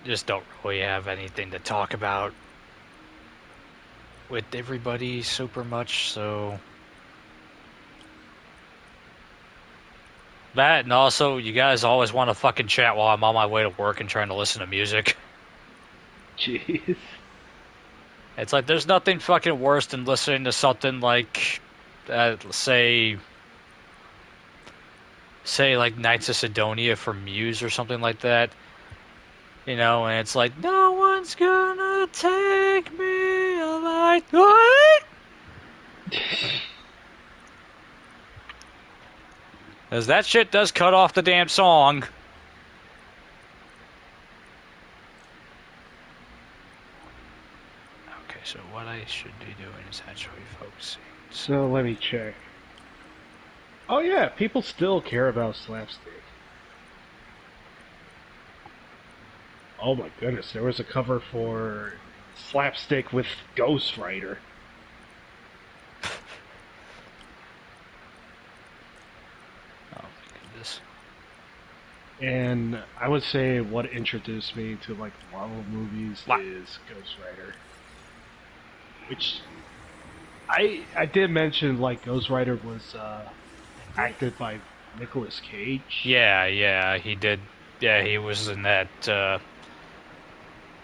Just don't really have anything to talk about with everybody super much, so... That, and also, you guys always want to fucking chat while I'm on my way to work and trying to listen to music. Jeez. It's like, there's nothing fucking worse than listening to something like, say, like, Knights of Sidonia from Muse or something like that. You know, and it's like, no one's gonna take me alive. What? Because that shit does cut off the damn song. Okay, so what I should be doing is actually focusing. So let me check. Oh yeah, people still care about slapstick. Oh my goodness, there was a cover for Slapstick with Ghost Rider. Oh my goodness. And I would say what introduced me to like Marvel movies is Ghost Rider. Which I did mention like Ghost Rider was acted by Nicolas Cage. Yeah, he did. Yeah, he was in that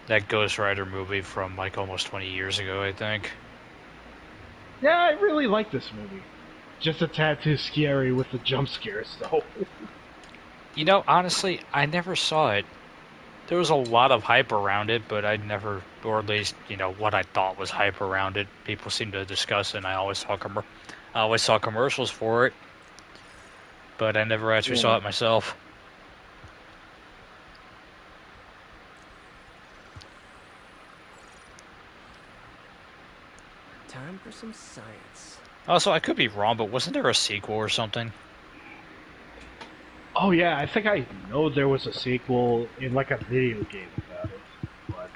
that Ghost Rider movie from like almost 20 years ago, I think. Yeah, I really like this movie. Just a tad too scary with the jump scares, though. You know, honestly, I never saw it. There was a lot of hype around it, but I never, or at least, you know, what I thought was hype around it. People seem to discuss it, and I always saw commercials for it, but I never actually saw it myself. Time for some science. Also, I could be wrong, but wasn't there a sequel or something? Oh yeah, I think I know there was a sequel in like a video game about it, but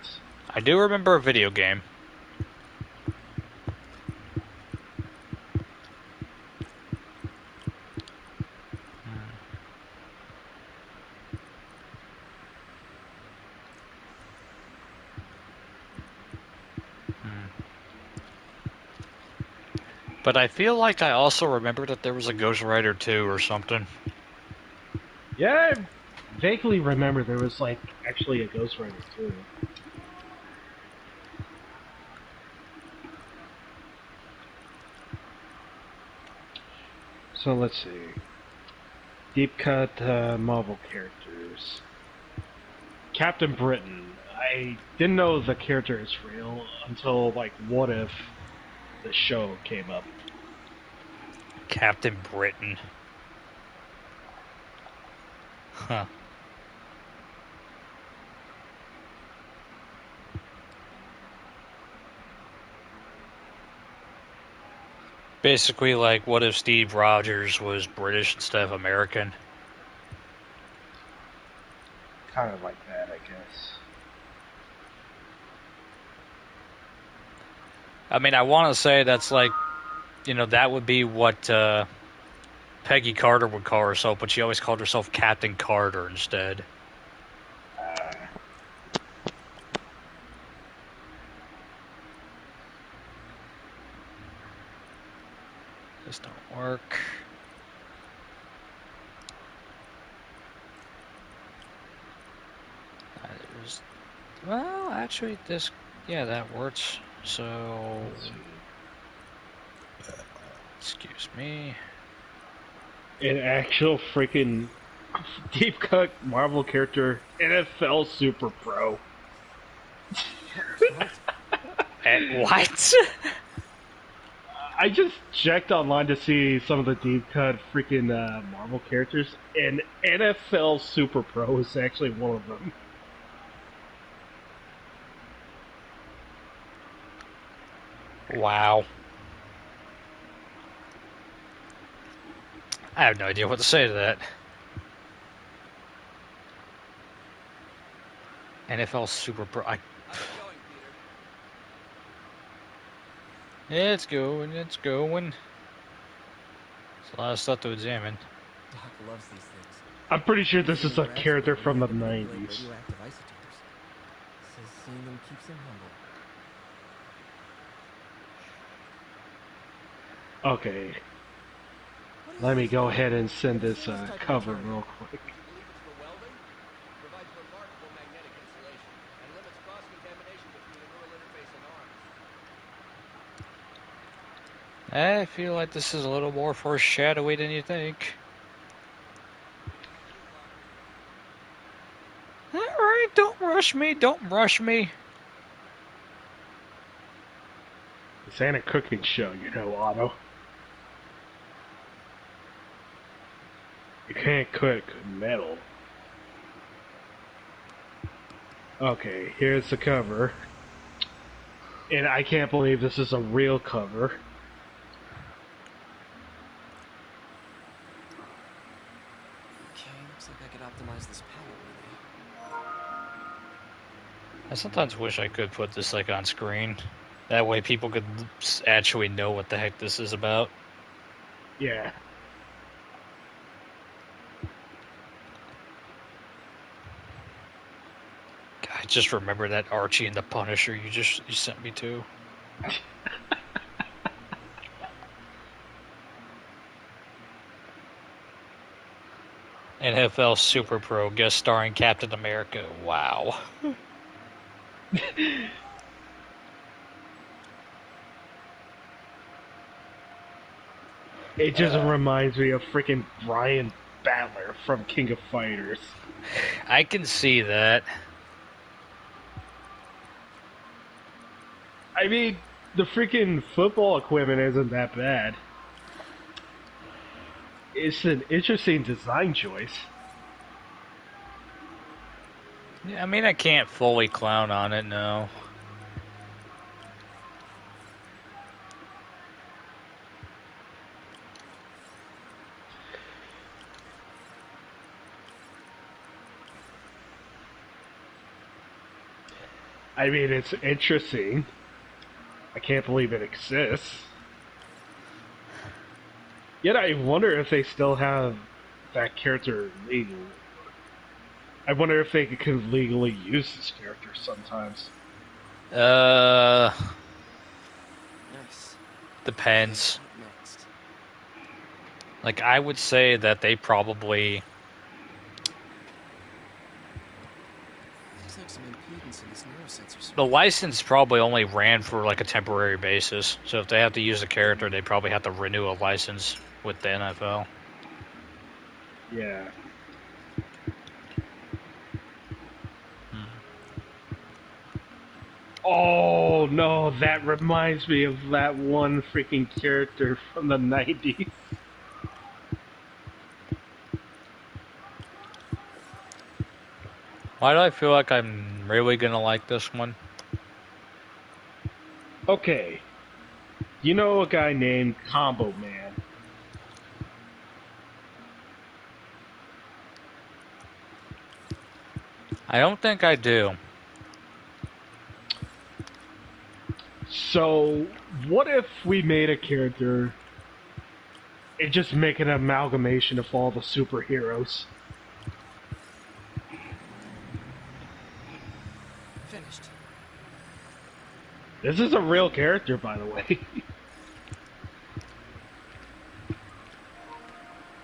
I do remember a video game. But I feel like I also remember that there was a Ghost Rider 2 or something. yeah, I vaguely remember there was like actually a Ghost Rider too. So let's see. Deep cut Marvel characters. Captain Britain. I didn't know the character is real until like What If the show came up. Captain Britain. Huh. Basically, like, what if Steve Rogers was British instead of American? Kind of like that, I guess. I mean, I want to say that's like, you know, that would be what Peggy Carter would call herself, but she always called herself Captain Carter instead. This don't work. Well, actually, this, yeah, that works. So, excuse me. An actual freaking deep cut Marvel character, NFL Super Pro. What? I just checked online to see some of the deep cut freaking Marvel characters, and NFL Super Pro is actually one of them. Wow. I have no idea what to say to that. NFL Super Pro. It's going, it's going. It's a lot of stuff to examine. Doc loves these things. I'm pretty sure this is a character from the 90s. Radioactive isotopes. Says seeing them keeps him humble. Okay. Let me go ahead and send this cover real quick. I feel like this is a little more foreshadowy than you think. Alright, don't rush me, don't rush me. This ain't a cooking show, you know, Otto. You can't cook metal. Okay, here's the cover. And I can't believe this is a real cover. Looks like I could optimize this palette really. I sometimes wish I could put this like on screen. That way people could actually know what the heck this is about. Yeah. I just remember that Archie and the Punisher you sent me to. NFL Super Pro guest starring Captain America. Wow. It just reminds me of freaking Brian Battler from King of Fighters. I can see that. I mean, the freaking football equipment isn't that bad. It's an interesting design choice. Yeah, I mean, I can't fully clown on it, no. I mean, it's interesting. I can't believe it exists. Yet I wonder if they still have that character legal. I wonder if they could legally use this character sometimes. Nice. Depends. Next. Like, I would say that they probably... Looks like some impedance in this neurosensor. The license probably only ran for, like, a temporary basis. So if they have to use a character, they probably have to renew a license with the NFL. Yeah. Oh no, that reminds me of that one freaking character from the 90s. Why do I feel like I'm really gonna like this one? Okay. You know a guy named Combo Man? I don't think I do. So, what if we made a character and just make an amalgamation of all the superheroes? Finished. This is a real character, by the way.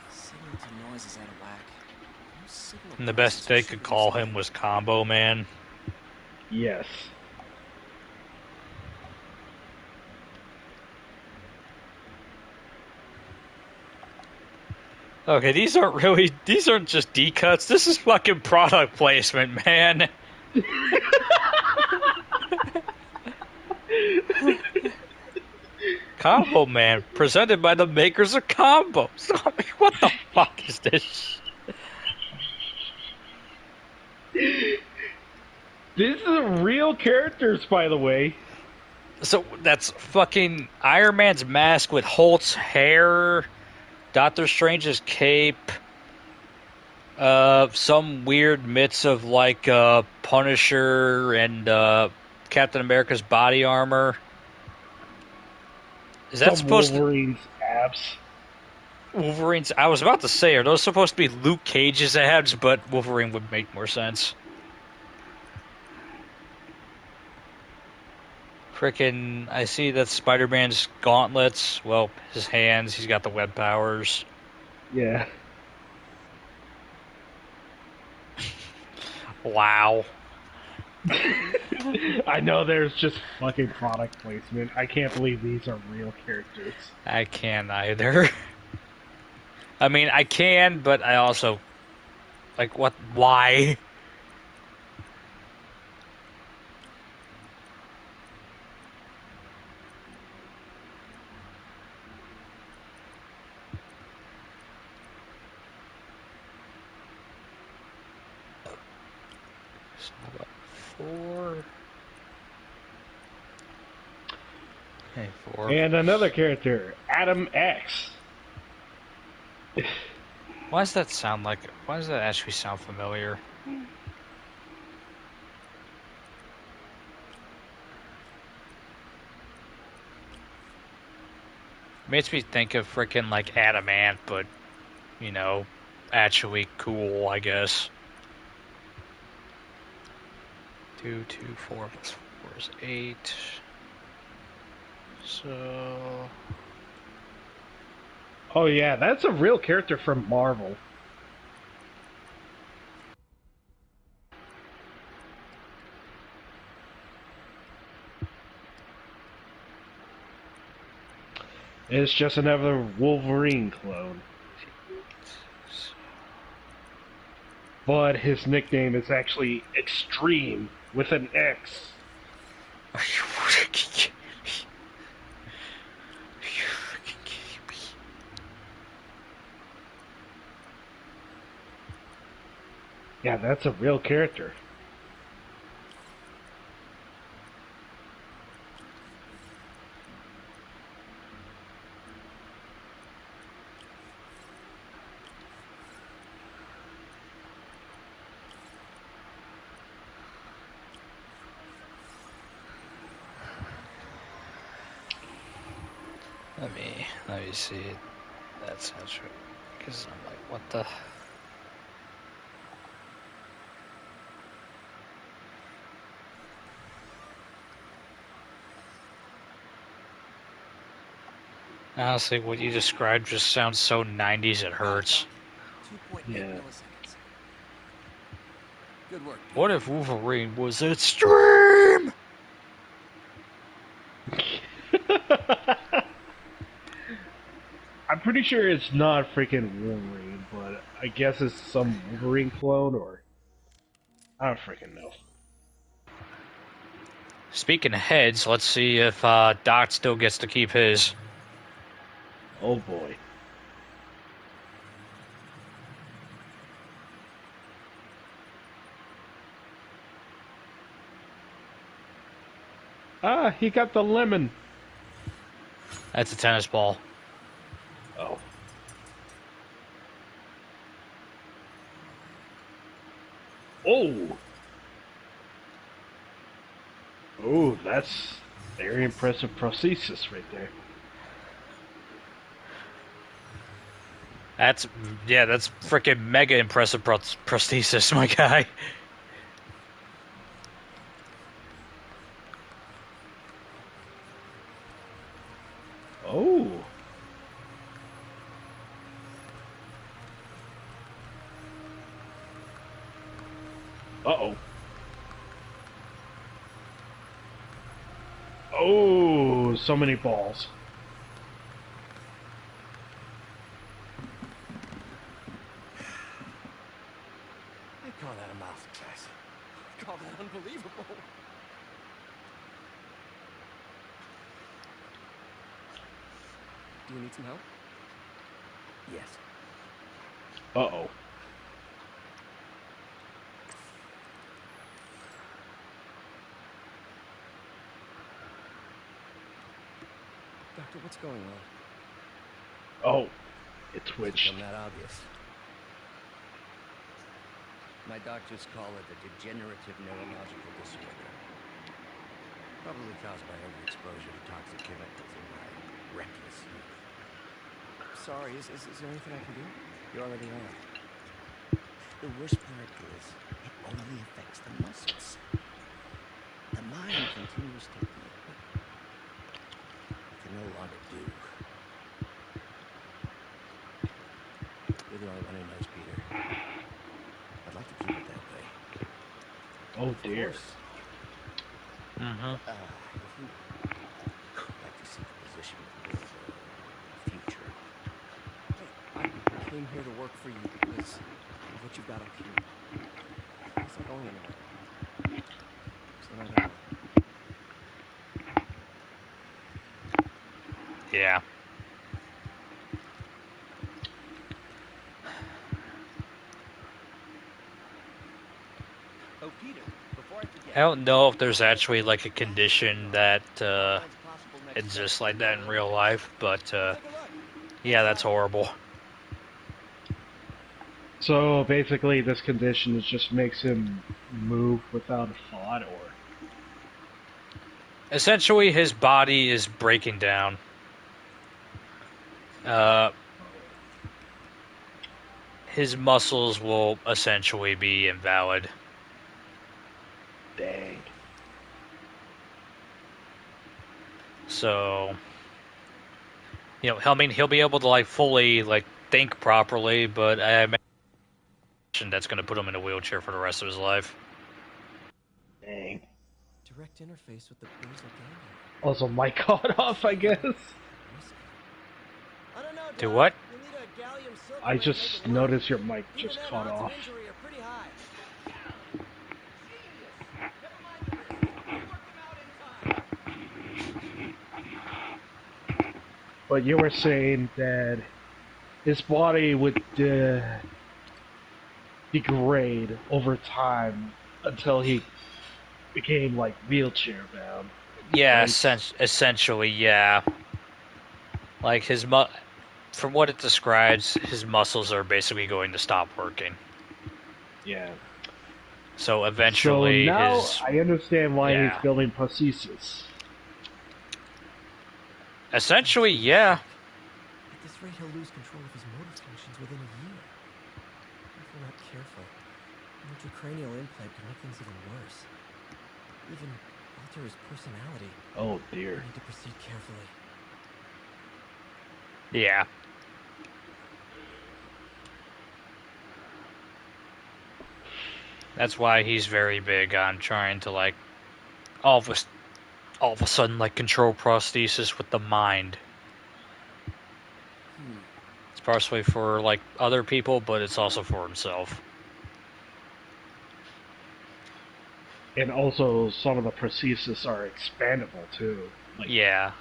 Signal to noise is out of whack. No signal And the best they could call him was Combo Man. Yes. Okay, these aren't just D-cuts, this is fucking product placement, man. Combo Man, presented by the makers of combos. What the fuck is this? These are real characters, by the way. So that's fucking Iron Man's mask with Holt's hair, Doctor Strange's cape, some weird mix of like Punisher and Captain America's body armor. Is that Some supposed Wolverine's abs. Wolverine's? I was about to say, are those supposed to be Luke Cage's abs? But Wolverine would make more sense. Frickin', I see that Spider-Man's gauntlets. Well, his hands. He's got the web powers. Yeah. Wow. I know there's just fucking product placement. I can't believe these are real characters. I can't either. I mean, I can, but I also... Like, what? Why? So, what, 4? Okay, 4. And another character, Adam X. Why does that sound like... Why does that actually sound familiar? Makes me think of freaking like Adamant, but, you know, actually cool, I guess. 2, 2, 4 plus 4 is 8. So... Oh yeah, that's a real character from Marvel. It's just another Wolverine clone. But his nickname is actually Extreme with an X. Yeah, that's a real character. Let me see. That sounds right. Because I'm like, what the... Honestly, what you described just sounds so 90s it hurts. 2.8 Yeah. milliseconds. Good work. What if Wolverine was extreme? I'm pretty sure it's not freaking Wolverine, but I guess it's some Wolverine clone or... I don't freaking know. Speaking of heads, let's see if Doc still gets to keep his. Oh boy. Ah, he got the lemon. That's a tennis ball. Oh. Oh! Oh, that's very impressive prosthesis right there. That's freaking mega impressive prosthesis, my guy. Oh. Uh-oh. Oh, so many balls. I call that a masterclass. I call that unbelievable. Do you need some help? Yes. Uh-oh. Doctor, what's going on? Oh, it It's twitched. become that obvious. My doctors call it a degenerative neurological disorder. Probably caused by overexposure to toxic chemicals in my reckless youth. Sorry, is there anything I can do? You already are. The worst part is, it only affects the muscles. The mind continues to heal. It can no longer do. You're the only one who knows, Peter. I'd like to keep it that way. Oh Of dear. course. Mm-hmm. If you would like to seek a position with me in the future. Hey, I came here to work for you because of what you've got up here. It's not going anywhere. So not that way. Yeah. Oh, Peter, before I forget. I don't know if there's actually like a condition that Outlines possible next exists steps like for that your in real own life, but Take a look. yeah, that's horrible. So basically, this condition is just makes him move without a thought, or Essentially, his body is breaking down. His muscles will essentially be invalid. dang. So, you know, I mean, he'll be able to like fully like think properly, but I imagine that's going to put him in a wheelchair for the rest of his life. Dang. Direct interface with the basal ganglia. Also, mic caught off, I guess. Risky. I don't know, Doc. Do what? You'll need a gallium silver I ray to make just it work. noticed your mic Even just then, caught odds off. of injury are pretty high. But you were saying that his body would degrade over time until he became like wheelchair bound. Yeah, Right? essentially, yeah. Like from what it describes, his muscles are basically going to stop working. Yeah. So So eventually, now I understand why he's yeah. building prosthesis. Essentially, yeah. At this rate, he'll lose control of his motor functions within a year. If we're not careful, an intracranial implant could make things even worse. Even alter his personality. Oh dear. We need to proceed carefully. Yeah. That's why he's very big on trying to like all of a sudden like control prosthesis with the mind. It's partially for like other people, but it's also for himself. And also, some of the prostheses are expandable too. Like, Yeah.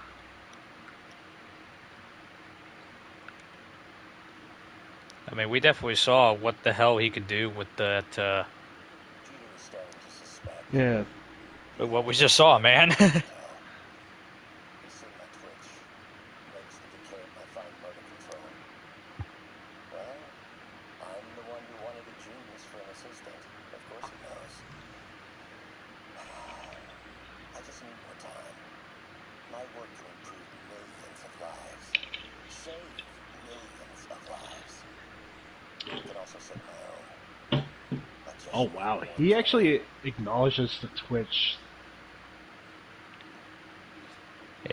I mean, we definitely saw what the hell he could do with that. Peter is starting to suspect. yeah. What we just saw, man. He's seen my twitch. Noticed the decay of my fine motor control. Well, I'm the one who wanted a genius for an assistant. Of course he knows. I just need more time. My work can improve millions of lives. Save millions of lives. It can also save my own. Oh wow, he actually acknowledges the twitch.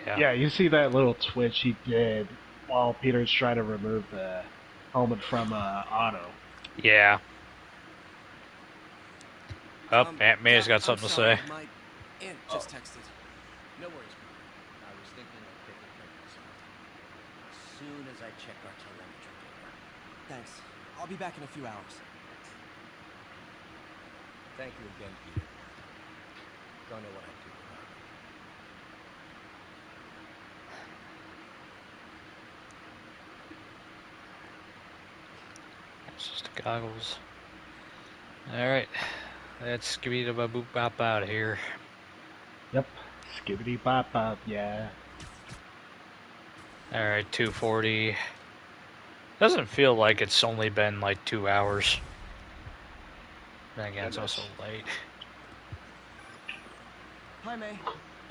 Yeah. Yeah, you see that little twitch he did while Peter's trying to remove the helmet from Otto. Yeah. Oh, Aunt May's Dad, got something I'm to sorry. say. My aunt just texted. No worries, Peter. I was thinking of taking care of myself. As soon as I check our telemetry data. Thanks. I'll be back in a few hours. Thank you again, Peter. Don't know what I'd do without you. It's just the goggles. Alright. Let's give you the boop bop out of here. Yep. Skibbity bop bop, yeah. Alright, 2:40. Doesn't feel like it's only been like 2 hours. Then again, it's also late. Hi, May.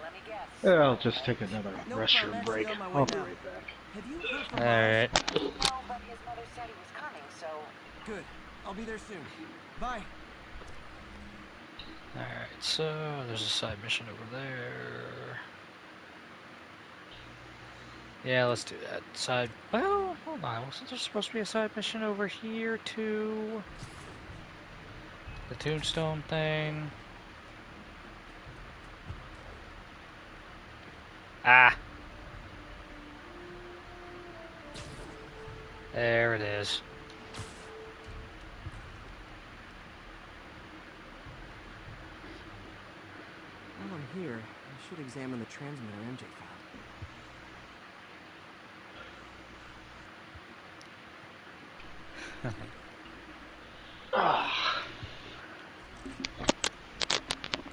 Let me guess. Yeah, I'll just take another No, restroom I'm break. actually on my way I'll be now. right back. Have you heard from Alright. No, but his mother said he was coming, so... Good. I'll be there soon. Bye. Alright, so there's a side mission over there. Yeah, let's do that. Side. Well, hold on. Wasn't there supposed to be a side mission over here too? The tombstone thing. Ah! There it is. While I'm here, I should examine the transmitter MJ found.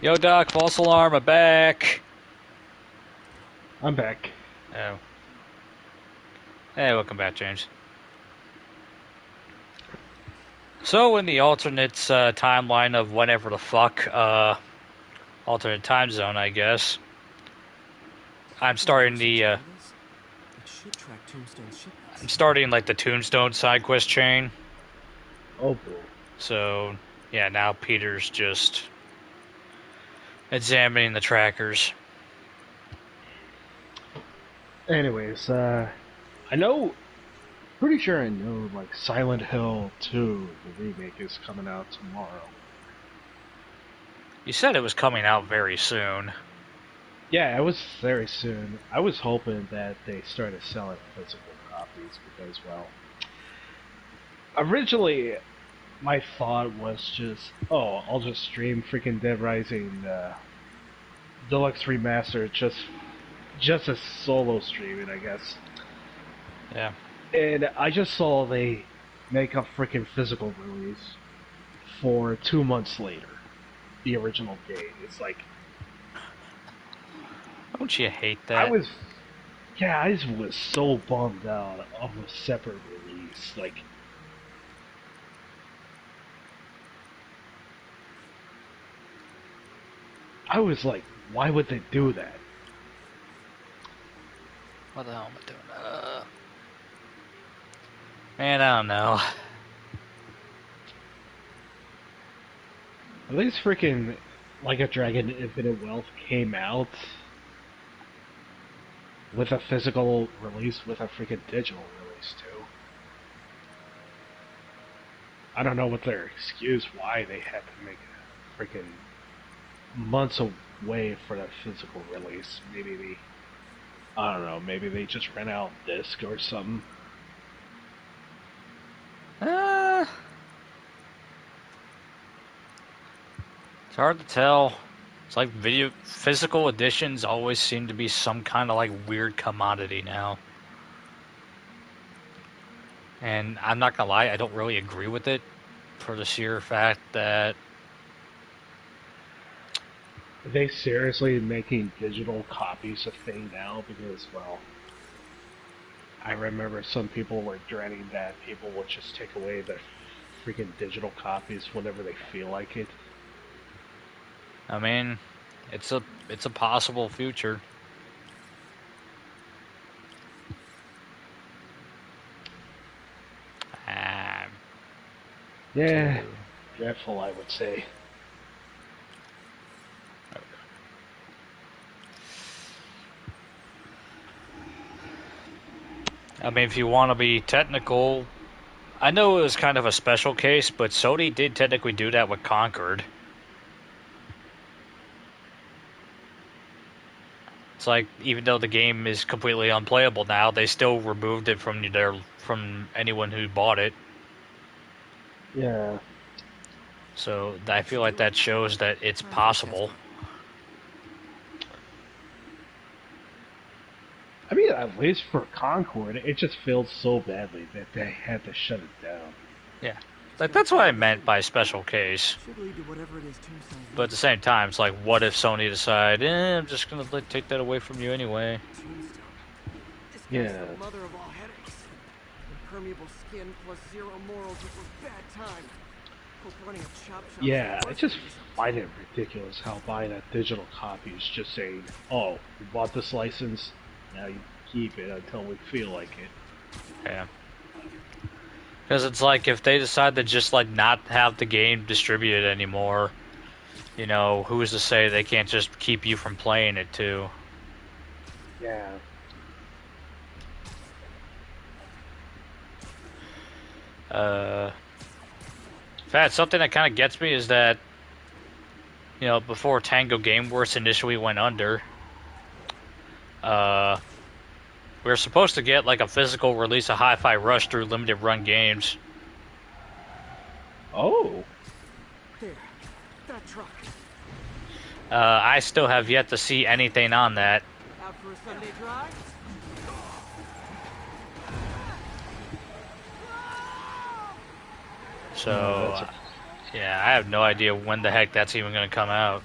Yo, Doc, false alarm, I'm back. I'm back. Oh. Hey, welcome back, James. So, in the alternate timeline of whatever the fuck, alternate time zone, I guess, I'm starting the, It should track Tombstone's shipments. I'm starting, like, the Tombstone side quest chain. Oh boy. So, yeah, now Peter's just examining the trackers. Anyways, I know, pretty sure I know, like, Silent Hill 2, the remake, is coming out tomorrow. You said it was coming out very soon. Yeah, it was very soon. I was hoping that they started selling physical copies because, well, originally my thought was just, oh, I'll just stream freaking Dead Rising Deluxe Remastered just as solo streaming, I guess. Yeah. And I just saw they make a freaking physical release for 2 months later. The original date. It's like, Don't you hate that? I was so bummed out of a separate release. Like, I was like, why would they do that? What the hell am I doing? Man, I don't know. At least freaking Like a Dragon Infinite Wealth came out with a physical release with a freaking digital release too. I don't know what their excuse why they had to make a freaking months away for that physical release. I don't know, maybe they just ran out disc or something. It's hard to tell. It's like physical editions always seem to be some kind of like weird commodity now. And I'm not gonna lie, I don't really agree with it for the sheer fact that Are they seriously making digital copies a thing now? Because, well, I remember some people were dreading that people would just take away their freaking digital copies whenever they feel like it. I mean, it's a possible future. Yeah, dreadful, I would say. I mean, if you want to be technical, I know it was kind of a special case, but Sony did technically do that with Concord. It's like, even though the game is completely unplayable now, they still removed it from anyone who bought it. Yeah. So I feel like that shows that it's possible. I mean, at least for Concord, it just failed so badly that they had to shut it down. Yeah. Like, that's what I meant by special case. Should lead to whatever it is Tombstone's But at the same time, it's like, what if Sony decide, I'm just gonna take that away from you anyway? Tombstone. This guy's Yeah. the mother of all headaches. Impermeable skin plus zero morals equals bad time. Hope running a chop shop. Yeah, I just find it ridiculous how buying a digital copy is just saying, oh, we bought this license, now you keep it until we feel like it. Yeah. Because it's like, if they decide to just, like, not have the game distributed anymore, you know, who's to say they can't just keep you from playing it, too? Yeah. In fact, something that kind of gets me is that, you know, before Tango Gameworks initially went under, we were supposed to get, like, a physical release of Hi-Fi Rush through limited run games. Oh. There. That truck. I still have yet to see anything on that. Out for a Sunday drive? So, yeah, I have no idea when the heck that's even going to come out.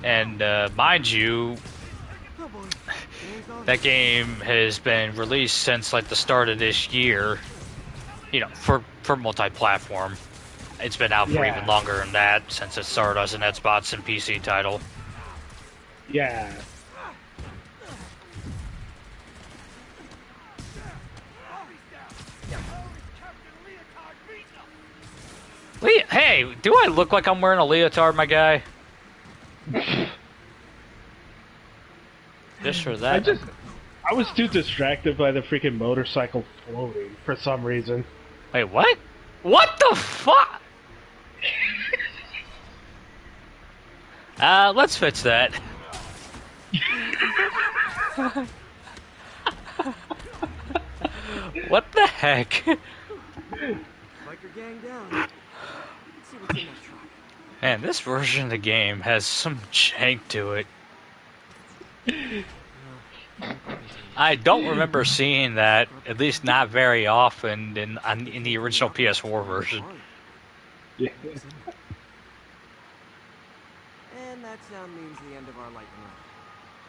And, mind you, that game has been released since, like, the start of this year, you know, for multi-platform. It's been out for even longer than that, since it started as an Xbox and PC title. Yeah. Hey, do I look like I'm wearing a leotard, my guy? Just for that. I was too distracted by the freaking motorcycle floating for some reason. Wait, what? What the fuck? Let's fix that. What the heck? Biker gang down. Let's see what's in that truck. Man, this version of the game has some jank to it. I don't remember seeing that, at least not very often, in the original PS4 version. Yeah. And that sound means the end of our lightning round.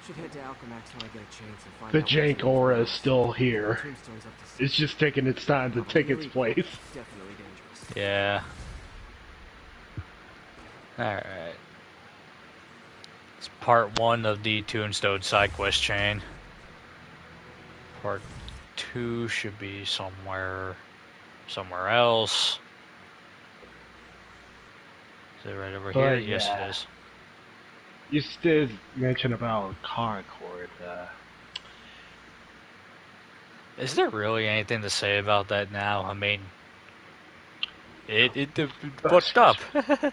Should head to Alchemax when I get a chance and find The out jank aura is still here. Tombstone's up to It's just taking its time to take its place. definitely dangerous. Yeah. Alright. It's part 1 of the Tombstone side quest chain. Part 2 should be somewhere else. Is it right over here? Yeah. Yes, it is. You did mention about Concord. Is there really anything to say about that now? I mean, it fucked up. Are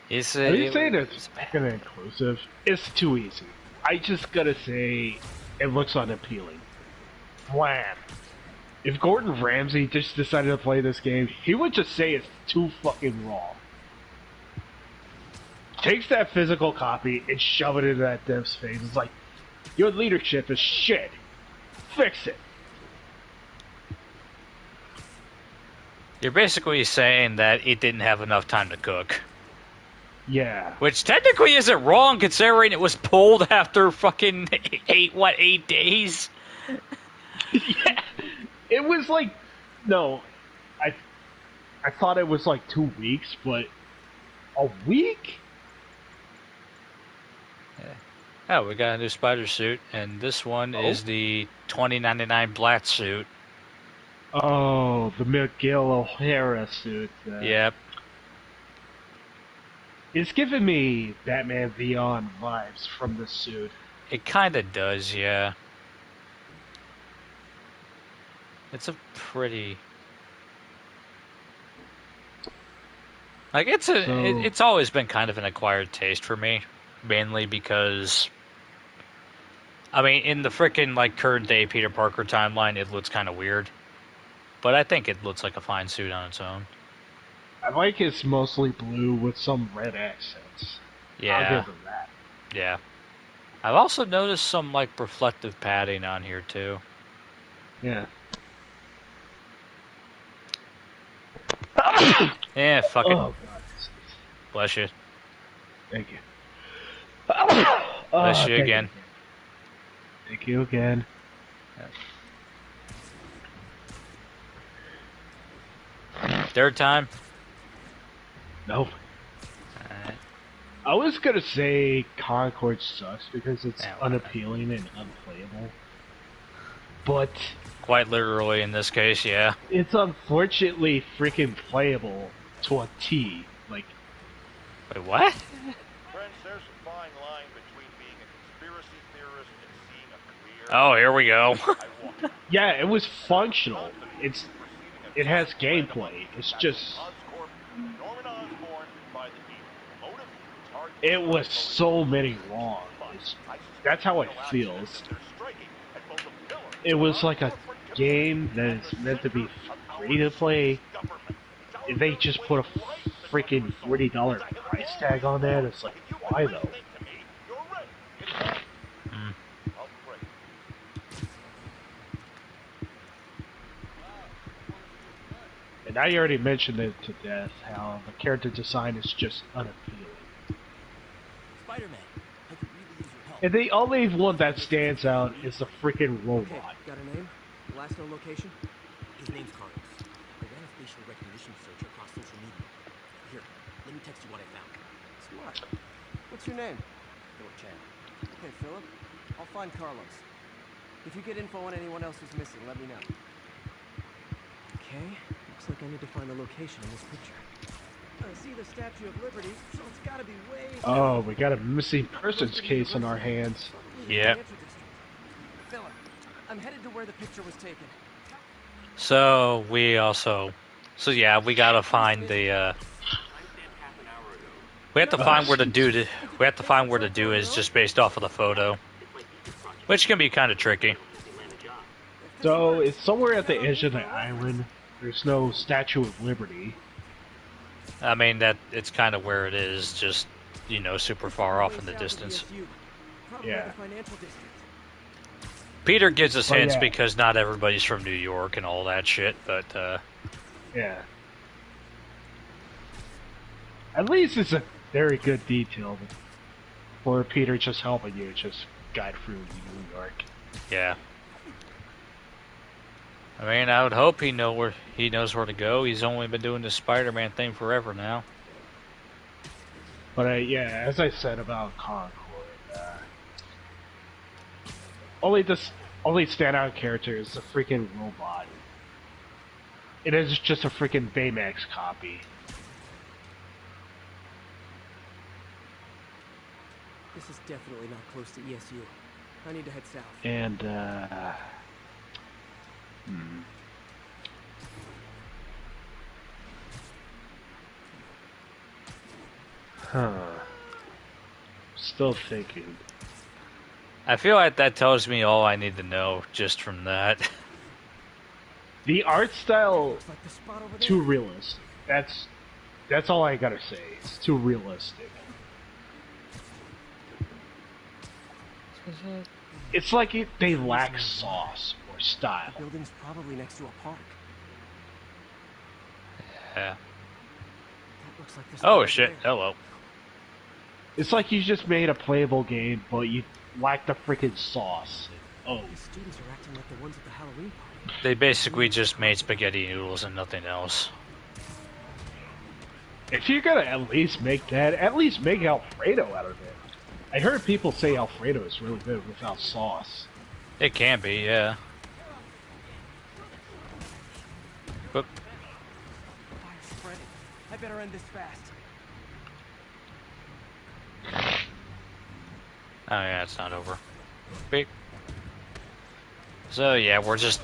you saying it's fucking inclusive? It's too easy. I just gotta say, it looks unappealing. Bland. If Gordon Ramsay just decided to play this game, he would just say it's too fucking raw. Takes that physical copy and shove it into that dev's face. It's like, your leadership is shit. Fix it. You're basically saying that it didn't have enough time to cook. Yeah. Which technically isn't wrong, considering it was pulled after fucking 8 days? Yeah. It was like, no, I thought it was like 2 weeks, but a week? Oh, we got a new spider suit, and this one is the 2099 black suit. Oh, the Miguel O'Hara suit. Yep. It's giving me Batman Beyond vibes from this suit. It kind of does, yeah. It's a pretty... Like, it's always been kind of an acquired taste for me. Mainly because... I mean, in the frickin', like, current day Peter Parker timeline, it looks kind of weird. But I think it looks like a fine suit on its own. I like it's mostly blue with some red accents. Yeah. I'll give them that. Yeah. I've also noticed some, like, reflective padding on here, too. Yeah. Yeah, fuck it. Oh, God. Bless you. Thank you. Bless you Thank again. Thank you again. Third time? Nope. Alright. I was gonna say Concord sucks because it's Yeah, unappealing and unplayable. But quite literally in this case, yeah. it's unfortunately freaking playable to a T. Like, Wait, what? Friends, there's a fine line between being a conspiracy theorist and seeing a clear... Oh, here we go. I walked yeah, it was functional. It has gameplay. It's just Norman Osborn by the people. Motive? It's hard to it was so many wrong. That's how it feels. It was like a game that is meant to be free to play. If they just put a freaking $40 price tag on that, it's like, why though? And I already mentioned it to death, how the character design is just unappealing. Spider-Man, I could really use your help. And the only one that stands out is the freaking robot. Okay, got a name? Last known location? His name's Carlos. I ran a facial recognition search across social media. Here, let me text you what I found. Smart. What's your name? Philip Chan. Okay, Philip. I'll find Carlos. If you get info on anyone else who's missing, let me know. Okay, looks like I need to find the location in this picture. I see the Statue of Liberty, so it's gotta be way... Oh, we got a missing persons case on our hands. Yep. Philip, I'm headed to where the picture was taken. So, we also... So, yeah, we gotta find the, we have to find where the dude... We have to find where the dude is just based off of the photo. Which can be kind of tricky. So, it's somewhere at the edge of the island. There's no Statue of Liberty. I mean, that it's kind of where it is, just, you know, super far off in the distance. Yeah. Peter gives us hints yeah. because not everybody's from New York and all that shit, but, Yeah. At least it's a very good detail for Peter just helping you just guide through New York. yeah. I mean, I would hope he knows where to go. He's only been doing this Spider-Man thing forever now. But yeah, as I said about Concord, only standout character is the freaking robot. It is just a freaking Baymax copy. This is definitely not close to ESU. I need to head south. And Still thinking. I feel like that tells me all I need to know just from that. The art style, too realistic. That's all I gotta say. It's too realistic. It's like they lack sauce or style. The building's probably next to a park. Yeah. That looks like this Oh shit, hello. It's like you just made a playable game, but you lack the freaking sauce. Oh. The students are acting like the ones at the Halloween party. They basically just made spaghetti noodles and nothing else. If you're gonna at least make that, at least make Alfredo out of it. I heard people say Alfredo is really good without sauce. It can be, yeah. Whoop. Fire's spreading. I better end this fast. Oh yeah, it's not over. Beep. So yeah, we're just...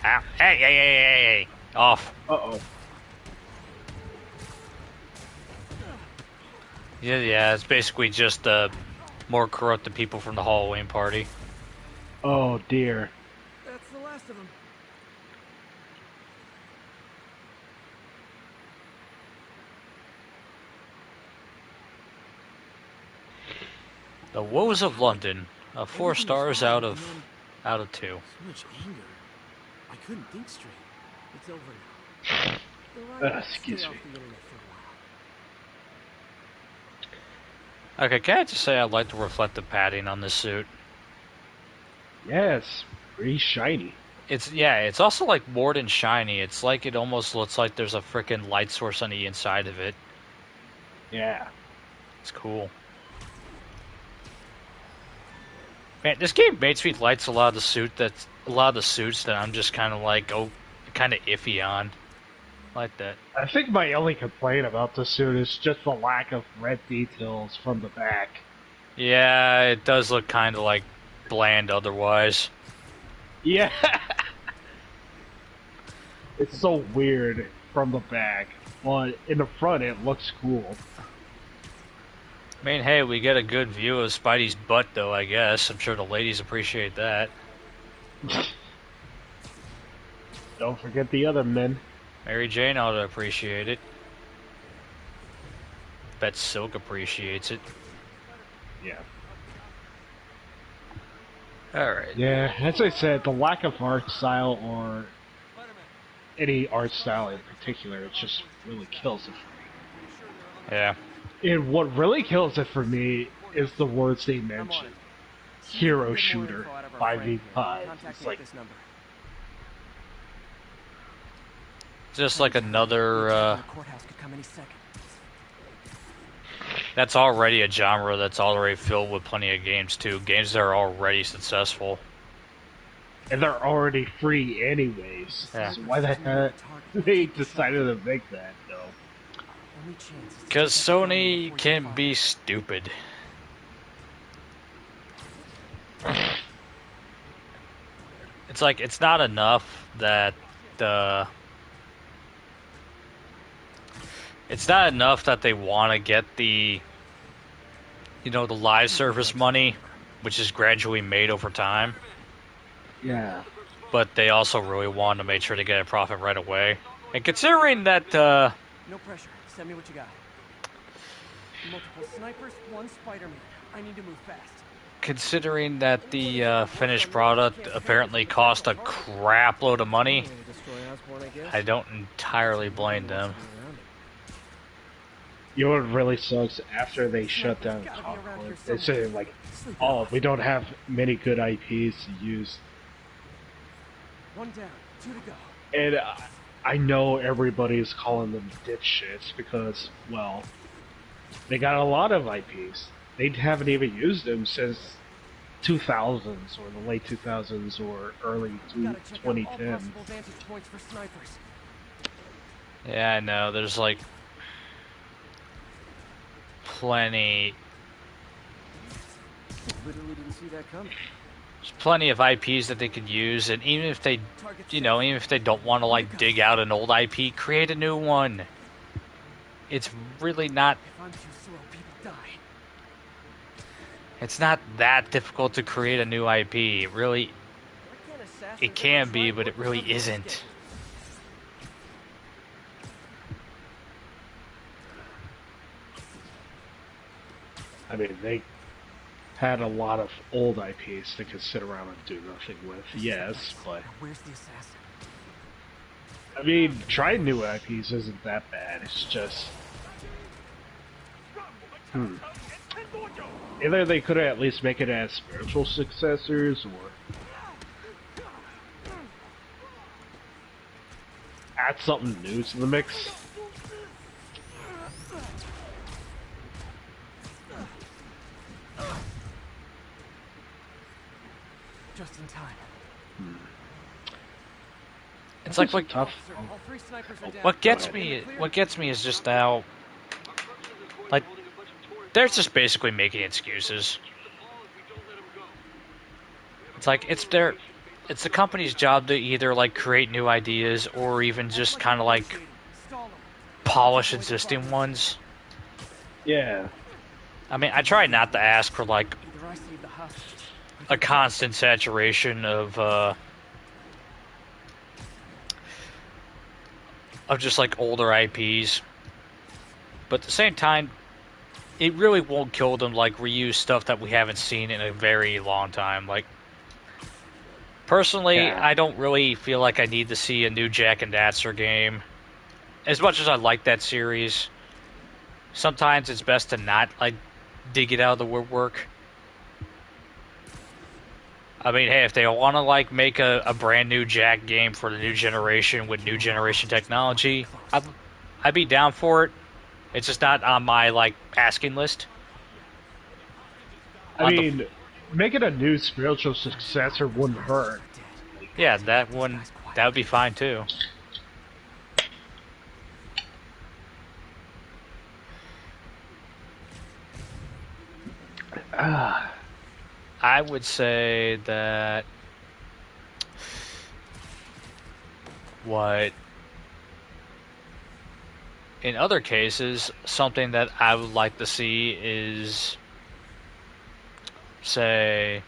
Ow. Hey! Off. Uh-oh. Yeah, it's basically just more corrupted people from the Halloween party. Oh dear. That's the last of them. The Woes of London, 4 stars out of out of 2. So much anger. I couldn't think straight. It's over now. Alright, Excuse stay me. off the internet for a while. Okay, can I just say I like the reflective padding on this suit? Yeah, it's pretty shiny. It's also like more than shiny. It's like it almost looks like there's a freaking light source on the inside of it. Yeah. It's cool. Man, this game makes me like a lot of the suits that I'm just kind of like kind of iffy on. Like that. I think my only complaint about the suit is just the lack of red details from the back. Yeah, it does look kind of like bland otherwise. Yeah. It's so weird from the back, but in the front it looks cool. I mean, hey, we get a good view of Spidey's butt, though, I guess. I'm sure the ladies appreciate that. Don't forget the other men. Mary Jane ought to appreciate it. Bet Silk appreciates it. Yeah. Alright. Yeah, as I said, the lack of art style or any art style in particular, it just really kills it for me. Yeah. And what really kills it for me is the words they mention. Hero shooter, 5v5. It's like, just like another, that's already a genre that's already filled with plenty of games, too. Games that are already successful. and they're already free anyways. Yeah. So why the heck they decided to make that, though? Because Sony can be stupid. It's like, it's not enough that it's not enough that they want to get the, you know, the live service money, which is gradually made over time. Yeah. But they also really want to make sure to get a profit right away. And considering that, no pressure. Send me what you got. Multiple snipers, one Spider-Man. I need to move fast. considering that the finished product apparently cost a crap load of money, I don't entirely blame them. You know what really sucks? After they shut down Concord, they say, like, oh, we don't have many good IPs to use. One down, 2 to go. And I know everybody's calling them dipshits because, well, they got a lot of IPs. They haven't even used them since 2000s or the late 2000s or early 2010s. Yeah, I know. There's like plenty. Literally didn't see that coming. There's plenty of IPs that they could use, and even if they, you know, even if they don't want to like dig out an old IP, create a new one. It's really not. If I'm too slow, people die. It's not that difficult to create a new IP. It really, it can be, but it really isn't. I mean, they had a lot of old IPs they could sit around and do nothing with, yes, but... Where's the assassin? I mean, trying new IPs isn't that bad, it's just... Either they could at least make it as spiritual successors, or... add something new to the mix. Just in time. It's like what, Tough. what gets me is just how, like, they're just basically making excuses. It's like it's the company's job to either like create new ideas or even just kind of like polish existing ones. Yeah. I mean, I try not to ask for like a constant saturation of just like older IPs, but at the same time, it really won't kill them like reuse stuff that we haven't seen in a very long time. Like Personally, Yeah. I don't really feel like I need to see a new Jack and Daxter game. As much as I like that series, sometimes it's best to not like dig it out of the woodwork. I mean, hey, if they want to like make a brand new Jack game for the new generation with new generation technology, I'd be down for it. It's just not on my like asking list. I mean, making a new spiritual successor wouldn't hurt. Yeah, that would be fine too. I would say that what in other cases, something that I would like to see is, say,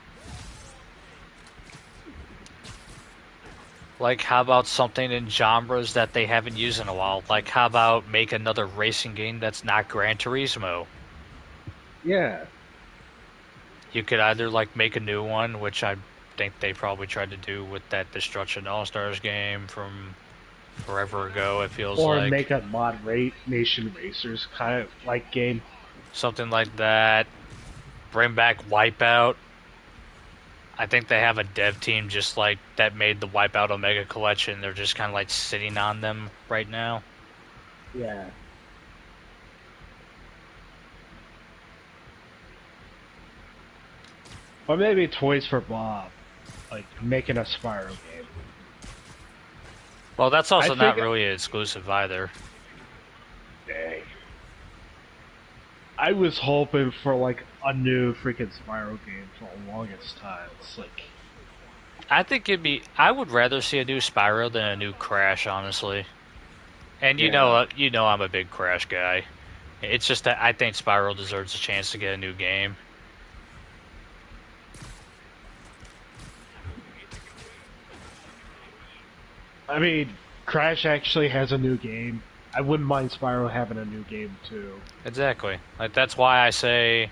like, how about something in genres that they haven't used in a while? Like, how about make another racing game that's not Gran Turismo? Yeah. You could either, like, make a new one, which I think they probably tried to do with that Destruction All-Stars game from forever ago, it feels Or like. make a mod Nation Racers kind of like game. Something like that. Bring back Wipeout. I think they have a dev team just like that made the Wipeout Omega Collection. They're just kind of like sitting on them right now. Yeah. Or maybe Toys for Bob, like making a Spyro game. Well, that's also not really exclusive either. Dang. I was hoping for like a new freaking Spyro game for the longest time. It's like I think I would rather see a new Spyro than a new Crash, honestly. And you know I'm a big Crash guy. It's just that I think Spyro deserves a chance to get a new game. I mean, Crash actually has a new game. I wouldn't mind Spyro having a new game too. Exactly. Like that's why I say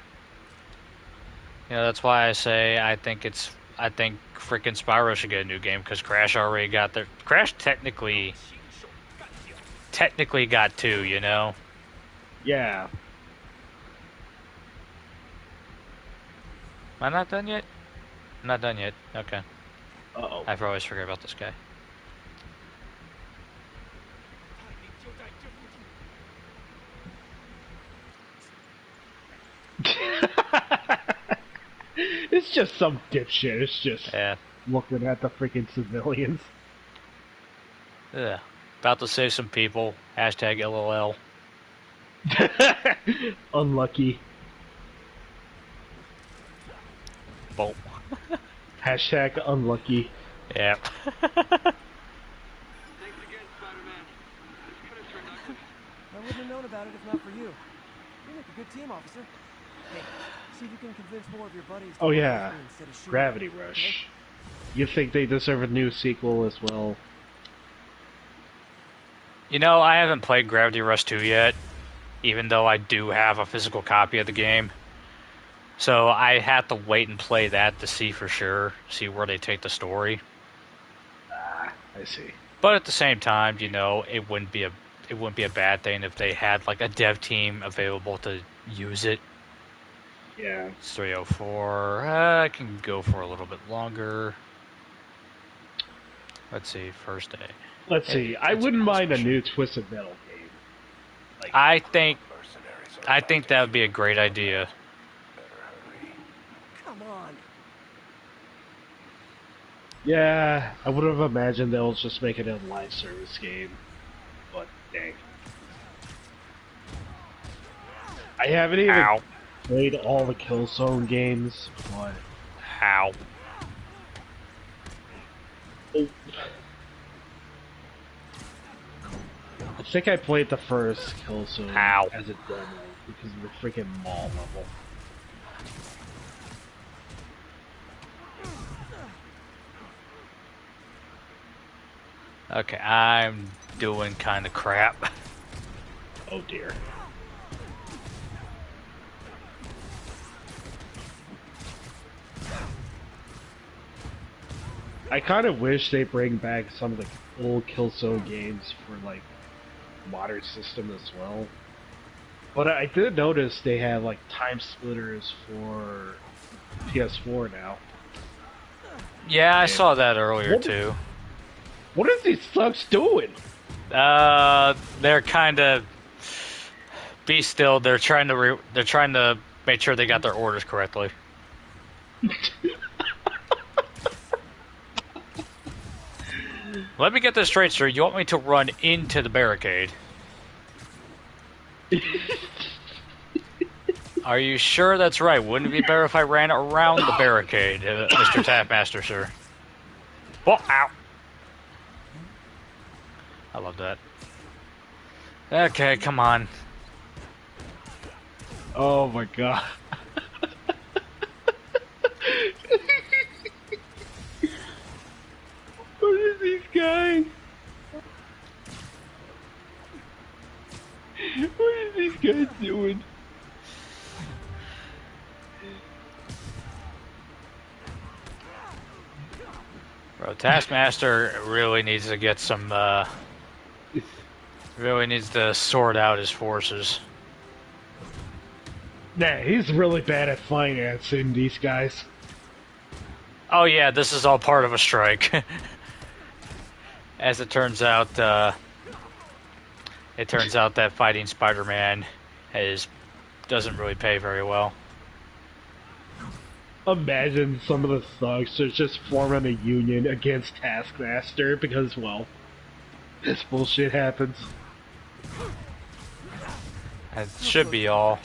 I think freaking Spyro should get a new game because Crash already got their Crash technically got two, you know. Yeah. Am I not done yet? I'm not done yet. Okay. Uh-oh. I always forget about this guy. It's just some dipshit. It's just looking at the freaking civilians. Yeah. About to save some people. Hashtag LOL. Unlucky. Boom. Hashtag unlucky. Yeah. I wouldn't have known about it if not for you. You make a good team, officer. Hey, see if you can convince more of your buddies. Oh yeah, Gravity Rush. You think they deserve a new sequel as well? You know, I haven't played Gravity Rush 2 yet, even though I do have a physical copy of the game. So I have to wait and play that to see for sure, see where they take the story. Ah, I see. But at the same time, you know, it wouldn't be a bad thing if they had like a dev team available to use it. Yeah. It's 304. I can go for a little bit longer. Let's see, first day. Let's see. I wouldn't mind a new Twisted Metal game. Like, I think that would be a great idea. Come on. Yeah, I would have imagined they'll just make it a live service game. But dang. I haven't even played all the Killzone games, but how? Oh. I think I played the first Killzone as a demo because of the freaking mall level. Okay, I'm doing kind of crap. Oh dear. I kind of wish they bring back some of the old Killzone games for like modern system as well. But I did notice they have like time splitters for PS4 now. Yeah, I And saw that earlier what, too. what is these sucks doing? They're kind of be still. They're trying to make sure they got their orders correctly. Let me get this straight, sir. You want me to run into the barricade? Are you sure that's right? Wouldn't it be better if I ran around the barricade, Mr. Tapmaster, sir? Well, ow. I love that. Okay, come on. Oh my god. What are these guys? What are these guys doing? Bro, Taskmaster really needs to get some, really needs to sort out his forces. Nah, he's really bad at financing these guys. Oh yeah, this is all part of a strike. As it turns out that fighting Spider-Man doesn't really pay very well. Imagine some of the thugs are just forming a union against Taskmaster because, well, this bullshit happens. It should be all.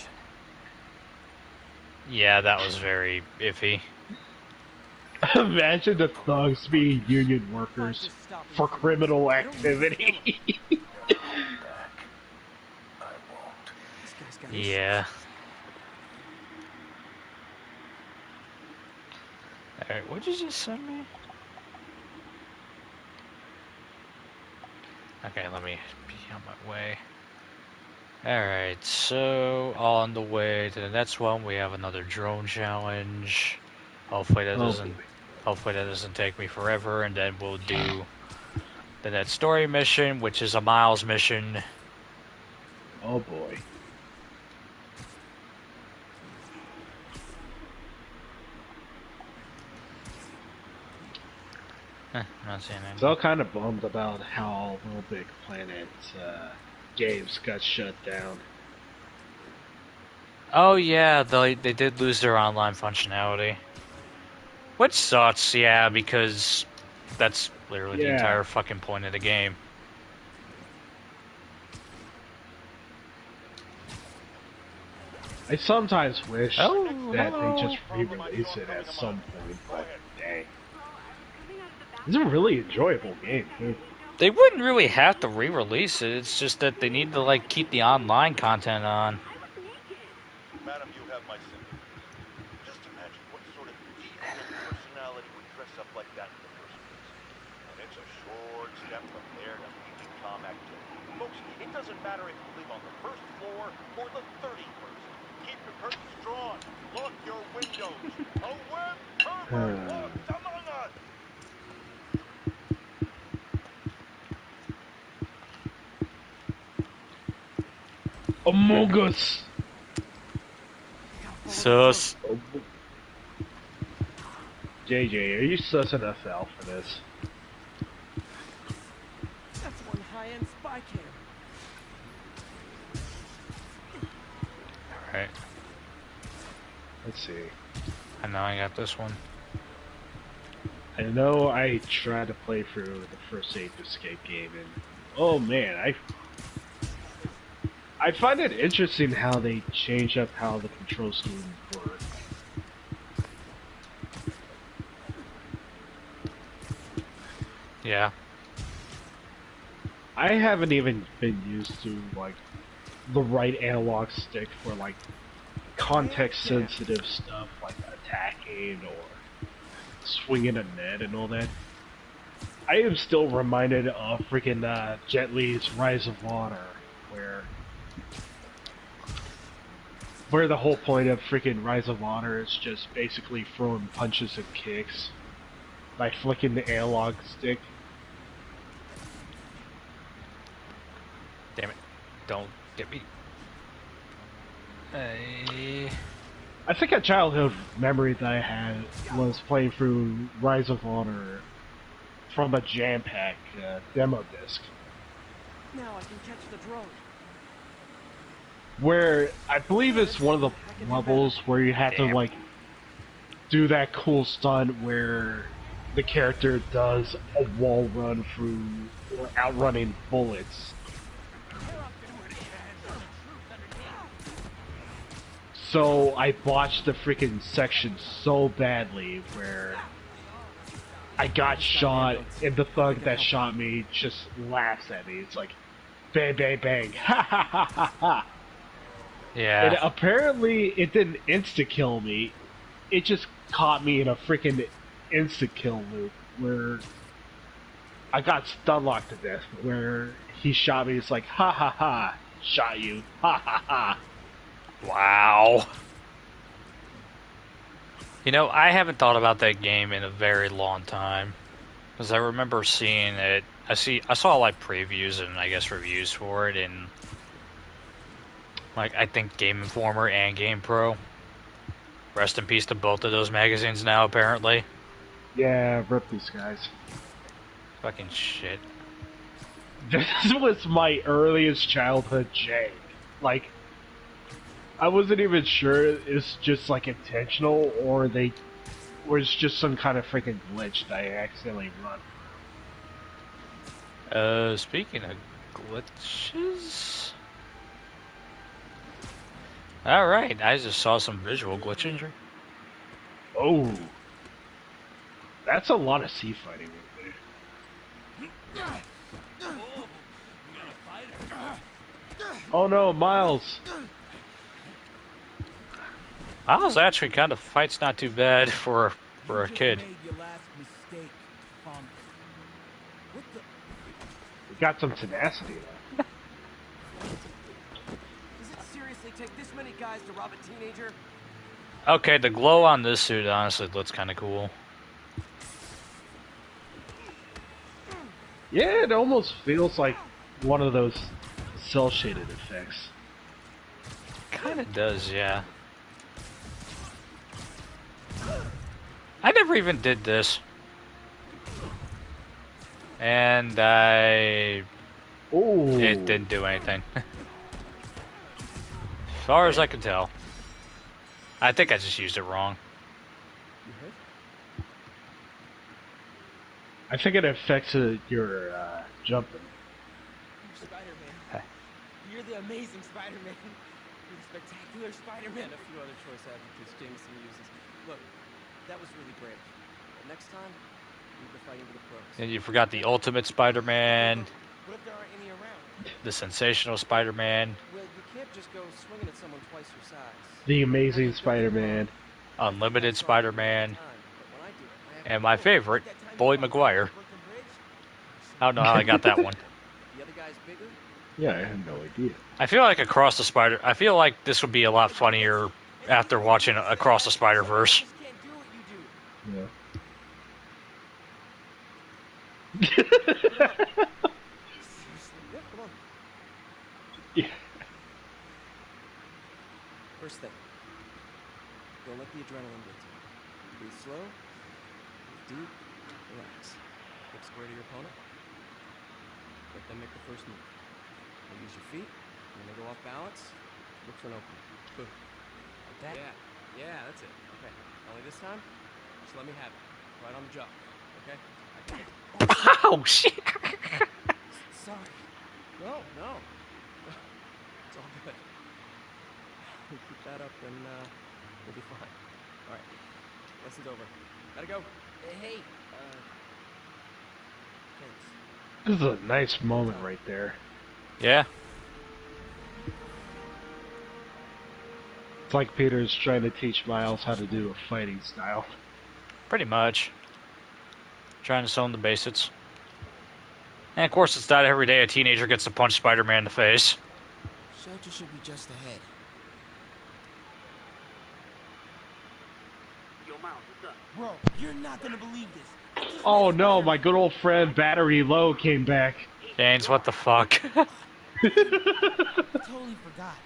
Yeah, that was very iffy. Imagine the thugs being union workers for criminal activity. Yeah. Alright, what'd you just send me? Okay, let me be on my way. Alright, so on the way to the next one, we have another drone challenge. Hopefully that doesn't take me forever, and then we'll do the next story mission, which is a Miles mission. Oh boy. Not seeing anything. So I'm kind of bummed about how Little Big Planet games got shut down. Oh yeah, they did lose their online functionality. Which sucks, yeah, because that's literally the entire fucking point of the game. I sometimes wish that hello. they just re-release it at some point, but dang. It's a really enjoyable game, too. They wouldn't really have to re-release it, it's just that they need to, like, keep the online content on. Madam, you have my sympathy. Just imagine what sort of evil personality would dress up like that in the first place. And it's a short step from there to leaving Tom activity. Folks, it doesn't matter if you live on the first floor or the 31st. Keep your curtains drawn. Lock your windows. A web pervert walks among us. Among Us! Sus. JJ, are you sus enough out for this? That's one high-end spy cam. Alright. Let's see. I know I got this one. I know I tried to play through the first Ape Escape game, and oh man, I find it interesting how they change up how the control scheme works. Yeah. I haven't even been used to like the right analog stick for like context sensitive stuff like attacking or swinging a net and all that. I am still reminded of freaking Jet Li's Rise of Water, where the whole point of freaking Rise of Water is just basically throwing punches and kicks. by flicking the analog stick. Damn it. Don't get me. I think a childhood memory that I had was playing through Rise of Honor from a jam pack demo disc. Now I can catch the drone. Where I believe it's one of the levels where you have to like do that cool stunt where the character does a wall run through or outrunning bullets. So I botched the freaking section so badly where I got shot and the thug that shot me just laughs at me. It's like, bang, bang, bang, ha ha ha ha ha. Yeah. And apparently it didn't insta-kill me. It just caught me in a freaking insta-kill loop where I got stun locked to death. Where he shot me, it's like, ha ha ha, shot you, ha ha ha. Wow. You know, I haven't thought about that game in a very long time. Because I remember seeing it. I saw like previews and I guess reviews for it in like I think Game Informer and Game Pro. Rest in peace to both of those magazines now, apparently. Yeah, rip these guys. Fucking shit. This was my earliest childhood jank. Like, I wasn't even sure it's just like intentional or it's just some kind of freaking glitch that I accidentally run. Speaking of glitches. Alright, I just saw some visual glitch injury. Oh. That's a lot of sea fighting right there. Oh no, Miles! Miles actually kind of fights not too bad for a kid. We got some tenacity though. Does it seriously take this many guys to rob a teenager? Okay, the glow on this suit honestly looks kind of cool. Yeah, it almost feels like one of those cel-shaded effects. Kind of does, yeah. I never even did this. And it didn't do anything. As far as I can tell. I think I just used it wrong. I think it affects your jumping. You're Spider-Man. You're the amazing Spider-Man. You're the spectacular Spider-Man. And a few other choice adjectives Jameson uses. Look, that was really brave. But next time, we'll be fighting with the pros. And you forgot the Ultimate Spider-Man. What if there aren't any around? The Sensational Spider-Man. Well, you can't just go swinging at someone twice your size. The Amazing Spider-Man. Unlimited Spider-Man. And my favorite, Bully Maguire. I don't know how I got that one. The other guy's bigger? Yeah, I have no idea. I feel like I feel like this would be a lot funnier after watching Across the Spider-Verse. Yeah. Yeah. First thing, don't let the adrenaline get to you. Breathe slow, breathe deep, relax. Look square to your opponent. Let them make the first move. Now use your feet. When they go off balance, look for an opening. Boom. Like that? Yeah, that's it. Okay. Only this time, just let me have it. Right on the jaw. Okay? Oh, shit! Sorry. No. It's all good. We keep that up and we'll be fine. Alright. Lesson's over. Gotta go. Hey. Thanks. This is a nice moment right there. Yeah. It's like Peter's trying to teach Miles how to do a fighting style. Pretty much. Trying to show him the basics. And of course, it's not every day a teenager gets to punch Spider-Man in the face. Shelter should be just ahead. Yo, Miles, what's up? Bro, you're not gonna believe this. Oh no, my good old friend Battery Low came back. James, what the fuck? Totally forgot.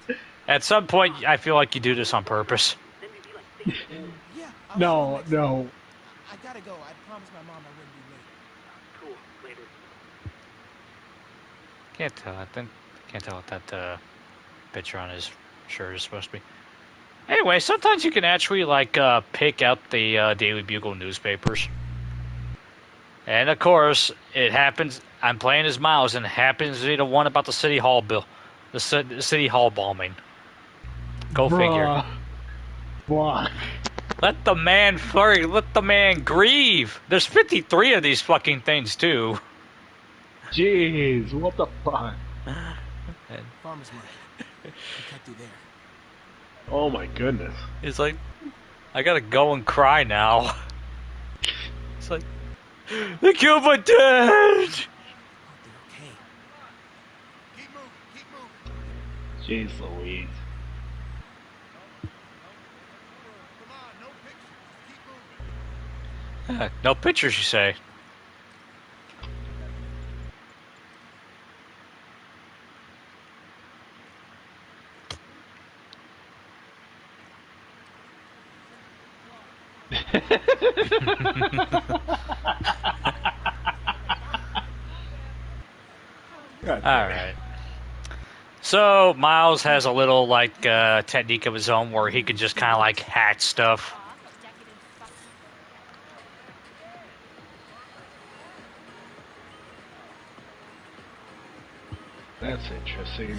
At some point, I feel like you do this on purpose. Yeah, I'll see you No, next no. time. I gotta go. I promised my mom I wouldn't be late. Cool. Later. Can't tell. I think can't tell what that picture on his shirt is supposed to be. Anyway, sometimes you can actually like pick out the Daily Bugle newspapers, and of course it happens. I'm playing as Miles, and it happens to be the one about the city hall the city hall bombing. Go figure. Fuck. Let the man flurry. Let the man grieve. There's 53 of these fucking things too. Jeez, what the fuck? Farmer's market. I kept you there. Oh my goodness. It's like, I gotta go and cry now. It's like, they killed my dad! Okay. Keep moving, keep moving. Jeez Louise. Come on, no pictures. Keep moving. No pictures, you say? Alright. So, Miles has a little, like, technique of his own where he could just kind of, like, hack stuff. That's interesting.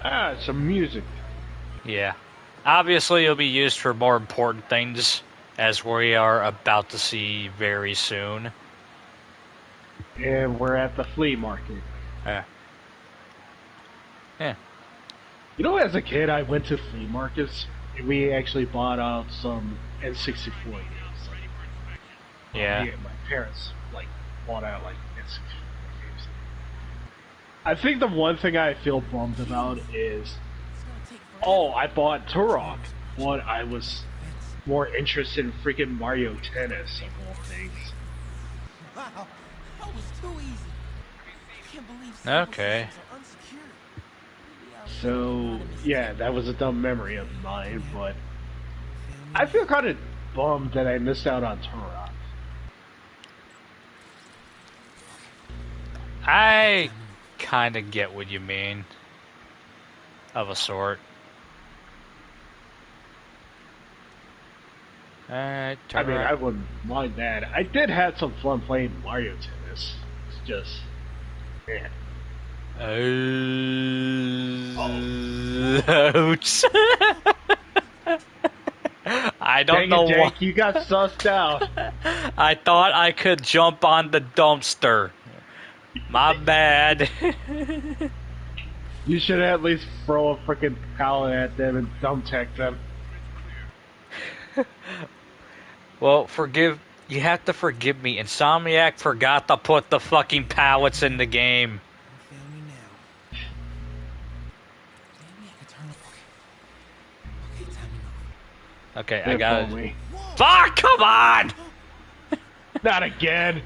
Yeah. Some music. Yeah. Obviously, it'll be used for more important things, as we are about to see very soon. And we're at the flea market. Yeah. Yeah. You know, as a kid, I went to flea markets, and we actually bought out some N64 games. Yeah. My parents, like, bought out, like, N64 games. I think the one thing I feel bummed about is, I bought Turok, but I was more interested in freaking Mario Tennis, of all things. Wow, that was too easy. I can't believe Okay. are unsecured. So, yeah, that was a dumb memory of mine, but I feel kind of bummed that I missed out on Turok. I kind of get what you mean. Of a sort. Alright, I mean, I wouldn't mind that. I did have some fun playing Mario Tennis. It's just, man. Ouch. I don't know Dang it, why. Jake, you got sussed out. I thought I could jump on the dumpster. My bad. You should at least throw a freaking pallet at them and thumbtack them. Well, you have to forgive me. Insomniac forgot to put the fucking pallets in the game. Fail me now. Maybe I could turn it. Okay, time to move. Okay, I got it. Me. Fuck, come on! Not again.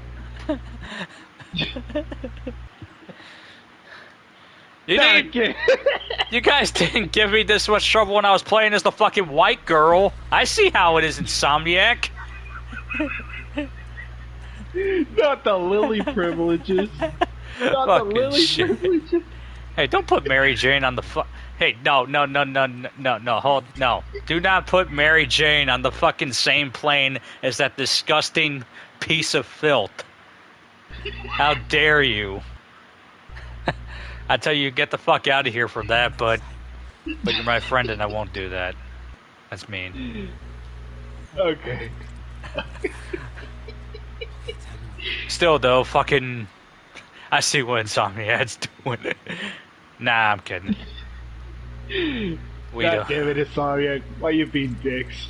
You guys didn't give me this much trouble when I was playing as the fucking white girl. I see how it is, Insomniac. Not the Lily privileges. Not Fucking the Lily shit. privileges. Hey, don't put Mary Jane on the Hey, no, hold, no. Do not put Mary Jane on the fucking same plane as that disgusting piece of filth. How dare you? I tell you, get the fuck out of here for that, but you're my friend and I won't do that. That's mean. Okay. Still, though, fucking... I see what Insomniac's doing. Nah, I'm kidding. God damn it, Insomniac. Why you being dicks?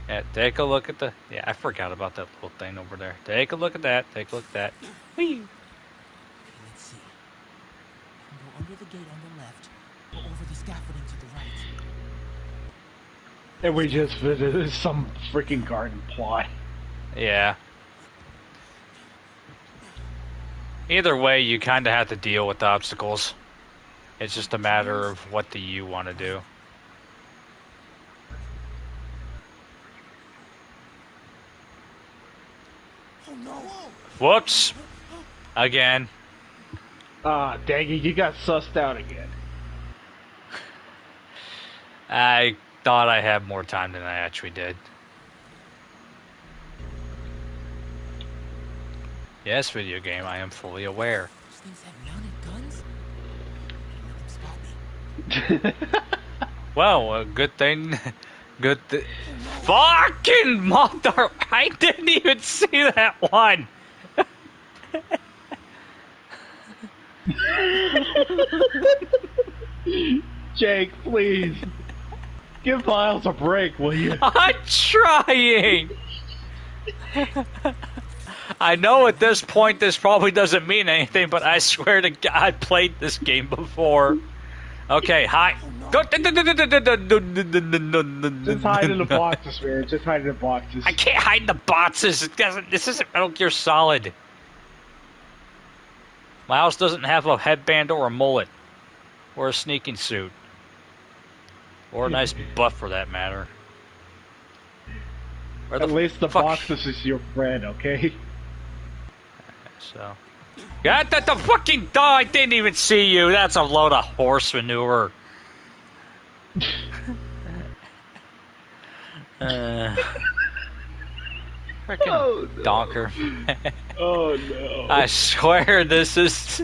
Yeah, take a look at the... Yeah, I forgot about that little thing over there. Take a look at that. Take a look at that. Whee! Let's see. I can go under the gate on the left, or over the scaffolding to the right. And we just visited some freaking garden plot. Yeah. Either way, you kind of have to deal with the obstacles. It's just a matter of what do you want to do. Oh no! Whoops! Again. Ah, dang it, you got sussed out again. I thought I had more time than I actually did. Yes, video game, I am fully aware. Those things have mounted guns? Can't let them stop me. Well, a good thing. Fucking mother! I didn't even see that one! Jake, please. Give Miles a break, will you? I'm trying! I know at this point this probably doesn't mean anything, but I swear to God, I played this game before. Okay, hi. Just hide in the boxes, man. Just hide in the boxes. I can't hide in the boxes. This isn't Metal Gear Solid. Miles doesn't have a headband or a mullet. Or a sneaking suit. Or a nice butt for that matter. At least the boxes is your friend, okay? So. God, the fucking dog! I didn't even see you. That's a load of horse manure. Freaking donker. Oh no. I swear this is...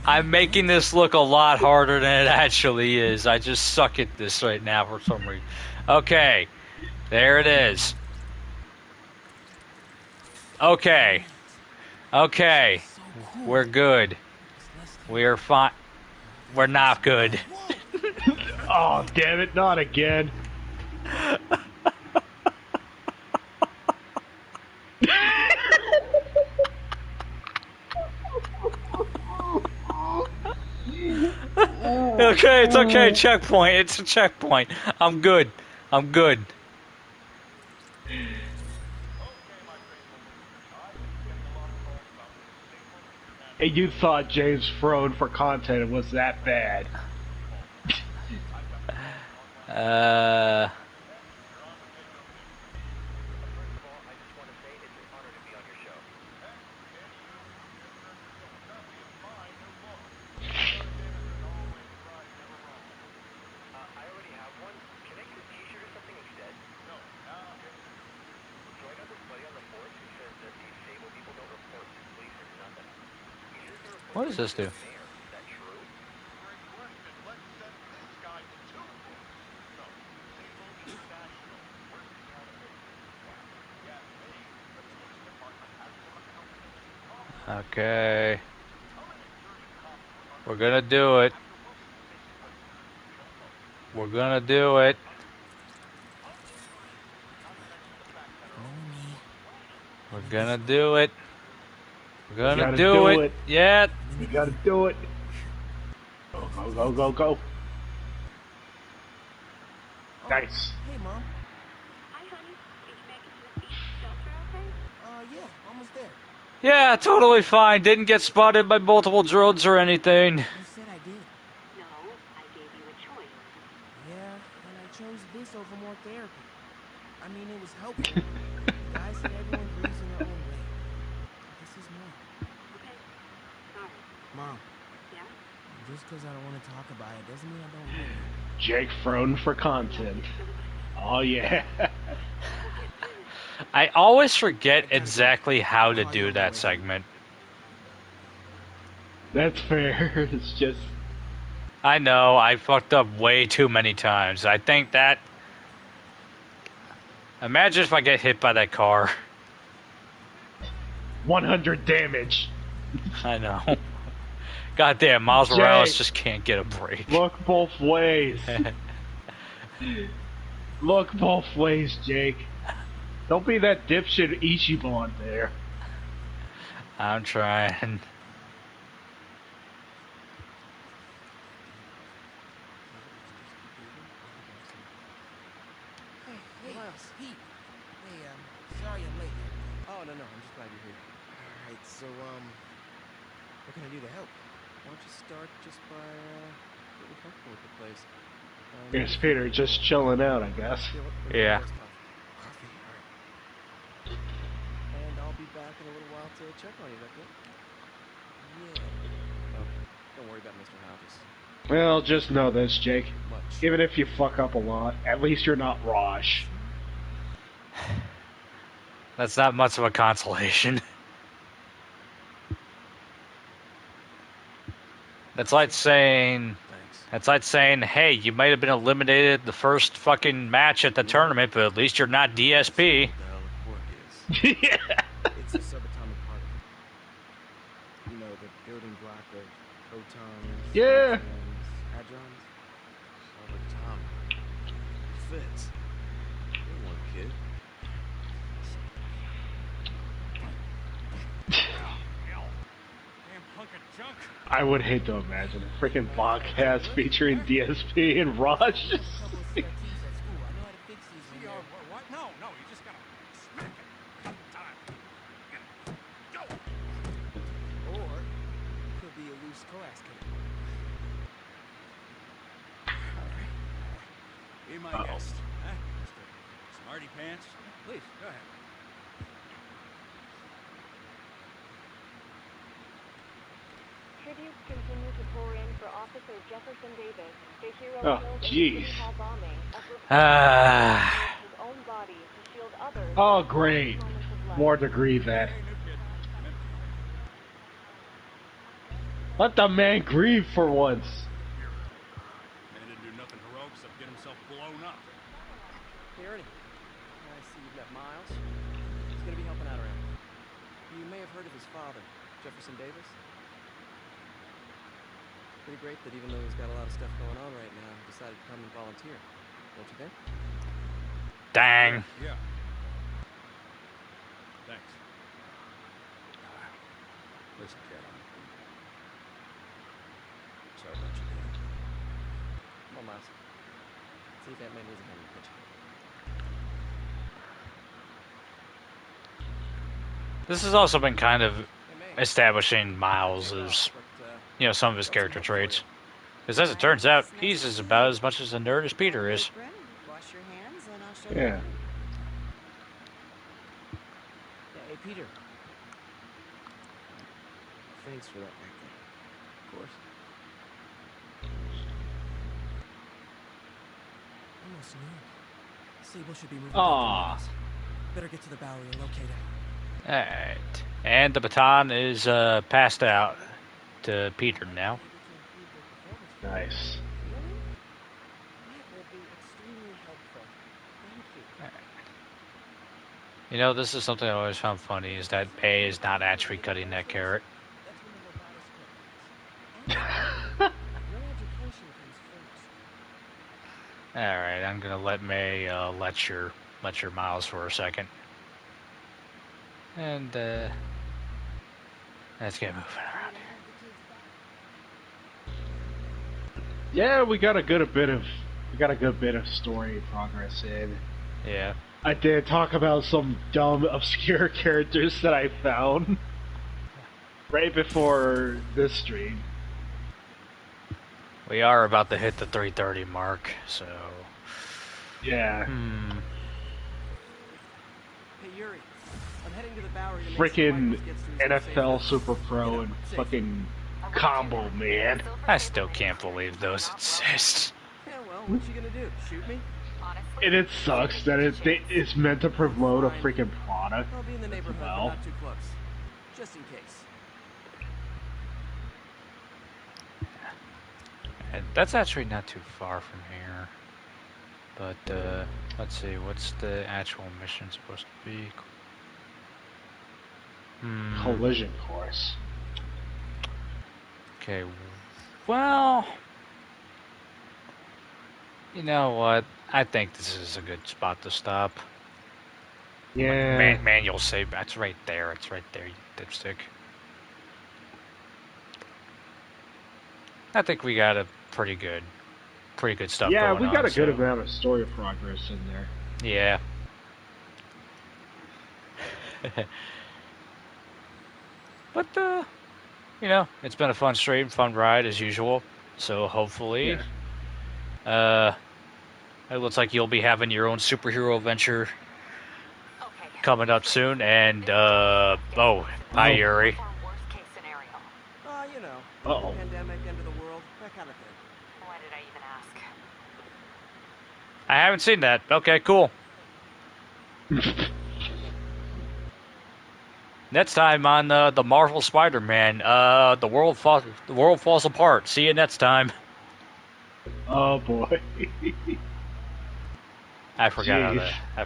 I'm making this look a lot harder than it actually is. I just suck at this right now for some reason. Okay. There it is. Okay. Okay. We're good. We are fine. We're not good. Oh, damn it, not again. Okay, it's okay. Checkpoint. It's a checkpoint. I'm good. I'm good. And you thought James Frone for content was that bad. What does this do? Okay. We're gonna do it. We're gonna do it. We're gonna do it. We're gonna do it. Yeah. You gotta do it. Go, go, go, go, go. Nice. Hey, Mom. Hi, honey. Did you make it to the beach? Shelter okay? Yeah, almost there. Yeah, totally fine. Didn't get spotted by multiple drones or anything. You said I did. No, I gave you a choice. Yeah, and I chose this over more therapy. I mean, it was helpful. The guy said everyone grieves in their own way. This is more. Okay. Sorry. Mom. Yeah? Just because I don't want to talk about it doesn't mean I don't want it. Jake Frone for content. Oh yeah. I always forget exactly how to do that segment. That's fair. It's just... I know, I fucked up way too many times. I think that... Imagine if I get hit by that car. 100 damage. I know. Goddamn, Miles Morales just can't get a break. Look both ways. Look both ways, Jake. Don't be that dipshit Ichiban there. I'm trying. Oh, no, I'm just glad you're here. Alright, so, what can I do to help? Why don't you start just by, getting comfortable with the place? Here's Peter just chilling out, I guess. Yeah. Coffee? Alright. And I'll be back in a little while to check on you, that good? Yeah. Oh, don't worry about Mr. Hodges. Well, just know this, Jake. Much. Even if you fuck up a lot, at least you're not Raj. That's not much of a consolation. That's like saying, hey, you might have been eliminated the first fucking match at the tournament, but at least you're not DSP. Yeah. It's a subatomic particle. You know, the building block of protons, Yeah. neutrons, hadrons. Subatomic. Fits. Good one, kid. Damn hunk of junk. I would hate to imagine a freaking podcast featuring DSP and Raj. See, what? No, you just gotta smack it. Time. Go! Or, it could be a loose coax cable. Be my guest. Huh? Mr. Smarty Pants? Please, go ahead. Tributes continue to pour in for Officer Jefferson Davis, the hero Oh, killed in jeez. City Hall bombing, as Ah. his own body to shield others. Oh, great. More degree that. Hey, new kid. I'm empty. Let the man grieve for once. Man didn't do nothing heroic except get himself blown up. Hey, Ernie. I see you've met Miles. He's gonna be helping out around. You may have heard of his father, Jefferson Davis. Pretty great that even though he's got a lot of stuff going on right now, he decided to come and volunteer. Don't you think? Dang. Yeah. Thanks. Listen, kid, I'm sorry about your dad. Come on, Miles. See if Aunt May needs a hand in the kitchen. This has also been kind of Hey, May. establishing Miles as, But, some of his character traits. Because as it turns out, he's as about as much as a nerd as Peter is. Wash your hands and I'll show you. Yeah. Hey, Peter. Thanks for that back there. Of course. Almost noon. Sable should be moving. Aw. back to the house. Better get to the Bowery and locate him. Alright. And the baton is passed out to Peter now. Nice. That would be extremely helpful. Thank you. You know, this is something I always found funny, is that May is not actually cutting that carrot. That's when the robotics comes. Your education comes first. Alright, I'm gonna let May lecture Miles for a second. And let's get moving around here. Yeah, we got a good bit of story progress in. Yeah. I did talk about some dumb, obscure characters that I found right before this stream. We are about to hit the 3:30 mark, so Yeah. Hey, Yuri. I'm heading to the Bowery to make Freaking some Michaels gets to his NFL safe Super house. Pro and fucking combo, man. I still can't believe those exist. Yeah, well, what you gonna do? Shoot me? Honestly, And it sucks that it's meant to promote a freaking product. I'll be in the neighborhood, but Well. not too close. Just in case. And that's actually not too far from here. But let's see, what's the actual mission supposed to be? Collision course. Okay, well, you know what? I think this is a good spot to stop. Yeah. Manual save. That's right there. It's right there, you dipstick. I think we got a pretty good stuff Yeah, going we on. got a good so- amount of story progress in there. Yeah. But it's been a fun stream, fun ride as usual. So hopefully, Yeah. it looks like you'll be having your own superhero adventure coming up soon. And hi Yuri. You know, Uh-oh. pandemic, end of the world, that kind of thing. Why did I even ask? I haven't seen that. Okay, cool. Next time on the Marvel Spider-Man, the world falls apart. See you next time. Oh boy. I forgot Jeez. how